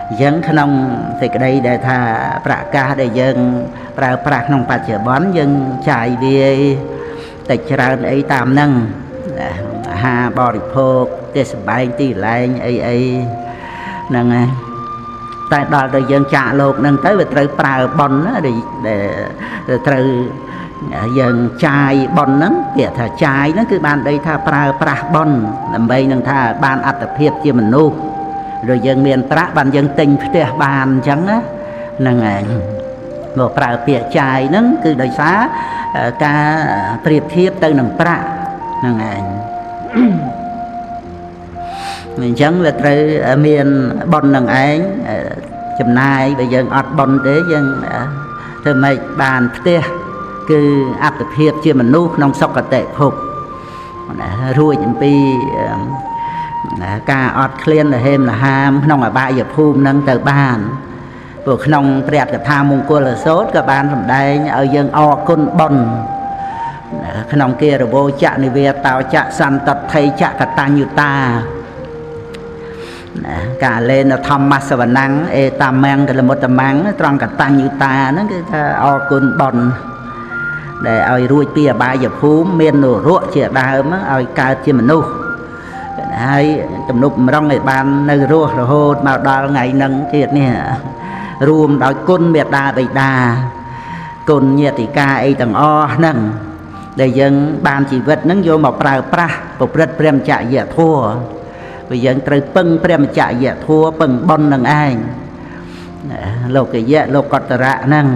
អញ្ចឹងក្នុងសេចក្តីដែលថាប្រកាសដែលយើងប្រើប្រាស់ក្នុងបច្ចុប្បន្នយើងចាយវាតិចច្រើនអីតាមហ្នឹងអាហារបរិភោគទេសសម្បែងទីកន្លែងអីហ្នឹងឯងតែដល់ទៅយើងចាក់លោកហ្នឹងទៅវាត្រូវប្រើបុណ្យណាដែលត្រូវយើងចាយបុណ្យហ្នឹងពាក្យថាចាយហ្នឹងគឺបានន័យថាប្រើប្រាស់បុណ្យដើម្បីនឹងថាបានអត្តភាពជាមនុស្សឬយើងមានប្រាក់បានយើងទិញផ្ទះបានអញ្ចឹងណាហ្នឹងឯងមកប្រើពាក្យចាយហ្នឹងគឺដោយសារការប្រៀបធៀបទៅនឹងប្រាក់ហ្នឹងឯងអញ្ចឹងវាត្រូវមានបុណ្យនឹងឯងចំណាយបើយើងអត់បុណ្យទេយើងធ្វើម៉េចបានផ្ទះគឺអត្តភាពជាមនុស្សក្នុងសុគតិភពរួចអំពីការអត់ឃ្លានលហេមលហាមក្នុងអបាយភូមិនឹងទៅបានព្រោះក្នុងព្រះកថាមង្គលសូត្រក៏បានសម្ដែងឲ្យយើងអរគុណបុណ្យក្នុងគារវោចៈនិវេតោចៈសន្តថេចៈកតញ្ញុតាកាលេនធម្មសវណੰអេតាមੰកលមុតមੰត្រង់កតញ្ញុតាហ្នឹងគឺថាអរគុណបុណ្យដែលឲ្យរួចពីអបាយភូមិមាននរកជាដើមឲ្យកើតជាមនុស្សហើយទំនុកម្រងឲ្យបាននៅរស់រហូតមកដល់ថ្ងៃហ្នឹងទៀតនេះរួមដោយគុណមេត្តាបិតាគុណញាតិកាអីទាំងអស់ហ្នឹងដែលយើងបានជីវិតហ្នឹងយកមកប្រើប្រាស់ប្រព្រឹត្តព្រមចរិយធម៌ព្រោះយើងត្រូវពឹងព្រមចរិយធម៌ពឹងបុណ្យនឹងឯងលោកយៈលោកកតរៈហ្នឹង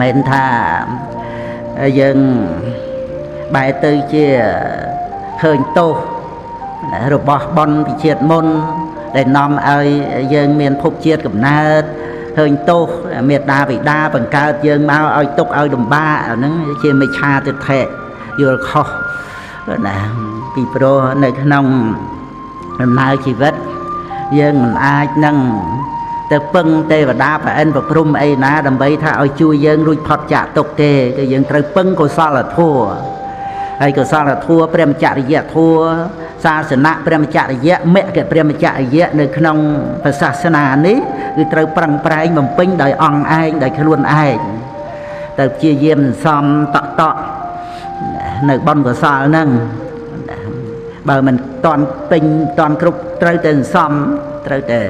មិនមែនថាយើងបែរទៅជាឃើញទោសរបស់បុណ្យពីជាតិមុនដែលនាំឲ្យយើងមានភពជាតិកំណើតឃើញទោសមេត្តាបិតាបង្កើតយើងមកឲ្យទុកឲ្យលំបាកអាហ្នឹងជាមិច្ឆាទិដ្ឋិយល់ខុសណាពីព្រោះនៅក្នុងដំណើរជីវិតយើងមិនអាចនឹងទៅពឹងទេវតាប្រអិនប្រព្រំអីណាដើម្បីថាឲ្យជួយយើងរួចផុតចាកទុក្ខទេគឺយើងត្រូវពឹងកុសលធម៌ហើយកុសលធម៌ព្រមចរិយធម៌សាសនៈព្រមចរិយៈមគ្គព្រមចរិយៈនៅក្នុងព្រះសាសនានេះគឺត្រូវប្រឹងប្រែងបំពេញដោយអង្គឯងដោយខ្លួនឯងទៅព្យាយាមសំតក់នៅបុណ្យកុសលហ្នឹងបើមិនតន់ពេញតន់គ្រប់ត្រូវតែសំត្រូវតែ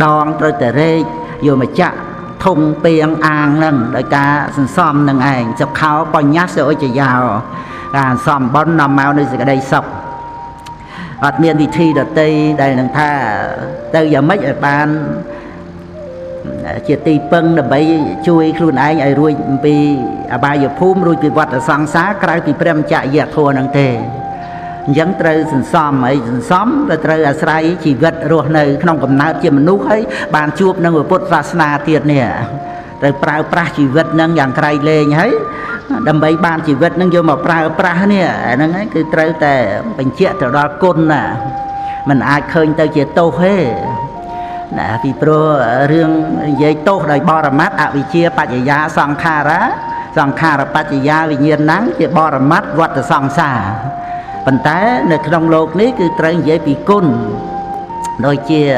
ដងត្រូវតែរែកយកមកចាក់ធុងពីងអាងហ្នឹងដោយការសន្សំនឹងឯងសុខោបញ្ញសឧចយោការសន្សំបុណ្យនាំមកនៅសេចក្តីសុខអត់មានវិធីដទៃដែលនឹងថាទៅយ៉ាងម៉េចឲ្យបានជាទីពឹងដើម្បីជួយខ្លួនឯងឲ្យរួចពីអបាយភូមិរួចពីវដ្តសង្សារក្រៅពីព្រមចរិយធម៌ហ្នឹងទេ ยังเตยสันซ้อมไอ้สันซ้อมแต่เตยอาศัยชีวิตรวดในขนมกำเนิดเจียมนุษย์ให้บานจูบนั่งพุทธศาสนาเตียนเนี่ยเตยปลาปลาชีวิตนั่งอย่างใครเลยให้ดำใบบานชีวิตนั่งโยมมาปลาปลาเนี่ยนั่งไงคือเตยแต่เป็นเจี๊ยแต่ดอกุนน่ะมันอาจเคยเตยเจี๊ยโตเฮ่นะพี่โปรเรื่องยัยโตโดยบรมัตอวิเชียปัจจยาสังขาระปัจจยาวิญญาณนั้นเจี๊ยบรมัตวัตสังสาปัญแต่ในขนมโลกนี้คือเตยยัยปีกุนโดยเจี๊ย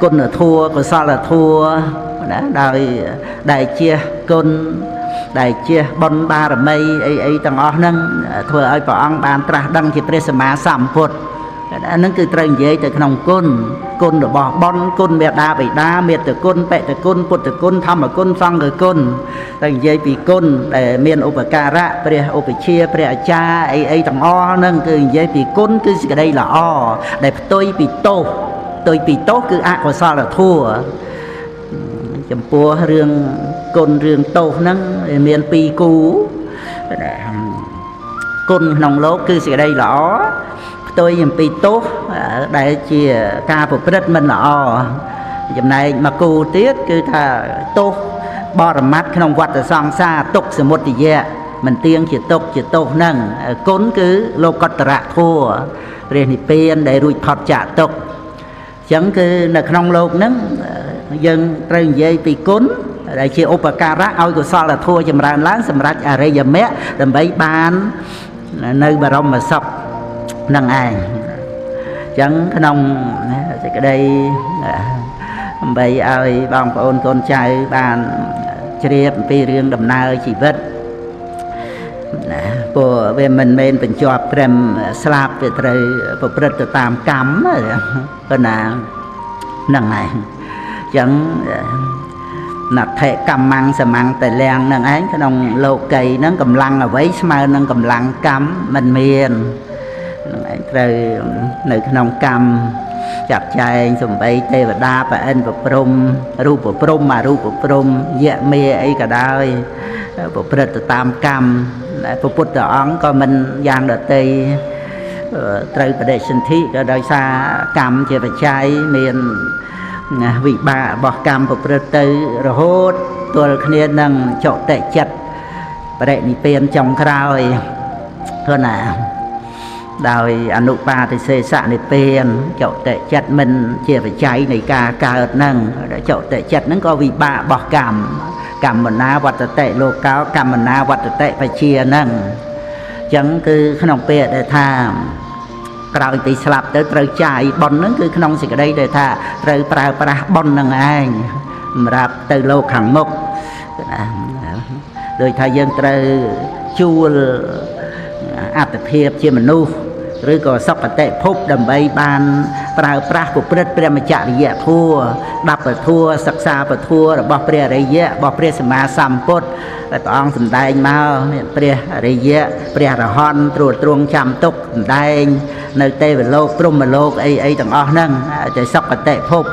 กุนทัวกุศลทัวนะได้เจี๊ยกุนได้เจี๊ยบนบารมีไอ้ต่างอ้อนั่งเพื่อไอ้ปองบานตรัสดังที่พระสมมาสัมพุทธนั่นคือเตยเย่แต่ขนมกุนหรือบอบอนกุนเบียดาไปดาเมียตะกุนเปะตะกุนปุตตะกุนทำตะกุนฟังตะกุนเตยเย่ปีกุนแต่เมียนอุปการะเปรียอุปเชียเปรียจาไอ้ต่างอ้อนั่นคือเย่ปีกุนคือสิ่งใดละอ้อได้ตัวปีโตคืออะกุศลทั่วจำปัวเรื่องกุนเรื่องโตนั่นเมียนปีกูกุนขนมโลกคือสิ่งใดละอ้อtôi nhầm pi tốt đại chia ca phục rất mình nọ dùm này mà cô tiết cứ thà tốt bỏ ra mắt không quạt ở song xa tốt sự một thì dẹ mình tiên chỉ tốt nâng cốn cứ lô cọt rạ thua rồi thì bên để rùi thọt trả tốt chẳng cứ là không lô nâng dân trơn dây pi cốn đại chia opakara ao của so là thua dùm ra láng xâm rạch à rây dùm mẹ đầm bấy bán nơi bà rong mà sọc năng ai chẳng cái nông thì cái đây bây ai bằng ôn con trai bàn chia về riêng đầm nai chỉ vết của về mìnhเป็นจอบเต็มสลับไปเตยประพฤติตามกรรมก็น่ะนั่งไงจังนักเทะกรรมมังสมังแต่แรงนั่งไอ้ขนมโลกีนั่งกำลังเอาไว้สมานั่งกำลังกรรมมันเมียนrồiในขนมกรรมจับใจสมบัยเทวดาไปเอ็นปพรมรูปพรมมารูปพรมเยะเมย์ไอ้ก็ได้ปพฤติตามกรรมพระพุทธองค์ก็มันยางเดตีไตรประเดชทิก็โดยซากรรมเจริญใจเมียนวิบากบอกกรรมปพฤติระโหดตัวเคลียนั่งโจเตะจัดประเดชนิเปียนจงคราวเท่านั้นโดยอนุปาทิเสสะในเปลี่ยนเจ้าเตะจัดมันเจี๊ยบใจในกาเกิดนั่งเจ้าเตะจัดนั้นก็วิบากบอกกรรมมันนาวัตเตะโลกากรรมมันนาวัตเตะไปเชียนั่งจังคือขนมเปียได้ท่ากล่าวตีสลับเตะเตะใจบอลนั้นคือขนมสิ่งใดได้ท่าเตะปลาบอลนั่งเองรับเตะโลกขังมกโดยทายังเตะจูลอัตเทียบเชื่อมนุษย์หรือก็สัพพเตภพดำใบบานปราปราปุเปรตเปรมจริยะทั่วดับทั่วศักษาทั่วบอกเปรริยะบอกเปรสมาสัมพุทธแต่ตองสันได้มาเปรริยะเปรรหอนตรวจตรวงจำตุกได้ในเตวโลกพรหมโลกไอ้ต่างอ้อนั่งจะสัพพเตภพ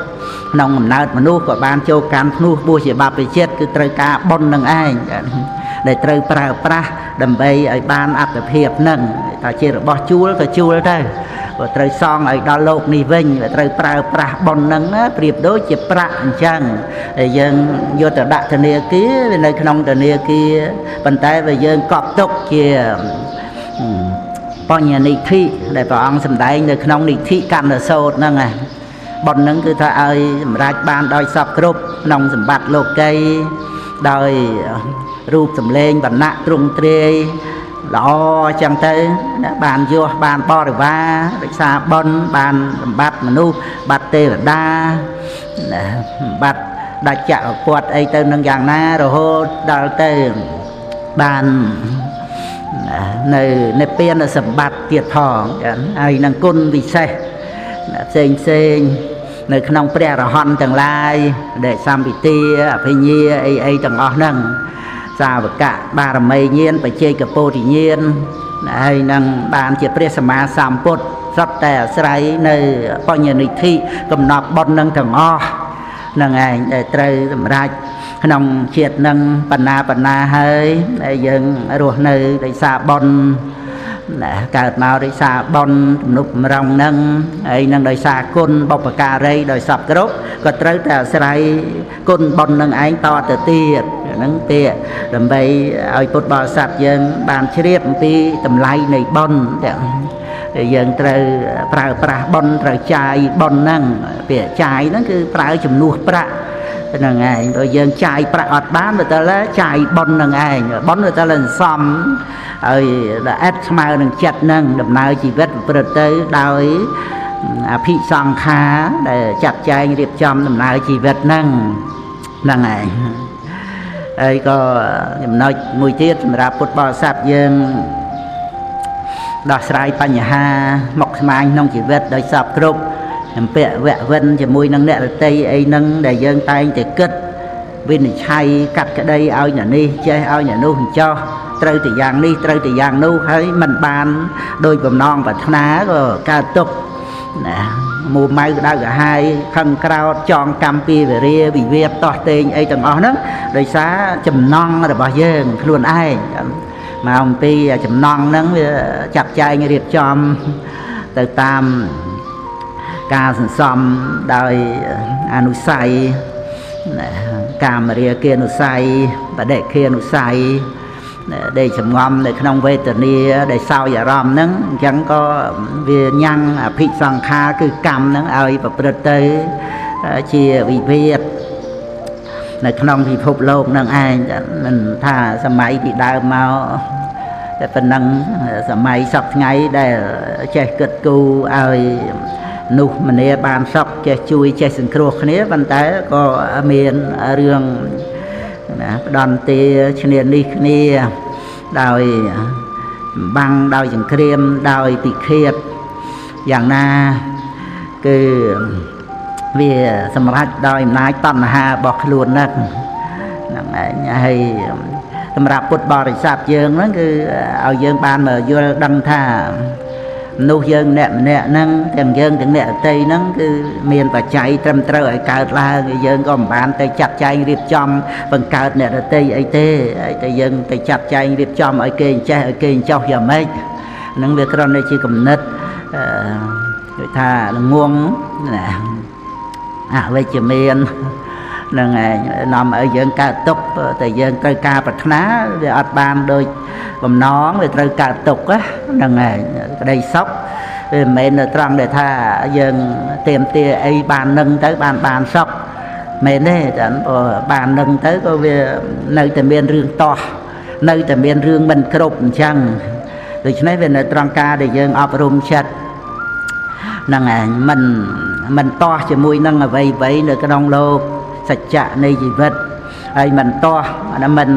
น้องนาดมนุษย์กับบานโจการพนุษย์บูชาบาปเช็ดคือตรกาบนนั่งไอ้ได้เตยปราปราดำใบไอ้บ้านอัตเพียบนั่งแต่เชื่อบอกจูแล้วก็จูแล้วได้ก็เตยซองไอ้ดอลโลกนี่วิ่งเตยปราบนนั่งเปรียบโดยเจ็บประจังยังโยตระธเนียกี้ในขนมธเนียกี้ปัญไตไปยังกอบตกเกี่ยปัญญานิธิได้พระองค์สำได้ในขนมนิธิกันโซดนั่งไงบนนั่งคือถ้าไอ้ราชบานดอยสับครบนองสมบัติโลกไกโดยรูปสำเร็จบรรณะตรงเตยหล่อจังเตยบานยัวบานปอหรือว่ารักษาบนบานบัดมนุษย์บัดเตยดาบัดดัชจะปวดไอเตยนั่งอย่างน่าโรโหดาเตยบานในเปียนสมบัติเกียรติทองไอ้นางกุลวิเศษเซงในขนมเปรี้ยระหอนต่างลายเด็กสามปิเตียพเนียไอต่างอ้อนั่งสาวกะบารมีเงียนไปเจกับโพธิเงียนไอ้นางบานเจียเปรี้ยสมาสามพุทธสัตแต่ใส่ในปัญญานิธิกำนับบนนั่งต่างอ้อนั่งไงได้เตยสำราญขนมเฉียดนั่งปัญนาเฮ้ยได้ยังรัวในได้สาบน កើតមកដោយសារបនទំនុកម្រងនឹងហើយនឹងដោយសារគុណបុព្វការីដោយសពគ្រប់ក៏ត្រូវតែអាស្រ័យគុណបុណ្យនឹងឯងតទៅទៀតហ្នឹងទេដើម្បីឲ្យពុទ្ធបរិស័ទយើងបានជ្រាបអំពីតម្លៃនៃបុណ្យយើងត្រូវប្រើប្រាស់បុណ្យត្រូវចាយបុណ្យហ្នឹងពាក្យចាយហ្នឹងគឺប្រើជំនួសប្រាក់ហ្នឹងឯងព្រោះយើងចាយប្រាក់អត់បានទៅតែចាយបុណ្យហ្នឹងឯងបុណ្យទៅតែសំឲ្យល្អិតស្មើនឹងចិត្តហ្នឹងដំណើរជីវិតប្រព្រឹត្តទៅដោយអភិសង្ខារដែលចាត់ចែងរៀបចំដំណើរជីវិតហ្នឹងហ្នឹងឯងហើយក៏ចំណុចមួយទៀតសម្រាប់ពុទ្ធបរិស័ទយើងដោះស្រាយបញ្ហាមកស្មាញក្នុងជីវិតដោយសពគ្រប់អំពាក់វគ្គវិនជាមួយនឹងអ្នករតីអីហ្នឹងដែលយើងតែងតែគិតវិនិច្ឆ័យកាត់ក្តីឲ្យអ្នកនេះចេះឲ្យអ្នកនោះចោះត្រូវតែយ៉ាងនេះត្រូវតែយ៉ាងនោះហើយមិនបានដោយបំណងប្រាថ្នាក៏កើតទុក្ខណាមួម៉ៅក្តៅក្រហាយខឹងក្រោធចងកម្មពីវេរាវិវាទតោះតេងអីទាំងអស់ហ្នឹងដោយសារចំណង់របស់យើងខ្លួនឯងមកអំពីចំណង់ហ្នឹងវាចាត់ចែងរៀបចំទៅតាមការសន្សំដោយអនុស័យកាមរាគានុស័យបដិគានុស័យដែលចំងំនៅក្នុងវេទនាដែលសោយអារម្មណ៍ហ្នឹងអញ្ចឹងក៏វាញ៉ាំងអភិសង្ខារគឺកម្មហ្នឹងឲ្យប្រព្រឹត្តទៅជាវិវាទនៅក្នុងពិភពលោកនឹងឯងមិនថាសម័យពីដើមមកតែប៉ុណ្ណឹងសម័យសពថ្ងៃដែលចេះគិតគូរឲ្យនោះម្នាបានសុខចេះជួយចេះសង្គ្រោះគ្នាប៉ុន្តែក៏មានរឿងណាផ្ដន់ទាឈ្នានីសគ្នាដោយបាំងដោយសង្គ្រាមដោយពិឃាតយ៉ាងណាគឺវាសម្រេចដោយអំណាចតណ្ហារបស់ខ្លួនហ្នឹងឯងហើយសម្រាប់ពុទ្ធបរិស័ទយើងហ្នឹងគឺឲ្យយើងបានមកយល់ដឹងថានោះយើងម្នាក់ហ្នឹងទាំងយើងទាំងអ្នកដទៃហ្នឹងគឺមានបច្ច័យត្រឹមត្រូវឲ្យកើតឡើងយើងក៏មិនបានទៅចាត់ចែងរៀបចំបង្កើតអ្នកដទៃអីទេតែយើងទៅចាត់ចែងរៀបចំឲ្យគេចេះឲ្យគេចោះយ៉ាងម៉េចហ្នឹងវាគ្រាន់តែជាគំនិតដូចថាល្ងងណាអវិជ្ជមាននឹងឯងនាំឲ្យយើងកើតទុក្ខតែយើងត្រូវការប្រាថ្នាវាអត់បានដូចបំណងវាត្រូវកើតទុក្ខហ្នឹងឯងក្តីសុខវាមិនមែននៅត្រង់ដែលថាយើងទៀមទាអីបាននឹងទៅបានសុខមែនទេចាបាននឹងទៅក៏វានៅតែមានរឿងតោះនៅតែមានរឿងមិនគ្រប់អញ្ចឹងដូច្នេះវានៅត្រង់ការដែលយើងអប់រំចិត្តហ្នឹងឯងមិនតោះជាមួយនឹងអ្វីនៅក្នុងលោកសច្ចៈនៃជីវិតហើយមិនតោះមិន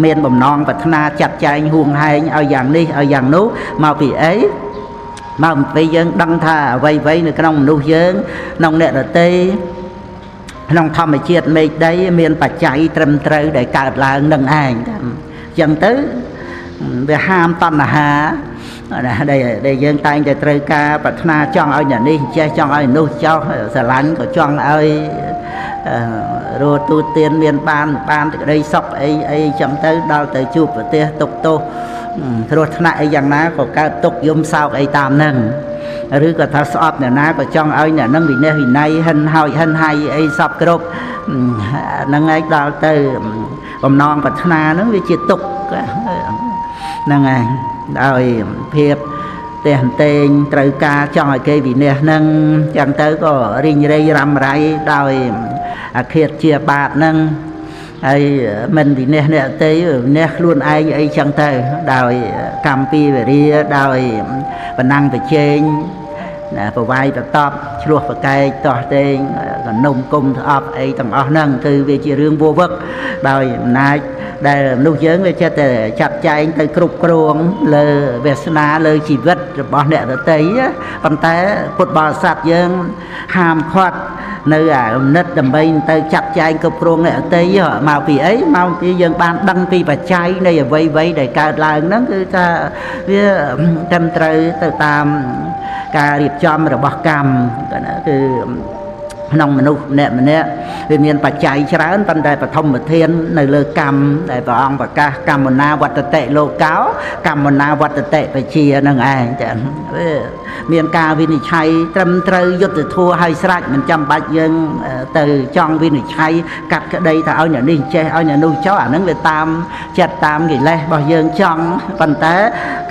មានបំណងប្រាថ្នាចាត់ចែងហួងហែងឲ្យយ៉ាងនេះឲ្យយ៉ាងនោះមកពីអីមកពីយើងដឹងថាអ្វីនៅក្នុងមនុស្សយើងក្នុងអ្នកដទៃក្នុងធម្មជាតិមេឃដីមានបច្ច័យត្រឹមត្រូវដែលកើតឡើងនឹងឯងអញ្ចឹងទៅវាហាមតណ្ហាដែលយើងតែងតែត្រូវការប្រាថ្នាចង់ឲ្យអ្នកនេះចេះចង់ឲ្យនោះចោះស្រឡាញ់ក៏ចង់ឲ្យរស់ទូទានមានបានក្តីសុខអីចឹងទៅដល់ទៅជួបប្រទេសទុកទោសគ្រោះថ្នាក់អីយ៉ាងណាក៏កើតទុកយំសោកអីតាមហ្នឹងឬក៏ថាស្អប់អ្នកណាក៏ចង់ឲ្យអ្នកហ្នឹងវិន័យវិន័យហិនហៃអីសពគ្រប់ហ្នឹងឯងដល់ទៅបំណងប្រាថ្នាហ្នឹងវាជាទុកហ្នឹងឯងដោយភាពទេហន្តេងត្រូវការចង់ឲ្យគេវិនិច្ឆ័យហ្នឹងចឹងទៅក៏រីងរៃរ៉ាំរ៉ៃដោយអាឃាតជាបាតហ្នឹងហើយមិនវិនិច្ឆ័យអ្នកទេវិនិច្ឆ័យខ្លួនឯងអីចឹងទៅដោយកម្មពីវេរាដោយបណ្ណាំងប្រជែងណាប្រវាយប្រតបឆ្លោះប្រកែកតោះតេងកនុំគុំស្អប់អីទាំងអស់ហ្នឹងគឺវាជារឿងវវឹកដោយអំណាចដែលមនុស្សយើងវាចិត្តតែចាត់ចែងទៅគ្រប់គ្រងលើវាសនាលើជីវិតរបស់អ្នកដទៃប៉ុន្តែពុទ្ធបរិស័ទយើងហាមឃាត់នៅអាគំនិតដើម្បីទៅចាត់ចែងគ្រប់គ្រងអ្នកដទៃមកពីអីមកពីយើងបានដឹងពីបច្ច័យនៃអ្វីដែលកើតឡើងហ្នឹងគឺថាវាត្រឹមត្រូវទៅតាមការរៀបចំរបស់កម្មគឺ ក្នុងមនុស្សម្នាក់វាមានបច្ច័យច្រើនប៉ុន្តែបឋមធាននៅលើកម្មដែលព្រះអង្គប្រកាសកម្មណាវត្តតិលោកោកម្មណាវត្តតិបជានឹងឯងចាវាមានការវិនិច្ឆ័យត្រឹមត្រូវយុត្តិធម៌ឲ្យស្រេចមិនចាំបាច់យើងទៅចង់វិនិច្ឆ័យកាត់ក្តីថាឲ្យអ្នកនេះចេះឲ្យអ្នកនោះចោះអាហ្នឹងវាតាមចិត្តតាមកិលេសរបស់យើងចង់ប៉ុន្តែ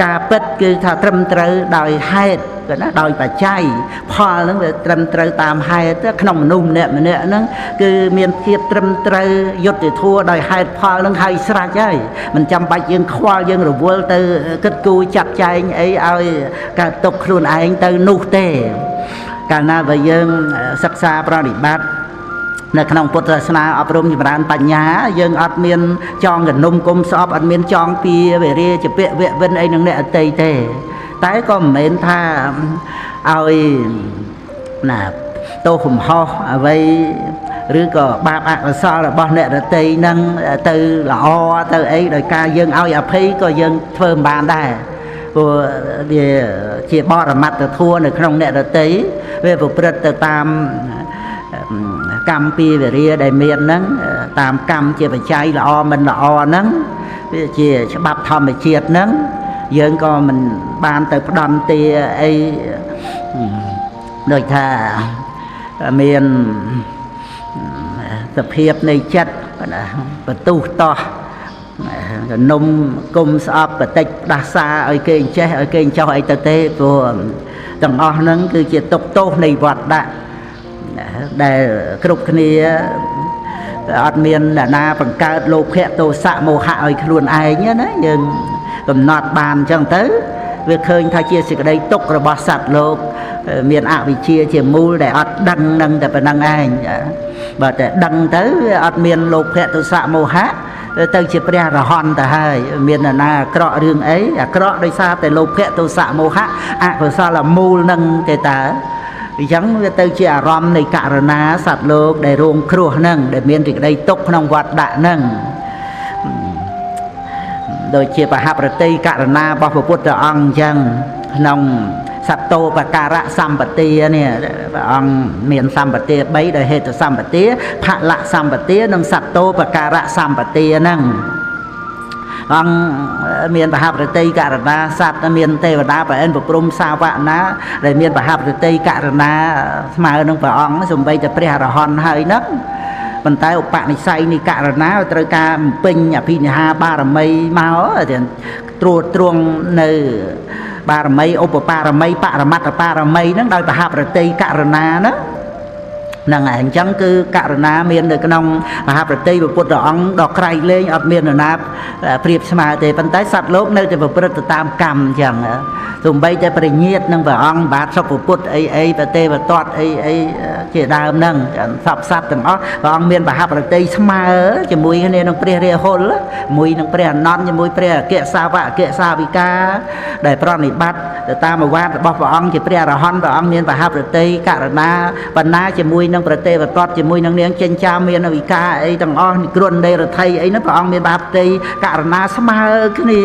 ការពិតគឺថាត្រឹមត្រូវដោយហេតុណាដោយបច្ច័យផលហ្នឹងវាត្រឹមត្រូវតាមហេតុក្នុងមនុស្សម្នាក់ហ្នឹងគឺមានភាពត្រឹមត្រូវយុត្តិធម៌ដោយហេតុផលហ្នឹងហើយស្រេចហើយមិនចាំបាច់យើងខ្វល់យើងរវល់ទៅគិតគូរចាត់ចែងអីឲ្យកើតទុកខ្លួនឯងទៅនោះទេកាលណាបើយើងសិក្សាប្រតិបត្តិនៅក្នុងពុទ្ធសាសនាអប់រំចម្រើនបញ្ញាយើងអត់មានចងកនុំគុំស្អប់អត់មានចងពីវេរាជាពាក្យវៈវិនអីនឹងអ្នកអតីតទេតែក៏មិនមែនថាឲ្យណាទោសកំហុសអ្វីឬក៏បាបអកុសលរបស់អ្នកដទៃហ្នឹងទៅល្អទៅអីដោយការយើងឲ្យអភ័យក៏យើងធ្វើមិនបានដែរព្រោះវាជាបរមត្តធម៌នៅក្នុងអ្នកដទៃវាប្រព្រឹត្តទៅតាមកម្មពីវេរាដែលមានហ្នឹងតាមកម្មជាបច្ច័យល្អមិនល្អហ្នឹងវាជាច្បាប់ធម្មជាតិហ្នឹងយើងក៏មិនបានទៅផ្ដំទាអីដូចថាមានសភាពនៃចិត្តបន្ទុះតោះកនុំគុំស្អប់បតិចផ្ដាសាឲ្យគេចេះឲ្យគេចោះអីទៅទេព្រោះទាំងអស់ហ្នឹងគឺជាទុកទោសនៃវត្តដាក់ដែលគ្រប់គ្នាអត់មានអ្នកណាបង្កើតលោភៈទោសៈមោហៈឲ្យខ្លួនឯងណាយើងកំណត់បានអញ្ចឹងទៅវាឃើញថាជាសេចក្តីទុក្ខរបស់សត្វលោកមានអវិជ្ជាជាមូលដែលអត់ដឹងនឹងតែប៉ុណ្្នឹងឯងបើតែដឹងទៅវាអត់មានលោភៈទោសៈមោហៈទៅជាព្រះរហន្តទៅហើយមាននរណាអាក្រក់រឿងអីអាក្រក់ដោយសារតែលោភៈទោសៈមោហៈអកុសលមូលនឹងទេតើអញ្ចឹងវាទៅជាអារម្មណ៍នៃករណាសត្វលោកដែលរងគ្រោះហ្នឹងដែលមានសេចក្តីទុក្ខក្នុងវត្តដាក់ហ្នឹងដូចជាបហប្រតិករណារបស់ព្រះពុទ្ធអង្គអញ្ចឹងក្នុងសត្វតោបការៈសម្បទានេះព្រះអង្គមានសម្បទា3ដោយហេតុសម្បទាផលៈសម្បទានិងសត្វតោបការៈសម្បទាហ្នឹងអង្គមានបហប្រតិករណាសត្វមានទេវតាប្រអិនប្រព្រំសាវកណាដែលមានបហប្រតិករណាស្មើនឹងព្រះអង្គសំបីតែព្រះអរហន្តហើយហ្នឹងប៉ុន្តែឧបនិស្ស័យនៃករណាត្រូវការបំពេញអភិនិហាបារមីមកត្រួតត្រងនៅបារមីឧបបារមីបរមត្តបារមីហ្នឹងដោយបហប្រតិករណាហ្នឹងហើយអញ្ចឹងគឺករណាមាននៅក្នុងមហាប្រតិព្រះពុទ្ធអង្គដ៏ក្រៃលែងអត់មាននរណាប្រៀបស្មើទេប៉ុន្តែសត្វលោកនៅតែប្រព្រឹត្តទៅតាមកម្មអញ្ចឹងទោះបីតែប្រញាតនឹងព្រះអង្គបាទសុខពុទ្ធអីប្រទេវតតអីជាដើមហ្នឹងសពសត្វទាំងអស់ព្រះអង្គមានមហាប្រតិស្មើជាមួយគ្នានឹងព្រះរាហុលជាមួយនឹងព្រះអនន្តជាមួយព្រះអគ្គសាវកអគ្គសាវិកាដែលប្រណិប័តទៅតាមអាវាតរបស់ព្រះអង្គជាព្រះអរហន្តព្រះអង្គមានមហាប្រតិករណាបណ្ណាជាមួយនឹងប្រទេវតតជាមួយនឹងនាងចិញ្ចាមានវិការអីទាំងអស់គ្រុនដេរថៃអីហ្នឹងព្រះអង្គមានមហាប្រតិករណាស្មើគ្នា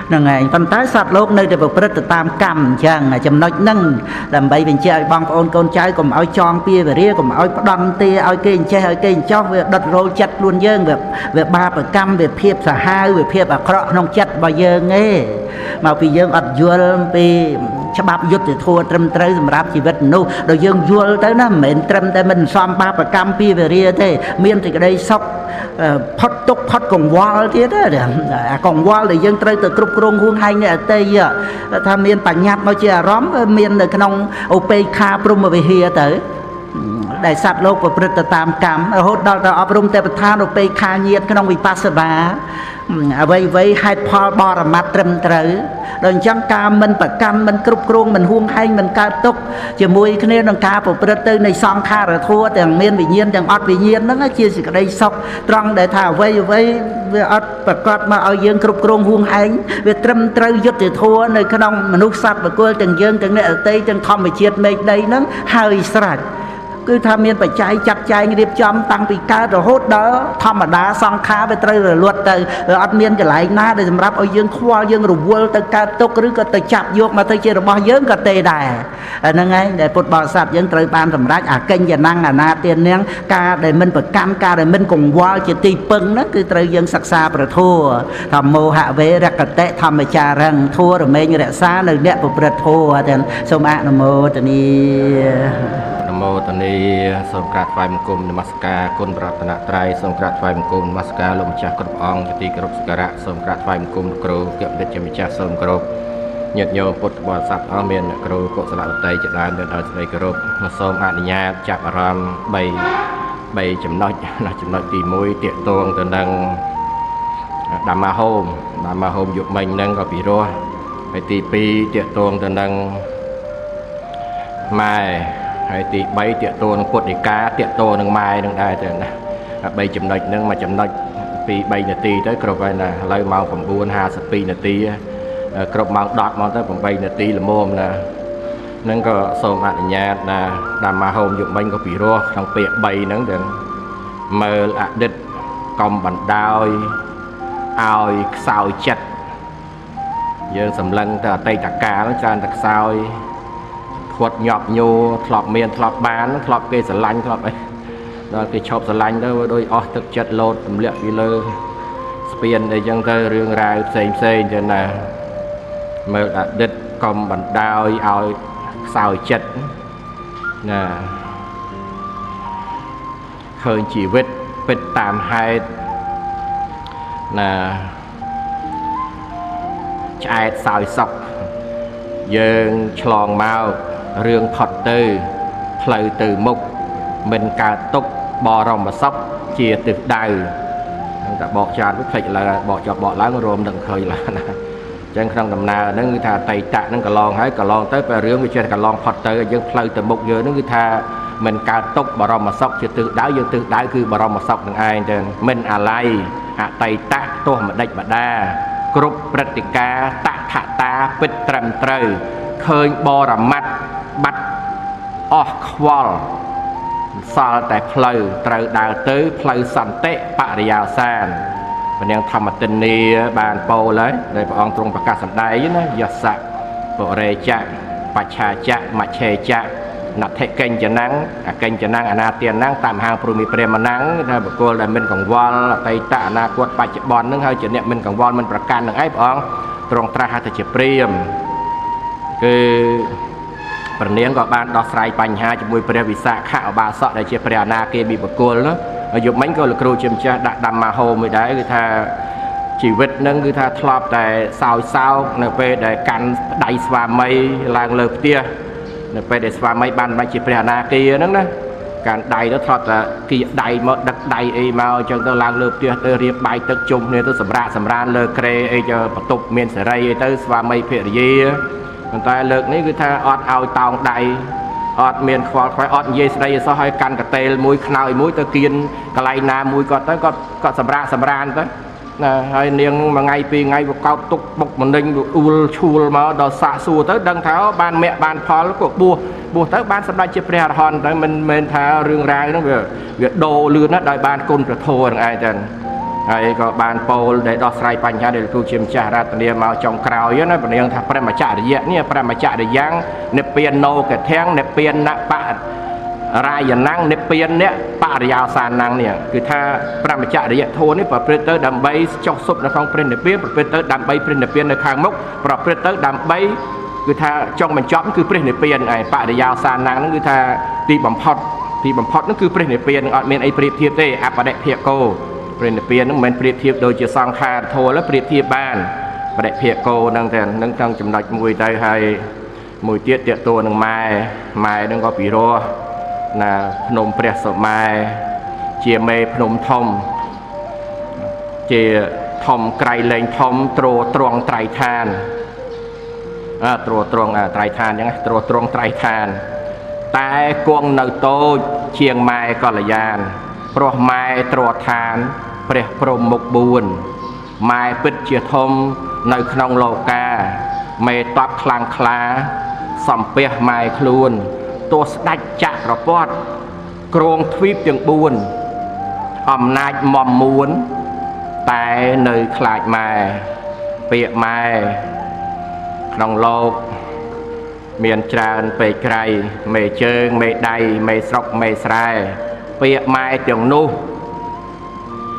ហ្នឹងហើយប៉ុន្តែសត្វលោកនៅតែប្រព្រឹត្តទៅតាមកម្មអញ្ចឹងចំណុចហ្នឹងដើម្បីបញ្ជាក់ឲ្យបងប្អូនកូនចៅកុំឲ្យចងពៀវេរាកុំឲ្យផ្ដំទាឲ្យគេអញ្ចេះឲ្យគេអញ្ចោះវាដុតរោលចិត្តខ្លួនយើងវាបាបកម្មវាភាពសាហាវវាភាពអាក្រក់ក្នុងចិត្តរបស់យើងឯងមកពីយើងអត់យល់ពីច្បាប់យុត្តិធម៌ត្រឹមត្រូវសម្រាប់ជីវិតមនុស្សដល់យើងយល់ទៅណាមិនមែនត្រឹមតែមិនសមបាបកម្មពៀវេរាទេមានសេចក្តីសុខផុតទុក្ខផុតកង្វល់ទៀតអាកង្វល់ដែលយើងត្រូវទៅគ្រប់គ្រងហួងហែងនៅអតីតថាមានបញ្ញត្តិមកជាអារម្មណ៍មាននៅក្នុងឧបេក្ខាព្រហ្មវិហារទៅដែលសត្វលោកប្រព្រឹត្តទៅតាមកម្មរហូតដល់ទៅអប់រំទេពថាឧបេក្ខាញាតក្នុងវិបស្សនាអ្វីហេតុផលបរមត្តត្រឹមត្រូវដល់អញ្ចឹងការមិនប្រកាន់មិនគ្រប់គ្រងមិនហួងហែងមិនកើតទុកជាមួយគ្នានឹងការប្រព្រឹត្តទៅនៃសង្ខារធัวទាំងមានវិញ្ញាណទាំងអត់វិញ្ញាណហ្នឹងជាសេចក្តីសុខត្រង់ដែលថាអ្វីវាអត់ប្រកបមកឲ្យយើងគ្រប់គ្រងហួងហែងវាត្រឹមត្រូវយុត្តិធម៌នៅក្នុងមនុស្សសត្វបុគ្គលទាំងយើងទាំងអ្នកដទៃទាំងធម្មជាតិមេឃដីហ្នឹងហើយស្រេច cứ tham miên phải cháy chặt cháy điệp chấm tăng bị cá rồi hốt đó thầm mà đá xong khá về trời rồi luật từ rồi ăn miên cái lại na để làm rắp ở dương khoa dương rồi vua từ cá tục cứ có từ chặt vô mà tôi chơi rồi bao dương có tê đài nên ngay để một bò sạp dương trời ban làm rách à kênh và năng à na tiền nén ca để mình phải cam ca để mình cùng qua chỉ tì pưng đó cứ trời dương sặc xa rồi thua thầm mô hạ về ra cái tệ thầm mà trà rằng thua rồi mấy như đã xa lời đẹp của bật thua thì xong ạ nó mô thì Nam mô Tát Niសូមក្រាបថ្វាយបង្គំនមស្ការគុណប្រតនត្រ័យសូមក្រាបថ្វាយបង្គំនមស្ការលោកម្ចាស់គ្រប់អង្គជាទីគោរពសក្ការៈសូមក្រាបថ្វាយបង្គំលោកគ្រូគណៈវិទ្យាម្ចាស់សូមគោរពញាតិញោមពុទ្ធបរិស័ទអស់មានអ្នកគ្រូកុសលវតីជាដើមមានដល់ស្ដីគោរពសូមអនុញ្ញាតចាប់អារម្មណ៍3ចំណុចចំណុចទី1ទាក់ទងទៅនឹងដាមាហូមយុគមិញហ្នឹងក៏ពិរោះហើយទី2ទាក់ទងទៅនឹងម៉ែហើយទី3ទាក់ទងនឹងពុទ្ធិកាទាក់ទងនឹងម៉ែនឹងដែរទៅណា3ចំណុចហ្នឹងមួយចំណុចពី3នាទីទៅគ្រប់ហើយណាឥឡូវម៉ោង 9:52 នាទីគ្រប់ម៉ោង10មកទៅ8នាទីល្មមណាហ្នឹងក៏សូមអនុញ្ញាតណាដាមាហូមយុគមិញក៏ពិរោះក្នុងពាក្យ3ហ្នឹងទៅមើលអតីតកំបណ្ដោយឲ្យខ្សោយចិត្តយើងសម្លឹងទៅអតីតកាលច្រើនតែខ្សោយខាត់ញាប់ញោធ្លាប់មានធ្លាប់បានធ្លាប់គេស្រឡាញ់ធ្លាប់អីដល់គេឈប់ស្រឡាញ់ទៅដោយអស់ទឹកចិត្តលោតទម្លាក់ពីលើស្ពានអីចឹងទៅរឿងរ៉ាវផ្សេងចឹងណាមើលអតីតកុំបណ្ដោយឲ្យខ្សោយចិត្តណាឃើញជីវិតពិតតាមហេតុណាឆ្អែតសោយសុខយើងឆ្លងមករឿងផុតទៅផ្លូវទៅមុខមិនកើតទុកបរមសុខជាទិសដៅហ្នឹងតែបកចានវាផ្លេចឡើងបកជាប់បកឡើងរមនឹងឃើញឡើងណាអញ្ចឹងក្នុងដំណើរហ្នឹងគឺថាអតីតហ្នឹងកន្លងហើយកន្លងទៅពេលរឿងវាចេះកន្លងផុតទៅយើងផ្លូវទៅមុខយើងហ្នឹងគឺថាមិនកើតទុកបរមសុខជាទិសដៅយើងទិសដៅគឺបរមសុខនឹងឯងទៅមិនអាល័យអតីតទោះម្ដេចម្ដាគ្រប់ព្រឹត្តិការណ៍តថតាពិតត្រឹមត្រូវឃើញបរមត្តបាត់អស់ខ្វល់សល់តែផ្លូវត្រូវដើរទៅផ្លូវសន្តិបរិយាសានព្រះនាងធម្មទិនីបានពោលហើយដែលព្រះអង្គទ្រង់ប្រកាសសម្ដែងណាយសៈបរិយៈបច្ឆាចៈមច្ឆេចៈណដ្ឋិកញ្ចនាំងអកញ្ចនាំងអនាទានាំងតាមហាងព្រមីព្រាមនាំងថាបុគ្គលដែលមិនកង្វល់អតីតអនាគតបច្ចុប្បន្ននឹងហើយជាអ្នកមិនកង្វល់មិនប្រកាន់នឹងឯងព្រះអង្គទ្រង់ត្រាស់ថាជាព្រាមគឺព្រះនាងក៏បានដោះស្រាយបញ្ហាជាមួយព្រះវិសាខឧបាសកដែលជាព្រះអនាគាមីបុគ្គលហើយយប់មិញក៏លោកគ្រូជាម្ចាស់ដាក់ដាំមាហូមមួយដែរគឺថាជីវិតនឹងគឺថាធ្លាប់តែសោយសោកនៅពេលដែលកាន់ដៃស្វាមីឡើងលើផ្ទះនៅពេលដែលស្វាមីបានបាច់ជាព្រះអនាគាហ្នឹងណាការដៃទៅធ្លាប់តែគៀកដៃមកដឹកដៃអីមកអញ្ចឹងទៅឡើងលើផ្ទះទៅរៀបបាយទឹកជុំគ្នាទៅសម្រានលើក្រេអីទៅបន្ទប់មានសេរីអីទៅស្វាមីភរិយាប៉ុន្តែលើកនេះគឺថាអត់ឲ្យតោងដៃអត់មានខ្វល់ខ្វាយអត់និយាយស្ដីអីសោះឲ្យកាន់កតេលមួយខ្នើយមួយទៅគៀនកន្លែងណាមួយគាត់ទៅគាត់សម្រានទៅណាហើយនាងមួយថ្ងៃពីរថ្ងៃវាកោតទុកបុកម្នេញវាអ៊ូលឈួលមកដល់សាកសួរទៅដឹងថាបានមគ្គបានផលក៏បួសទៅបានសម្ដេចជាព្រះអរហន្តទៅមិនមែនថារឿងរ៉ាវហ្នឹងវាដូរលឿនណាស់ដោយបានគុណព្រះធម៌នឹងឯងទៅហើយក៏បានពោលដែលដោះស្រាយបញ្ហាដែលគ្រូជាម្ចាស់រតនាមកចុងក្រោយណាព្រះនាងថាព្រះមច្ចរិយៈនេះព្រះមច្ចរិយ៉ាងនិព្វានោកធាំងនិព្វានបរាយណੰនិព្វានៈបរិយោសានੰនេះគឺថាព្រះមច្ចរិយធម៌នេះប្រព្រឹត្តទៅដើម្បីចុះសុបនៅក្នុងព្រះនិព្វានប្រព្រឹត្តទៅដើម្បីព្រះនិព្វាននៅខាងមុខប្រព្រឹត្តទៅដើម្បីគឺថាចុងបញ្ចប់គឺព្រះនិព្វានឯបរិយោសានੰហ្នឹងគឺថាទីបំផុតហ្នឹងគឺព្រះនិព្វាននឹងអត់មានអីប្រៀបធៀបទេអបដិភិកោព្រះនិព្វានហ្នឹងមិនមែនប្រៀបធៀបដូចជាសង្ខារធម៌ឡើយប្រៀបធៀបបានបដិភិកោហ្នឹងតែនឹងចង់ចំណុចមួយទៅហើយមួយទៀតតេតួនឹងម៉ែហ្នឹងក៏ពិរោះណាភ្នំព្រះសុម៉ែជាមេភ្នំធំជាធំក្រៃលែងធំទ្រទ្រង់ត្រៃឋានទ្រទ្រង់ត្រៃឋានអញ្ចឹងទ្រទ្រង់ត្រៃឋានតែគង់នៅតូចជាងម៉ែកល្យានព្រោះម៉ែទ្រឋានព្រះព្រំមុខ4ម៉ែពិតជាធំនៅក្នុងលោកាមេតបខ្លាំងក្លាសំពះម៉ែខ្លួនទោះស្ដេចចក្រពត គ្រងទ្វីបទាំង4អំណាចមមមួនតែនៅខ្លាចម៉ែពាក្យម៉ែក្នុងលោកមានច្រើនពេកក្រៃមេជើងមេដៃមេស្រុកមេស្រែពាក្យម៉ែទាំងនោះ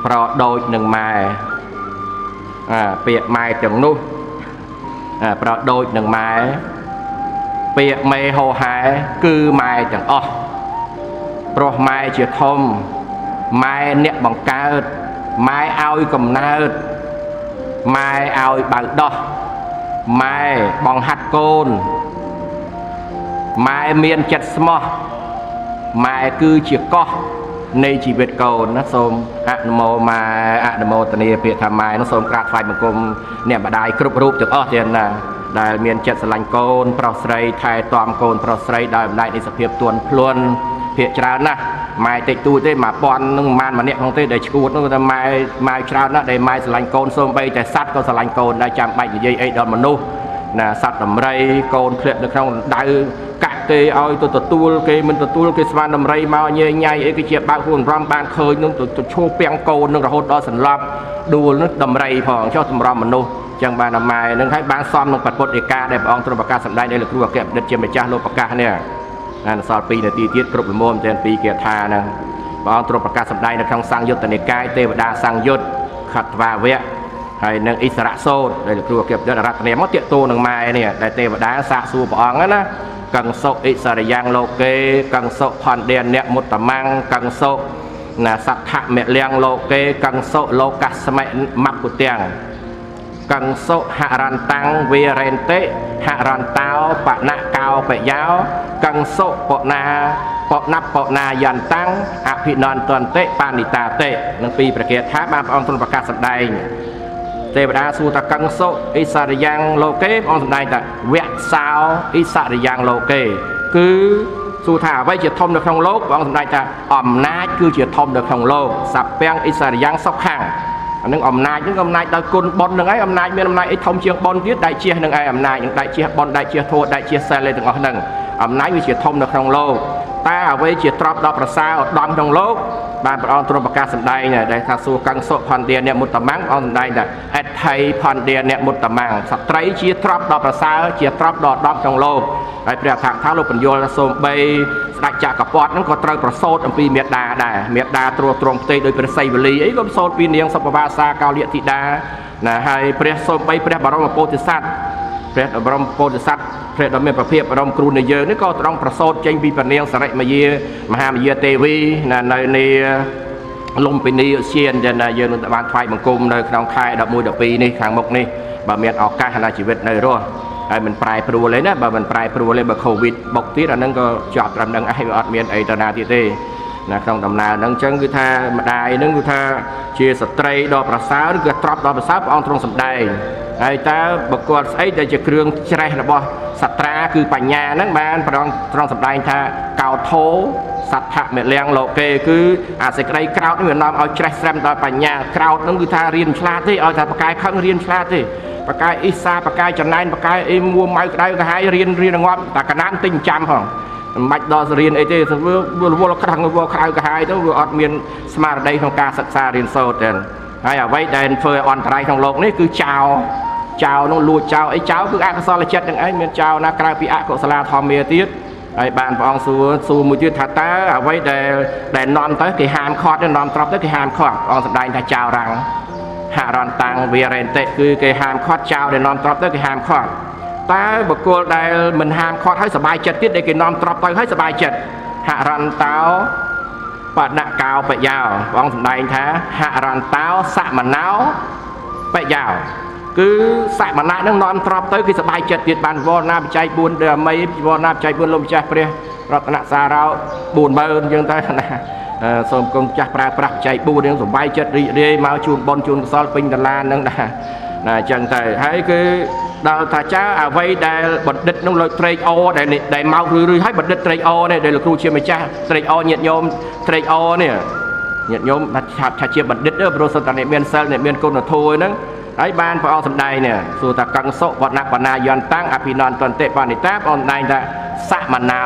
ប្រដូចនឹងម៉ែពាក្យម៉ែទាំងនោះប្រដូចនឹងម៉ែពាក្យមេហោហែគឺម៉ែទាំងអស់ព្រោះម៉ែជាធំម៉ែអ្នកបង្កើតម៉ែឲ្យកំណើតម៉ែឲ្យបើដោះម៉ែបង្ហាត់កូនម៉ែមានចិត្តស្មោះម៉ែគឺជាកោះនៃជីវិតកូនណាសូមអនុមោម៉ែអនុមោទនាពាក្យថាម៉ែនោះសូមក្រាបថ្វាយបង្គំអ្នកម្ដាយគ្រប់រូបទាំងអស់ទៀតណាដែលមានចិត្តស្រឡាញ់កូនប្រុសស្រីថែទាំកូនប្រុសស្រីដោយអំណាចនៃសភាពទួនភ្លន់ភាកច្រើនណាស់ម៉ែតិចតួចទេ1000នឹងម៉ានម្នាក់ក្នុងទេដែលឈួតនោះតែម៉ែច្រើនណាស់ដែលម៉ែស្រឡាញ់កូនសូម្បីតែសត្វក៏ស្រឡាញ់កូនដែរចាំបាច់និយាយអីដល់មនុស្សណាសត្វដំរីកូនធ្លាក់នៅក្នុងដៅកាក់គេឲ្យទៅទទួលគេមិនទទួលគេស្មានដំរីមកញ៉ៃញ៉ៃអីគេជាបើកខ្លួនរំបានឃើញនឹងទៅឈោពាំងកូននឹងរហូតដល់សន្លប់ដួលនឹងដំរីផងចុះតម្រាំមនុស្សចឹងបានអាម៉ែនឹងឲ្យបានសមនឹងពុទ្ធឯកាដែលព្រះអង្គទ្រង់ប្រកាសសម្ដែងដោយលោកគ្រូអគ្គបណ្ឌិតជាម្ចាស់លោកប្រកាសនេះអានសល់2នាទីទៀតគ្រប់លំមតែ2គាថាហ្នឹងព្រះអង្គទ្រង់ប្រកាសសម្ដែងនៅក្នុងសង្យុត្តនិកាយទេវតាសង្យុត្តខត្តវាវៈហើយនឹងអិសរៈសោតដែលលោកគ្រូអគ្គបណ្ឌិតរតនាមកតាកតូនឹងម៉ែនេះដែលទេវតាសាកសួរព្រះអង្គណាកង្សុអិសរយ៉ាងលោកេកង្សុផនដេនមុតតមੰកង្សុណាសដ្ឋមលៀងលោកេកង្សុលោកស្មិមពុទាំងកង្សុហរន្តាំងវេរេនតិហរន្តោបណកោបយោកង្សុបណាបណាយន្តាំងអភិនន្តន្តិបានិតាតិនឹងពីប្រកាសថាបានព្រះអង្គទ្រង់ប្រកាសសម្ដែងទេវតាសួរថាកង្សុអិសរិយ៉ាងលោកេព្រះអង្គសម្ដែងថាវៈសោអិសរិយ៉ាងលោកេគឺសួរថាអ្វីជាធំនៅក្នុងលោកព្រះអង្គសម្ដែងថាអំណាចគឺជាធំនៅក្នុងលោកសពាំងអិសរិយ៉ាងសុខខាងអានឹងអំណាចនឹងអំណាចដោយគុណបុណ្យនឹងឯងអំណាចមានអំណាចអីធំជាងបុណ្យទៀតដៃជះនឹងឯងអំណាចនឹងដៃជះបុណ្យដៃជះធម៌ដៃជះសិលទាំងអស់ហ្នឹងអំណាចវាជាធំនៅក្នុងលោកតែអ្វីជាទ្រព្យដ៏ប្រសើរឧត្តមក្នុងលោកបានព្រះអង្គទ្រង់ប្រកាសសម្ដែងដែលថាសួរកង្សុផនដេអ្នកមុតតមੰអង្គសម្ដែងថាអថៃផនដេអ្នកមុតតមੰស្ត្រីជាទ្រព្យដ៏ប្រសើរជាទ្រព្យដ៏ឧត្តមក្នុងលោកហើយព្រះថាលោកបញ្យល់សូមបីស្ដេចចក្រពត្តិហ្នឹងក៏ត្រូវប្រសូតអំពីមេដាដែរមេដាត្រួតត្រងផ្ទៃដោយព្រះសីវលីអីក៏ប្រសូតពីនាងសុភវាសាកោលិធីតាណាហើយព្រះសូមបីព្រះបរមពោធិសត្វព្រះបរមពោធិសត្វព្រះដ៏មានប្រភាពបរមគ្រូនៃយើងនេះក៏ត្រង់ប្រសូតចេញពីព្រះនាងសរិមយាមហាមយាទេវីនៅនៃលំពិនីឧស្សាហ៍ដែលយើងនឹងបានថ្វាយបង្គំនៅក្នុងខែ11 12នេះខាងមុខនេះបើមានឱកាសណាជីវិតនៅរស់ហើយមិនប្រែប្រួលទេណាបើមិនប្រែប្រួលទេបើកូវីដបុកទៀតអាហ្នឹងក៏ជាប់ត្រឹមនឹងឯងវាអត់មានអីទៅណាទៀតទេណាក្នុងដំណើរហ្នឹងអញ្ចឹងគឺថាម្ដាយហ្នឹងគឺថាជាស្ត្រីដ៏ប្រសើរគឺទ្រព្យដ៏ប្រសើរព្រះអង្គទ្រង់សម្ដែងហើយតើបុគ្គលស្អីដែលជាគ្រឿងច្រេះរបស់សត្រាគឺបញ្ញាហ្នឹងបានព្រះអង្គទ្រង់សម្ដែងថាកោថោសដ្ឋមលៀងលោកេគឺអាសេចក្តីក្រោតនេះវានាំឲ្យច្រេះស្រែមដល់បញ្ញាក្រោតហ្នឹងគឺថារៀនឆ្លាតទេឲ្យថាបកាយខឹងរៀនឆ្លាតទេបកាយអ៊ីសាបកាយចំណែនបកាយអីមួម៉ៅក្តៅកាហាយរៀនងាប់តែកណានទិញចាំផងមិនបាច់ដល់រៀនអីទេវារវល់ខ្លាំងវាក្តៅកាហាយទៅវាអត់មានស្មារតីក្នុងការសិក្សារៀនសូត្រទេហើយអ្វីដែលធ្វើឲ្យអន្តរាយក្នុងโลกនេះគឺចោលនោះលួចចោលអីចោលគឺអកុសលចិត្តនឹងឯងមានចោលណាក្រៅពីអកុសលាធម្មាទៀតហើយបានព្រះអង្គសួរមួយទៀតថាតើអ្វីដែលនាំទៅគេហាមឃាត់នាំទ្រព្យទៅគេហាមឃាត់ព្រះអង្គសម្ដែងថាចោលរាំងហរន្តាំងវេរេនតិគឺគេហាមឃាត់ចោលដែលនាំទ្រព្យទៅគេហាមឃាត់តើបុគ្គលដែលមិនហាមឃាត់ឲ្យសុបាយចិត្តទៀតដែលគេនាំទ្រព្យទៅឲ្យសុបាយចិត្តហរន្តោបណកោបយោព្រះអង្គសម្ដែងថាហរន្តោសមណោបយោគឺសមណៈនឹងនាំទ្រព្យទៅគេសុបាយចិត្តទៀតបានវរណាបច្ច័យ4ដូចអមីវរណាបច្ច័យ4លោកម្ចាស់ព្រះរតនសារោ40000យើងទៅណាសូមគង់ចាស់ប្រើប្រាស់បច្ច័យ4យើងសុបាយចិត្តរីករាយមកជូនបុណ្យជូនកុសលពេញដុល្លារនឹងដែរណាអញ្ចឹងទៅហើយគឺដល់ថាចៅអ្វីដែលបណ្ឌិតនោះលោកត្រេកអរដែលមករឿយឲ្យបណ្ឌិតត្រេកអរនេះដែលលោកគ្រូជាម្ចាស់ត្រេកអរញាតិញោមត្រេកអរនេះញាតិញោមថាជាបណ្ឌិតព្រោះសត្វតែអ្នកមានសិលអ្នកមានគុណធម៌ហ្នឹងហើយបានព្រះអង្គសម្ដែងនេះសួរថាកង្សុបណាយន្តាំងអភិនន្តន្តិបានិតាព្រះអង្គសម្ដែងថាសមណោ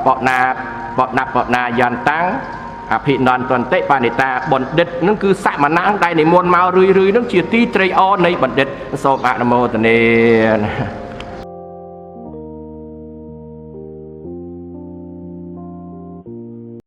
បណា បណាបណាយ៉ាន់តាំងអភិនន្តន្តិបានិតាបណ្ឌិតនឹងគឺសមណៈដែលនិមន្តមករឿយៗនឹងជាទីត្រេកអរនៃបណ្ឌិតសូមអនុមោទនា